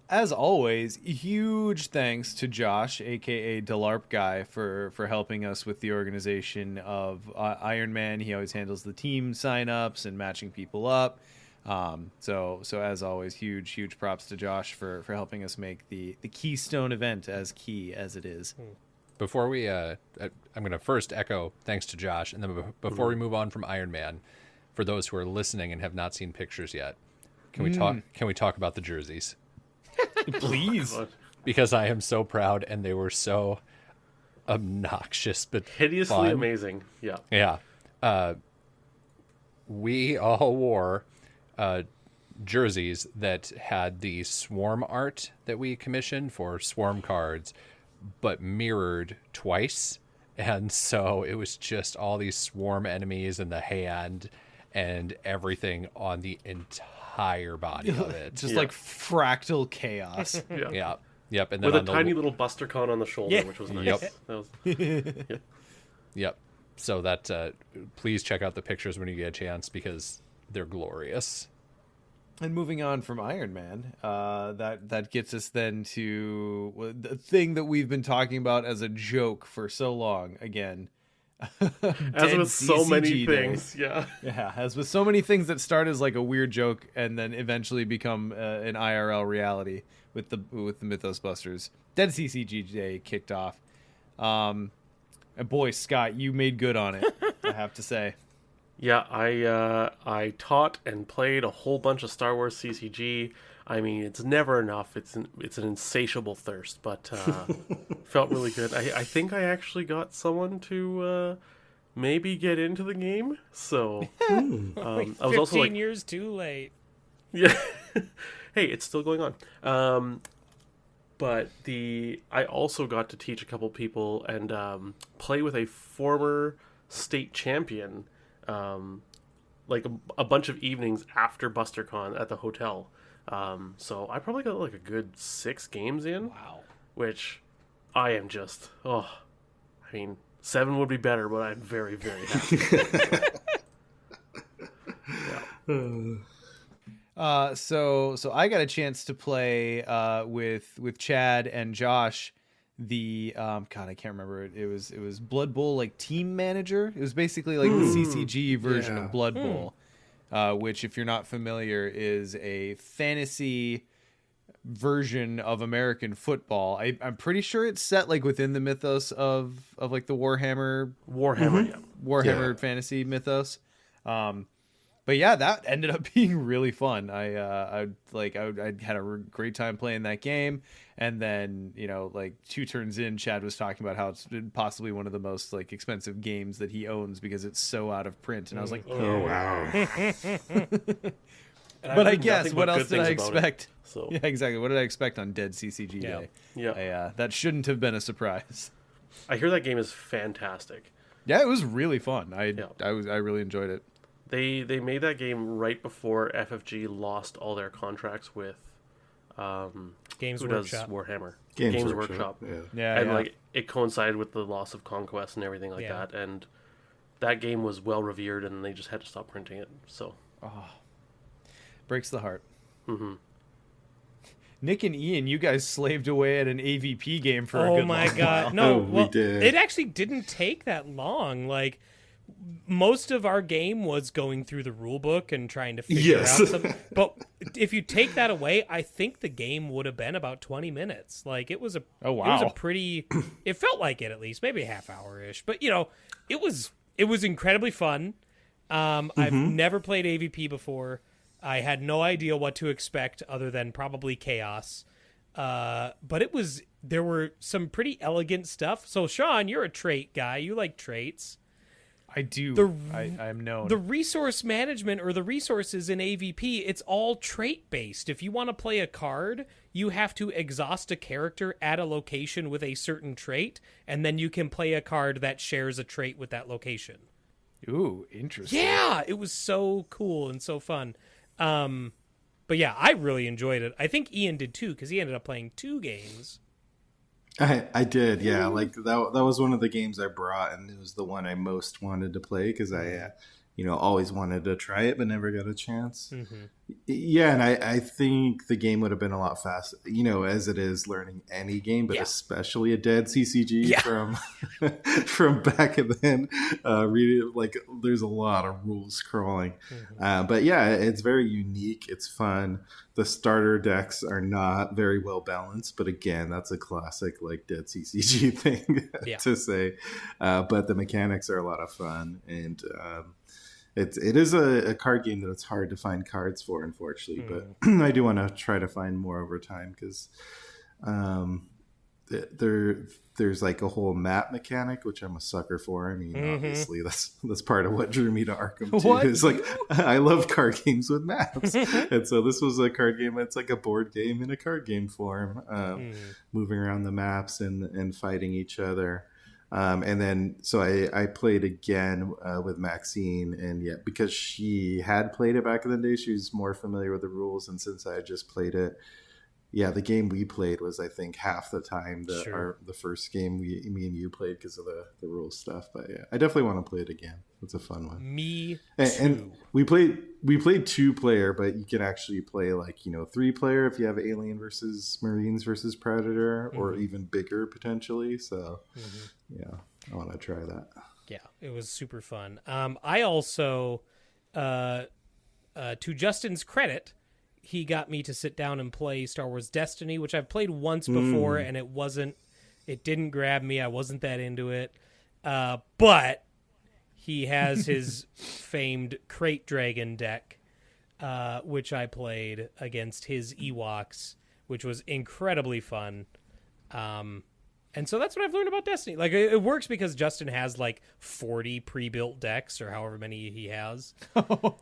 as always, huge thanks to Josh, aka Delarp Guy, for helping us with the organization of Iron Man. He always handles the team signups and matching people up. So as always, huge props to Josh for helping us make the Keystone event as key as it is. Before we, I'm going to first echo thanks to Josh, and then before we move on from Iron Man, for those who are listening and have not seen pictures yet, can we talk? Can we talk about the jerseys? Please. Because I am so proud, and they were so obnoxious, but Hideously fun. amazing. Yeah. Yeah. We all wore jerseys that had the swarm art that we commissioned for swarm cards, but mirrored twice. And so it was just all these swarm enemies in the hand and everything on the entire body of it. Just like fractal chaos. Yeah. Yeah. Yep. And then With a on the tiny little BusterCon on the shoulder, Yeah. which was nice. Yep. That was, Yep. So that please check out the pictures when you get a chance because they're glorious. And moving on from Iron Man, that gets us then to the thing that we've been talking about as a joke for so long. Again, as with so many CCG Day. things. Yeah. Yeah, as with so many things that start as like a weird joke and then eventually become an IRL reality with the Mythos Busters. Dead CCG Day kicked off. And boy, Scott, you made good on it. I have to say. Yeah, I taught and played a whole bunch of Star Wars CCG. I mean, it's never enough. It's an insatiable thirst, but felt really good. I think I actually got someone to maybe get into the game. So I was 15 also like, years too late. yeah, hey, it's still going on. But I also got to teach a couple people and play with a former state champion. Like a bunch of evenings after BusterCon at the hotel. So I probably got like a good 6 games in. Wow. Which I am just, I mean, 7 would be better, but I'm very, very happy. So I got a chance to play with Chad and Josh. The God, I can't remember it. It was Blood Bowl like team manager. It was basically like the CCG version of Blood Bowl, which, if you're not familiar, is a fantasy version of American football. I'm pretty sure it's set like within the mythos of like the Warhammer fantasy mythos. But yeah, that ended up being really fun. I had a great time playing that game. And then, like 2 turns in, Chad was talking about how it's possibly one of the most like expensive games that he owns because it's so out of print. And I was like, Oh wow. but I guess what else did I expect? So Yeah, exactly. What did I expect on Dead CCG Yeah. Day? yeah, That shouldn't have been a surprise. I hear that game is fantastic. Yeah, it was really fun. I Yeah. really enjoyed it. They made that game right before FFG lost all their contracts with Games who Workshop. does Warhammer. Games Workshop. Yeah. Yeah, And yeah. like it coincided with the loss of Conquest and everything like Yeah. that, and that game was well revered, and they just had to stop printing it. So Breaks the heart. mhm. Nick and Ian, you guys slaved away at an AVP game for a Oh good my long god. while. No, Oh, we well, did. it actually didn't take that long. Like most of our game was going through the rule book and trying to figure Yes. out something. But if you take that away, I think the game would have been about 20 minutes. Like it was a Oh, it was a wow. pretty it felt like it at least, maybe a half hour ish. But it was incredibly fun. I've never played AVP before. I had no idea what to expect other than probably chaos. But there were some pretty elegant stuff. So Sean, you're a trait guy. You like traits. I do. I'm known. The resource management or the resources in AVP, it's all trait based. If you want to play a card, you have to exhaust a character at a location with a certain trait, and then you can play a card that shares a trait with that location. Ooh, interesting. Yeah, it was so cool and so fun. But yeah, I really enjoyed it. I think Ian did too, because he ended up playing 2 games. I did, yeah. Like that was one of the games I brought, and it was the one I most wanted to play because I, always wanted to try it but never got a chance. Yeah, and I think the game would have been a lot faster, as it is learning any game, but Yeah. especially a Dead CCG Yeah. from back then. Really, like there's a lot of rules scrolling, but yeah, it's very unique. It's fun. The starter decks are not very well balanced, but again, that's a classic like Dead CCG thing Yeah. to say. But the mechanics are a lot of fun, and it is a card game that it's hard to find cards for, unfortunately. But I do want to try to find more over time because there's like a whole map mechanic, which I'm a sucker for. I mean, obviously that's part of what drew me to Arkham too. What? Is like I love card games with maps, and so this was a card game. It's like a board game in a card game form, moving around the maps and fighting each other. And then so I played again with Maxine, and yeah, because she had played it back in the day, she was more familiar with the rules, and since I had just played it. Yeah, the game we played was, I think, half the time the first game me and you played because of the rules stuff. But yeah, I definitely want to play it again. It's a fun one. Me too. And we played 2-player, but you can actually play 3-player if you have Alien versus Marines versus Predator, or even bigger potentially. So yeah, I want to try that. Yeah, it was super fun. I also, to Justin's credit, he got me to sit down and play Star Wars Destiny, which I've played once before, and it didn't grab me. I wasn't that into it. But he has his famed Crate Dragon deck, which I played against his Ewoks, which was incredibly fun. And so that's what I've learned about Destiny. Like, it works because Justin has 40 pre-built decks, or however many he has.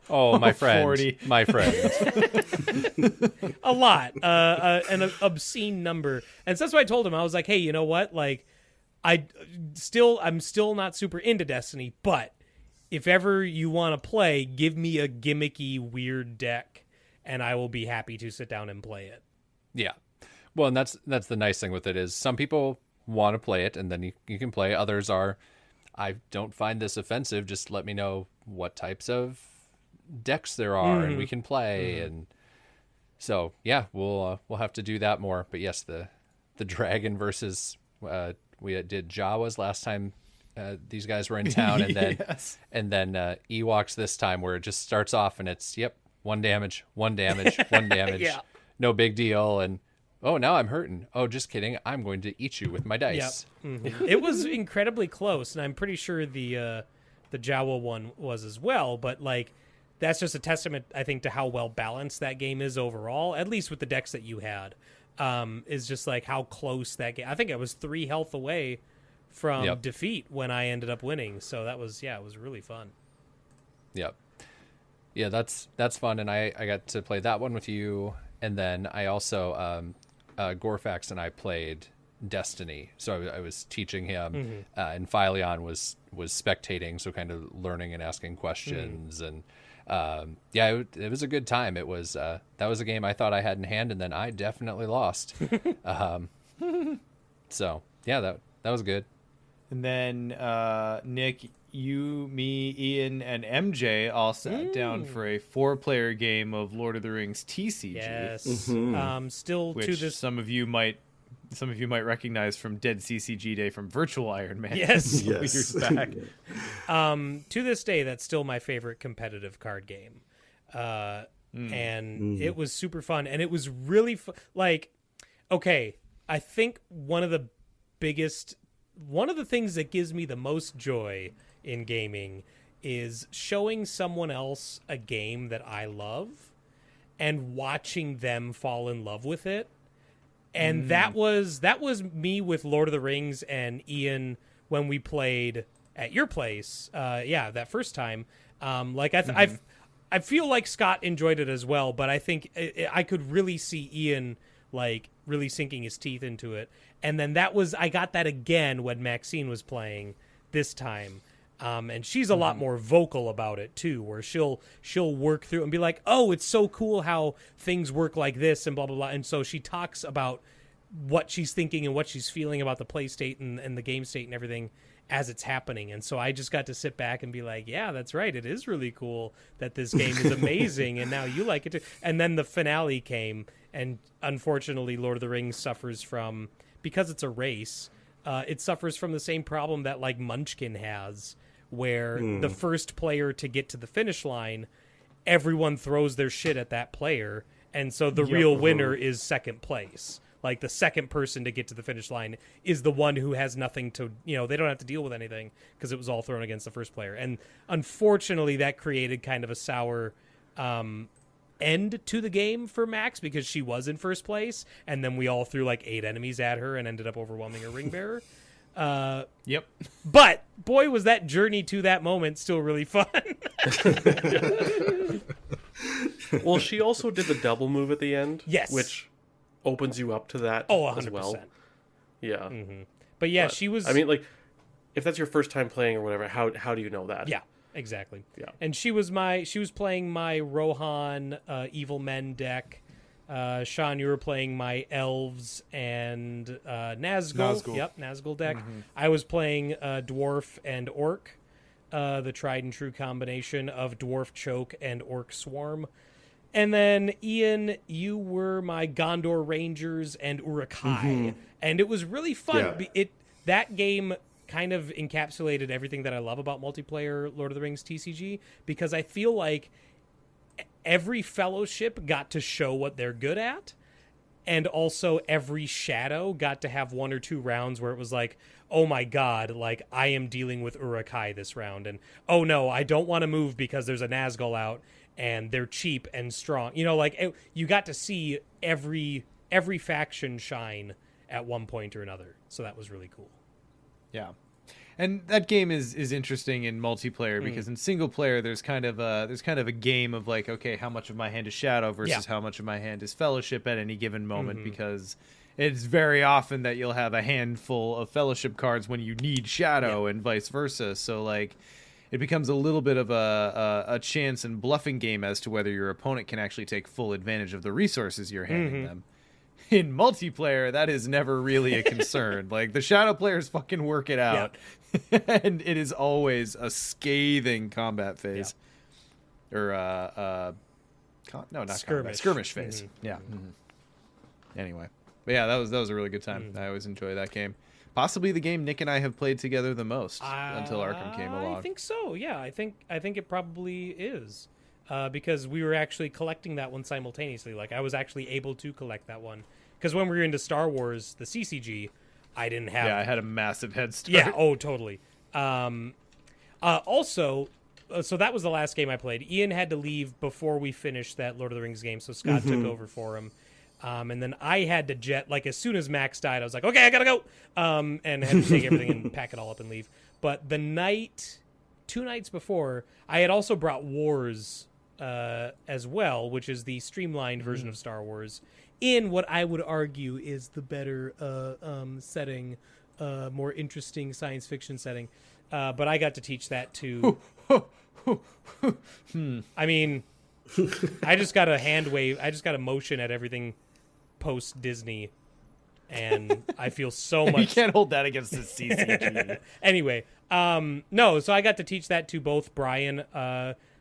Oh, my friend. 40. My friend. A lot. An obscene number. And so that's why I told him. I was like, hey, you know what? I'm still not super into Destiny, but if ever you want to play, give me a gimmicky, weird deck, and I will be happy to sit down and play it. Yeah. Well, and that's the nice thing with it is some people want to play it, and then you can play. Others are, I don't find this offensive. Just let me know what types of decks there are, and we can play. And so, yeah, we'll have to do that more. But yes, the dragon versus we did Jawas last time. These guys were in town, and then and then Ewoks this time, where it just starts off and it's 1 damage, 1 damage, 1 damage, Yeah. no big deal, and. Oh, now I'm hurting. Oh, just kidding. I'm going to eat you with my dice. It was incredibly close, and I'm pretty sure the Jawa one was as well. But that's just a testament, I think, to how well balanced that game is overall. At least with the decks that you had, is just how close that game. I think I was 3 health away from defeat when I ended up winning. So that was it was really fun. Yep. Yeah, that's fun, and I got to play that one with you, and then I also. Gorfax and I played Destiny, so I was teaching him, and Phileon was spectating, so kind of learning and asking questions, and it was a good time. It was that was a game I thought I had in hand, and then I definitely lost. So yeah, that was good. And then Nick, you, me, Ian, and MJ all sat down for a 4-player game of Lord of the Rings TCG. Yes. Still which to this. some of you might recognize from Dead CCG Day from Virtual Iron Man. Yes. Years back. To this day, that's still my favorite competitive card game. And it was super fun, and it was really okay, I think one of the things that gives me the most joy in gaming is showing someone else a game that I love and watching them fall in love with it. And that was me with Lord of the Rings and Ian when we played at your place. That first time. I feel like Scott enjoyed it as well, but I think I could really see Ian really sinking his teeth into it. And then I got that again when Maxine was playing this time. And she's a lot more vocal about it too, where she'll work through and be like, oh, it's so cool how things work like this and blah, blah, blah. And so she talks about what she's thinking and what she's feeling about the play state and the game state and everything as it's happening. And so I just got to sit back and be like, yeah, that's right. It is really cool that this game is amazing. And now you like it too. And then the finale came, and unfortunately Lord of the Rings suffers from, because it's a race, it suffers from the same problem that Munchkin has, where the first player to get to the finish line, everyone throws their shit at that player, and so the real winner is second place. The second person to get to the finish line is the one who has nothing to, they don't have to deal with anything because it was all thrown against the first player. And unfortunately that created kind of a sour end to the game for Max, because she was in first place, and then we all threw 8 enemies at her and ended up overwhelming her ring bearer. Yep. But boy, was that journey to that moment still really fun. Well, she also did the double move at the end. Yes. Which opens you up to that Oh, 100%. as well. Yeah. But yeah, But, she was. I mean, like, if that's your first time playing or whatever, how do you know that? Yeah, exactly. Yeah. And she was playing my Rohan Evil Men deck. Sean, you were playing my Elves and Nazgul. Yep, Nazgul deck. I was playing Dwarf and Orc, the tried and true combination of Dwarf Choke and Orc Swarm. And then, Ian, you were my Gondor Rangers and Uruk-hai. And it was really fun. Yeah. That game kind of encapsulated everything that I love about multiplayer Lord of the Rings TCG, because I feel like every fellowship got to show what they're good at, and also every shadow got to have 1 or 2 rounds where it was like, oh my god, like I am dealing with Uruk-hai this round, and oh no, I don't want to move because there's a Nazgul out and they're cheap and strong. You know, like you got to see every faction shine at one point or another. So that was really cool. Yeah. And that game is interesting in multiplayer because in single player there's kind of a game of like, okay, how much of my hand is shadow versus how much of my hand is fellowship at any given moment, because it's very often that you'll have a handful of fellowship cards when you need shadow and vice versa. So like it becomes a little bit of a chance and bluffing game as to whether your opponent can actually take full advantage of the resources you're handing them. In multiplayer, that is never really a concern. Like, the shadow players fucking work it out. And it is always a scathing combat phase. Or, not Skirmish. combat. Skirmish phase. Yeah. Anyway. But yeah, that was a really good time. I always enjoy that game. Possibly the game Nick and I have played together the most until Arkham came along. I think so, yeah. I think it probably is. Because we were actually collecting that one simultaneously. Like, I was actually able to collect that one. Because when we were into Star Wars, the CCG, I didn't have... Yeah, I had a massive head start. Yeah, oh, totally. Also, so that was the last game I played. Ian had to leave before we finished that Lord of the Rings game, so Scott took over for him. And then I had to jet, like, as soon as Max died, I was like, okay, I gotta go! And had to take everything and pack it all up and leave. But the 2 nights before, I had also brought Wars... as well, which is the streamlined version of Star Wars, in what I would argue is the better setting, more interesting science fiction setting. But I got to teach that to... I mean, I just got a hand wave. I just got a motion at everything post-Disney, and I feel so much... You can't hold that against the CCG. Anyway, no, so I got to teach that to both Brian...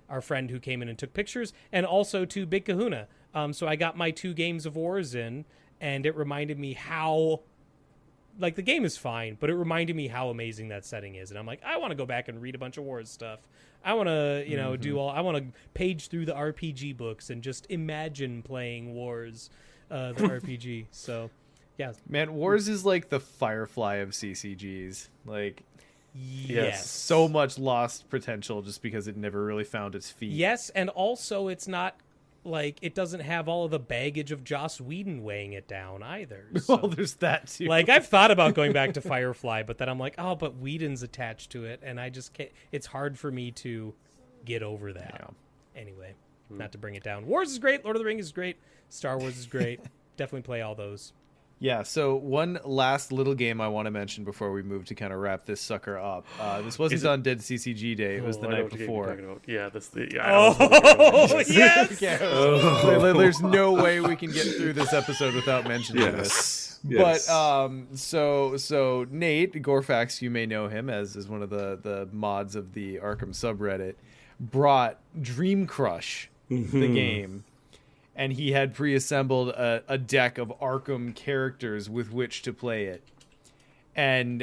our friend who came in and took pictures, and also to Big Kahuna. So I got my 2 games of Wars in, and it reminded me how, like, the game is fine, but it reminded me how amazing that setting is. And I'm like, I want to go back and read a bunch of Wars stuff. I want to, I want to page through the RPG books and just imagine playing Wars, the RPG. So, yeah. Man, Wars is like the Firefly of CCGs. Like... Yes. So much lost potential just because it never really found its feet. Yes, and also it's not like it doesn't have all of the baggage of Joss Whedon weighing it down either. So. Well, there's that too. Like, I've thought about going back to Firefly, but then I'm like, oh, but Whedon's attached to it, and I just can't. It's hard for me to get over that. Yeah. Anyway, not to bring it down. Wars is great. Lord of the Rings is great. Star Wars is great. Definitely play all those. Yeah, so one last little game I want to mention before we move to kind of wrap this sucker up. This wasn't on Dead CCG Day. It was the night before. Yeah, that's the... Yeah, oh, yes! Okay. There's no way we can get through this episode without mentioning this. Yes. But so Nate Gorfax, you may know him as one of the mods of the Arkham subreddit, brought Dream Crush, the game, and he had pre-assembled a deck of Arkham characters with which to play it. And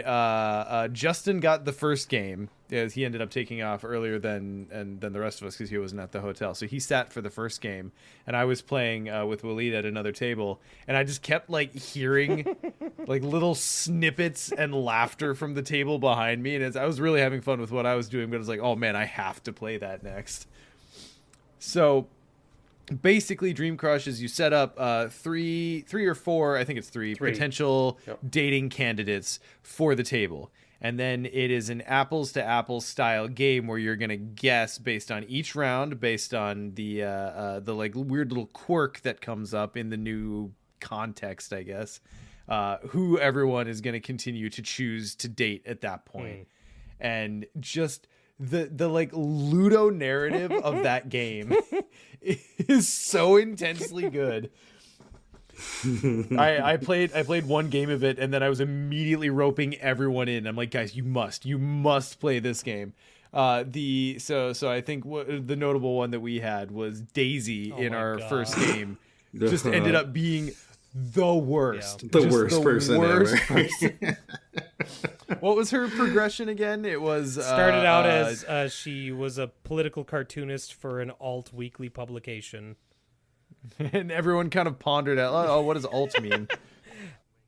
Justin got the first game. He ended up taking off earlier than the rest of us because he wasn't at the hotel. So he sat for the first game, and I was playing with Waleed at another table. And I just kept like hearing like little snippets and laughter from the table behind me. And I was really having fun with what I was doing, but I was like, oh man, I have to play that next. So basically Dream Crush is you set up three or four, I think it's three potential dating candidates for the table. And then it is an apples to apples style game where you're going to guess based on each round, based on the like weird little quirk that comes up in the new context, I guess, who everyone is going to continue to choose to date at that point. And just the like Ludo narrative of that game is so intensely good. I played one game of it, and then I was immediately roping everyone in. I'm like, guys, you must play this game. So I think the notable one that we had was Daisy in our first game. Just ended up being the worst. The worst person ever. What was her progression again? It was started out as she was a political cartoonist for an alt weekly publication. And everyone kind of pondered out, oh, what does alt mean?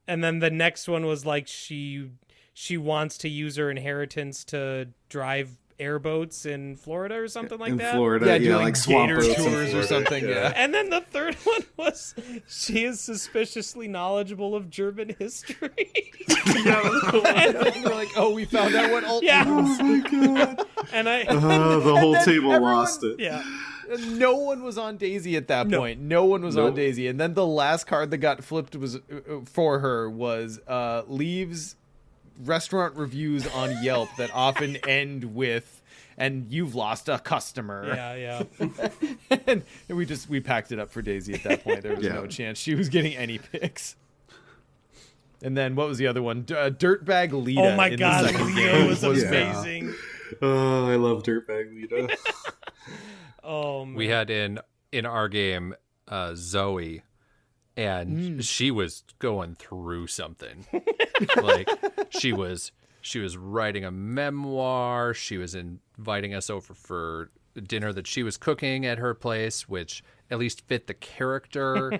And then the next one was like she wants to use her inheritance to drive airboats in Florida or something like that. In Florida, yeah, like swamp gator boats tours or something. Yeah. And then the third one was she is suspiciously knowledgeable of German history. And we're like, oh, we found out what alt means. Oh my god! And The whole table lost it. Yeah. No one was on Daisy at that point. No one was on Daisy. And then the last card that got flipped was for her was leaves restaurant reviews on Yelp that often end with, and you've lost a customer. Yeah. And we packed it up for Daisy at that point. There was no chance she was getting any picks. And then what was the other one? Dirtbag Lita. Oh my in god, the second Lita game was amazing. Oh, I love Dirtbag Lita. Oh man. We had in our game Zoe, and she was going through something. Like she was writing a memoir. She was inviting us over for dinner that she was cooking at her place, which at least fit the character.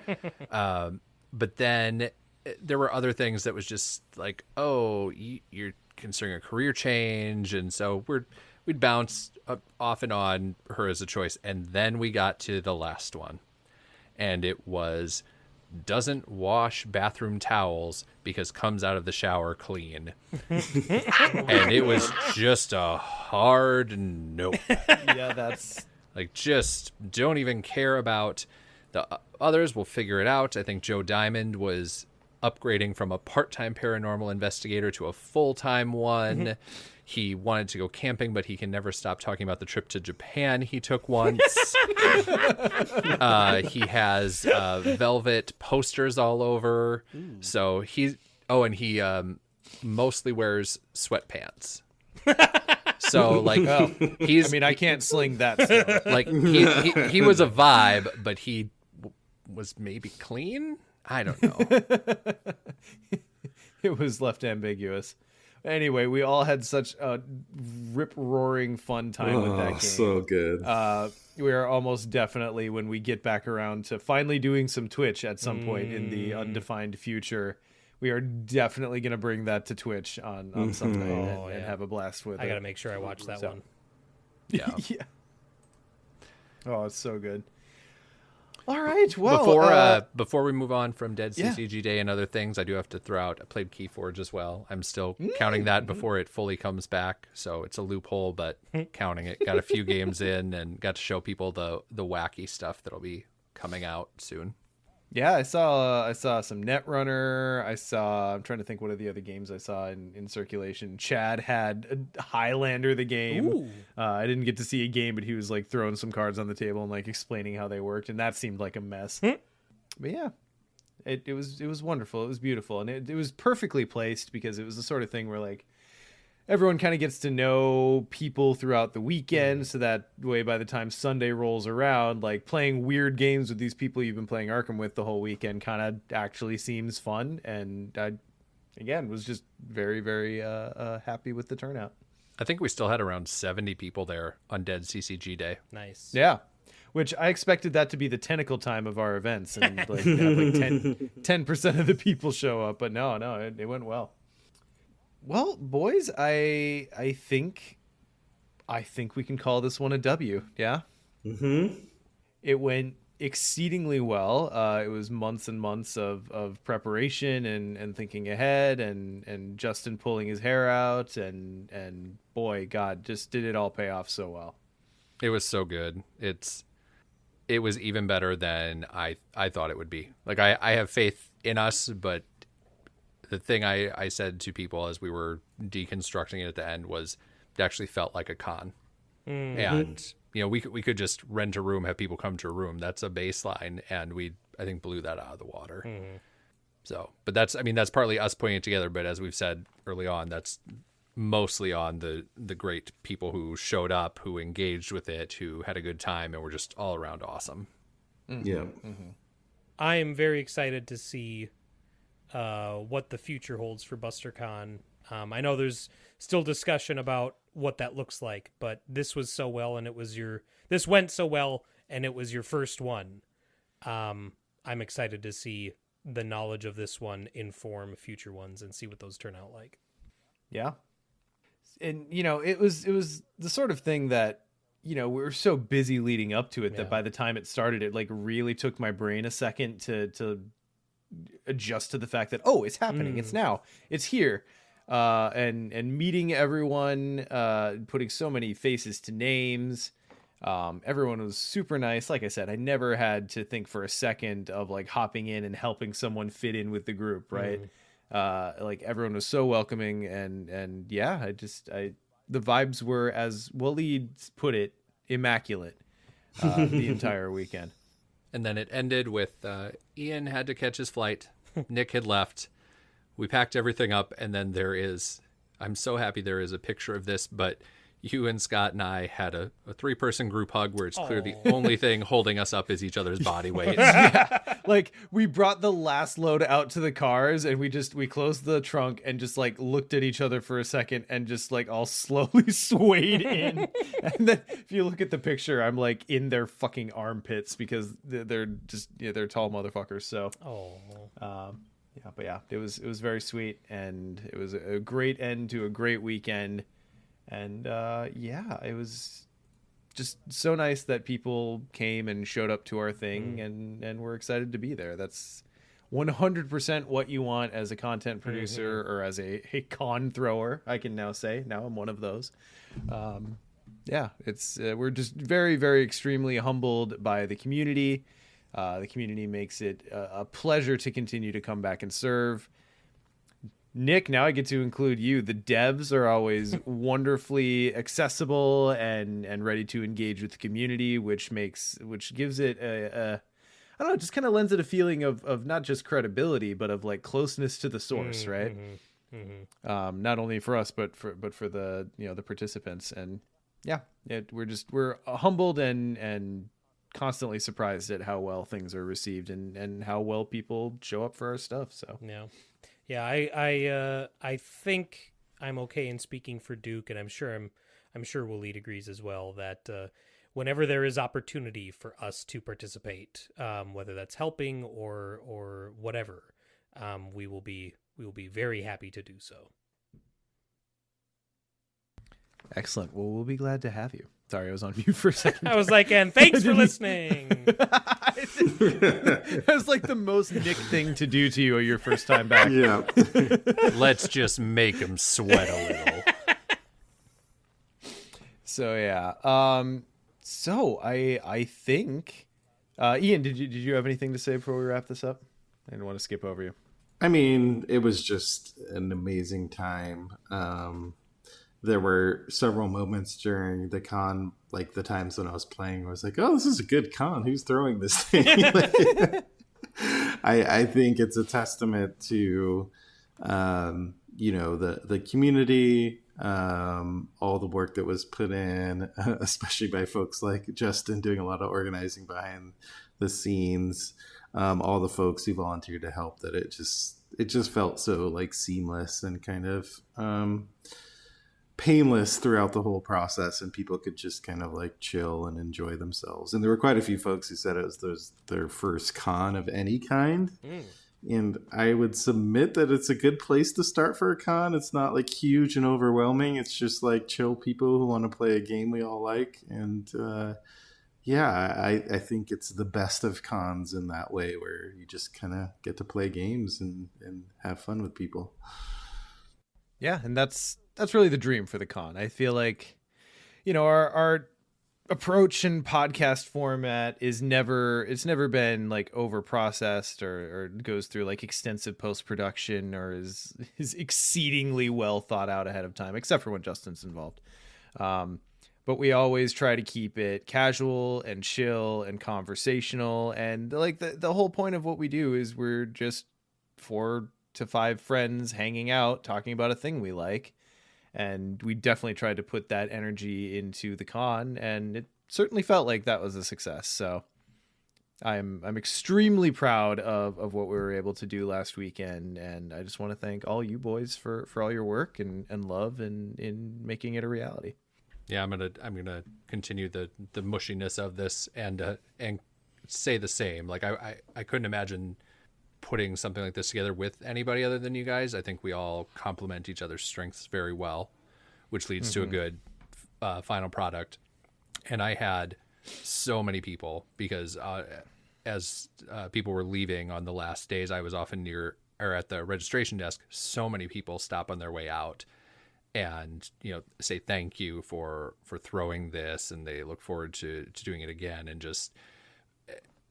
But then there were other things that was just like, oh, you're considering a career change, and so we'd bounce off and on her as a choice. And then we got to the last one, and it was doesn't wash bathroom towels because comes out of the shower clean. And it was just a hard no. Yeah, that's like, just don't even care about the others. We'll figure it out. I think Joe Diamond was upgrading from a part-time paranormal investigator to a full-time one. He wanted to go camping, but he can never stop talking about the trip to Japan he took once. He has velvet posters all over. Ooh. So he mostly wears sweatpants. So like, he's. I mean, I can't sling that stuff. Like he was a vibe, but he was maybe clean. I don't know. It was left ambiguous. Anyway, we all had such a rip-roaring fun time with that game. So good. We are almost definitely, when we get back around to finally doing some Twitch at some point in the undefined future, we are definitely going to bring that to Twitch on some night and have a blast with it. I got to make sure I watch that one. Yeah. Yeah. Oh, it's so good. All right. Well, before we move on from Dead CCG Day and other things, I do have to throw out. I played Keyforge as well. I'm still counting that before it fully comes back, so it's a loophole, but counting it. Got a few games in and got to show people the wacky stuff that'll be coming out soon. Yeah, I saw some Netrunner. I'm trying to think what are the other games I saw in circulation. Chad had Highlander the game. I didn't get to see a game, but he was like throwing some cards on the table and like explaining how they worked, and that seemed like a mess. But yeah, it was wonderful. It was beautiful, and it was perfectly placed because it was the sort of thing where like everyone kind of gets to know people throughout the weekend, so that way by the time Sunday rolls around, like playing weird games with these people you've been playing Arkham with the whole weekend kind of actually seems fun. And I, again, was just very, very happy with the turnout. I think we still had around 70 people there on Dead CCG Day. Nice. Yeah. Which I expected that to be the tentacle time of our events, and like, have like 10% of the people show up, but no, it went well. Well, boys, I think we can call this one a W. Yeah. Mm-hmm. It went exceedingly well. It was months and months of preparation and thinking ahead, and Justin pulling his hair out, and boy, God, just did it all pay off so well. It was so good. It was even better than I thought it would be. Like I have faith in us, but the thing I said to people as we were deconstructing it at the end was it actually felt like a con. And we could just rent a room, have people come to a room. That's a baseline, and I think blew that out of the water. So, but that's partly us putting it together. But as we've said early on, that's mostly on the great people who showed up, who engaged with it, who had a good time, and were just all around awesome. Yeah. I am very excited to see what the future holds for BusterCon. I know there's still discussion about what that looks like, but this was so well, and this went so well, and it was your first one. I'm excited to see the knowledge of this one inform future ones and see what those turn out like. Yeah. And, it was the sort of thing that, we were so busy leading up to it that by the time it started, it like really took my brain a second to adjust to the fact that, oh, it's happening. It's now, it's here. And meeting everyone, putting so many faces to names. Everyone was super nice. Like I said, I never had to think for a second of like hopping in and helping someone fit in with the group. Right. Like everyone was so welcoming, and yeah, the vibes were, as Waleed put it, immaculate, the entire weekend. And then it ended with Ian had to catch his flight. Nick had left. We packed everything up, and then I'm so happy there is a picture of this, but you and Scott and I had a 3-person group hug where it's clear the only thing holding us up is each other's body weight. Yeah. Like we brought the last load out to the cars, and we closed the trunk and just like looked at each other for a second and just like all slowly swayed in. And then if you look at the picture, I'm like in their fucking armpits because they're just, they're tall motherfuckers. So, yeah, but yeah, it was very sweet, and it was a great end to a great weekend. And yeah, it was just so nice that people came and showed up to our thing, and we're excited to be there. That's 100% what you want as a content producer or as a con thrower. I can now say, now I'm one of those. Yeah, it's we're just very, very extremely humbled by the community. The community makes it a pleasure to continue to come back and serve. Nick, now I get to include you. The devs are always wonderfully accessible and ready to engage with the community, which gives it I don't know, just kind of lends it a feeling of not just credibility, but of like closeness to the source, right? Not only for us, but for the the participants. And yeah, we're humbled and constantly surprised at how well things are received and how well people show up for our stuff. So yeah, I think I'm okay in speaking for Duke, and I'm sure Waleed agrees as well that whenever there is opportunity for us to participate, whether that's helping or whatever, we will be very happy to do so. Excellent. Well, we'll be glad to have you. Sorry, I was on mute for a second. I was like, and thanks for listening. That was like the most Nick thing to do to you your first time back. Yeah. Let's just make him sweat a little. So yeah. So I think Ian, did you have anything to say before we wrap this up? I didn't want to skip over you. I mean, it was just an amazing time. There were several moments during the con, like the times when I was playing, I was like, oh, this is a good con. Who's throwing this thing? I think it's a testament to, the community, all the work that was put in, especially by folks like Justin doing a lot of organizing behind the scenes, all the folks who volunteered to help, that it just felt so like seamless and kind of painless throughout the whole process, and people could just kind of like chill and enjoy themselves. And there were quite a few folks who said it was their first con of any kind. And I would submit that it's a good place to start for a con. It's not like huge and overwhelming. It's just like chill people who want to play a game we all like. And yeah, I think it's the best of cons in that way, where you just kind of get to play games and have fun with people. Yeah, and that's really the dream for the con. I feel like, our approach and podcast format it's never been like over processed or goes through like extensive post-production or is exceedingly well thought out ahead of time, except for when Justin's involved. But we always try to keep it casual and chill and conversational, and like the whole point of what we do is we're just 4 to 5 friends hanging out talking about a thing we like. And we definitely tried to put that energy into the con, and it certainly felt like that was a success. So I'm extremely proud of what we were able to do last weekend, and I just want to thank all you boys for all your work and love in making it a reality. Yeah, I'm gonna continue the mushiness of this and say the same. Like I couldn't imagine putting something like this together with anybody other than you guys. I think we all complement each other's strengths very well, which leads to a good final product. And I had so many people because as people were leaving on the last days, I was often at the registration desk. So many people stop on their way out and say thank you for throwing this, and they look forward to doing it again. And just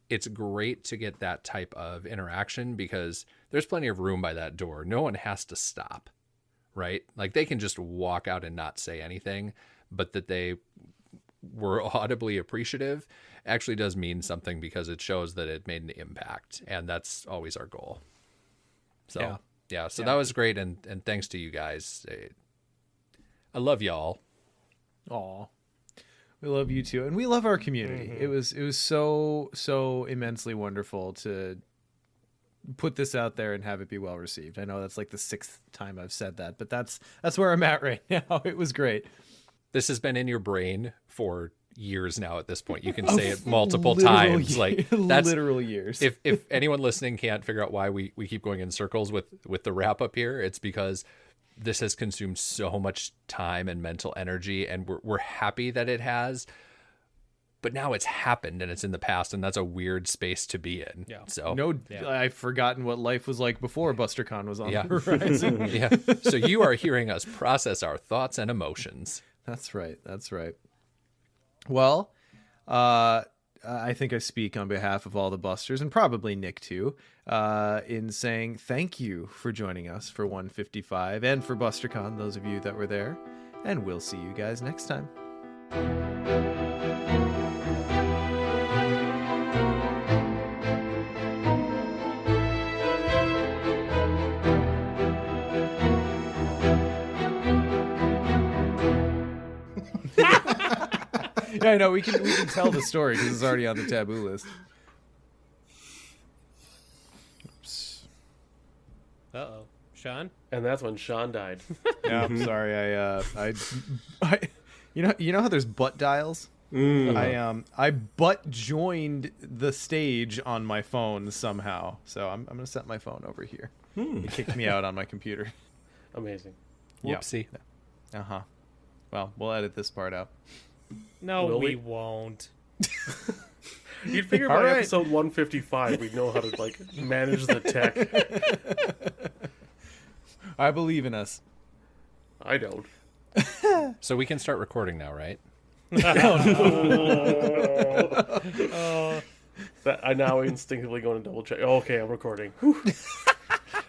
it's great to get that type of interaction because there's plenty of room by that door. No one has to stop, right? Like they can just walk out and not say anything, but that they were audibly appreciative actually does mean something because it shows that it made an impact, and that's always our goal. So that was great, and thanks to you guys. I love y'all. Aw. We love you too, and we love our community. It was so immensely wonderful to put this out there and have it be well received. I know that's like the 6th time I've said that, but that's where I'm at right now. It was great. This has been in your brain for years now at this point. You can say it multiple times. Like that's literal years. If anyone listening can't figure out why we keep going in circles with the wrap up here, it's because this has consumed so much time and mental energy, and we're happy that it has. But now it's happened and it's in the past, and that's a weird space to be in. Yeah. So I've forgotten what life was like before BusterCon was on the horizon. Yeah. So you are hearing us process our thoughts and emotions. That's right. Well, I think I speak on behalf of all the Busters, and probably Nick too, in saying thank you for joining us for 155 and for BusterCon, those of you that were there. And we'll see you guys next time. Yeah, I know. We can tell the story because it's already on the taboo list. Oops. Uh-oh. Sean? And that's when Sean died. Yeah, I'm sorry. I you know how there's butt dials? I butt joined the stage on my phone somehow. So I'm gonna set my phone over here. It kicked me out on my computer. Amazing. Whoopsie. Yeah. Well, we'll edit this part out. No, Will we we? won't. You'd figure by episode 155 we'd know how to like manage the tech. I believe in us. I don't. So we can start recording now, right? I now instinctively going to double check. Oh, okay, I'm recording. Whew.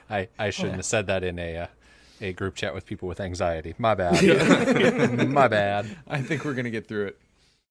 I shouldn't have said that in a group chat with people with anxiety. My bad. My bad. I think we're gonna get through it.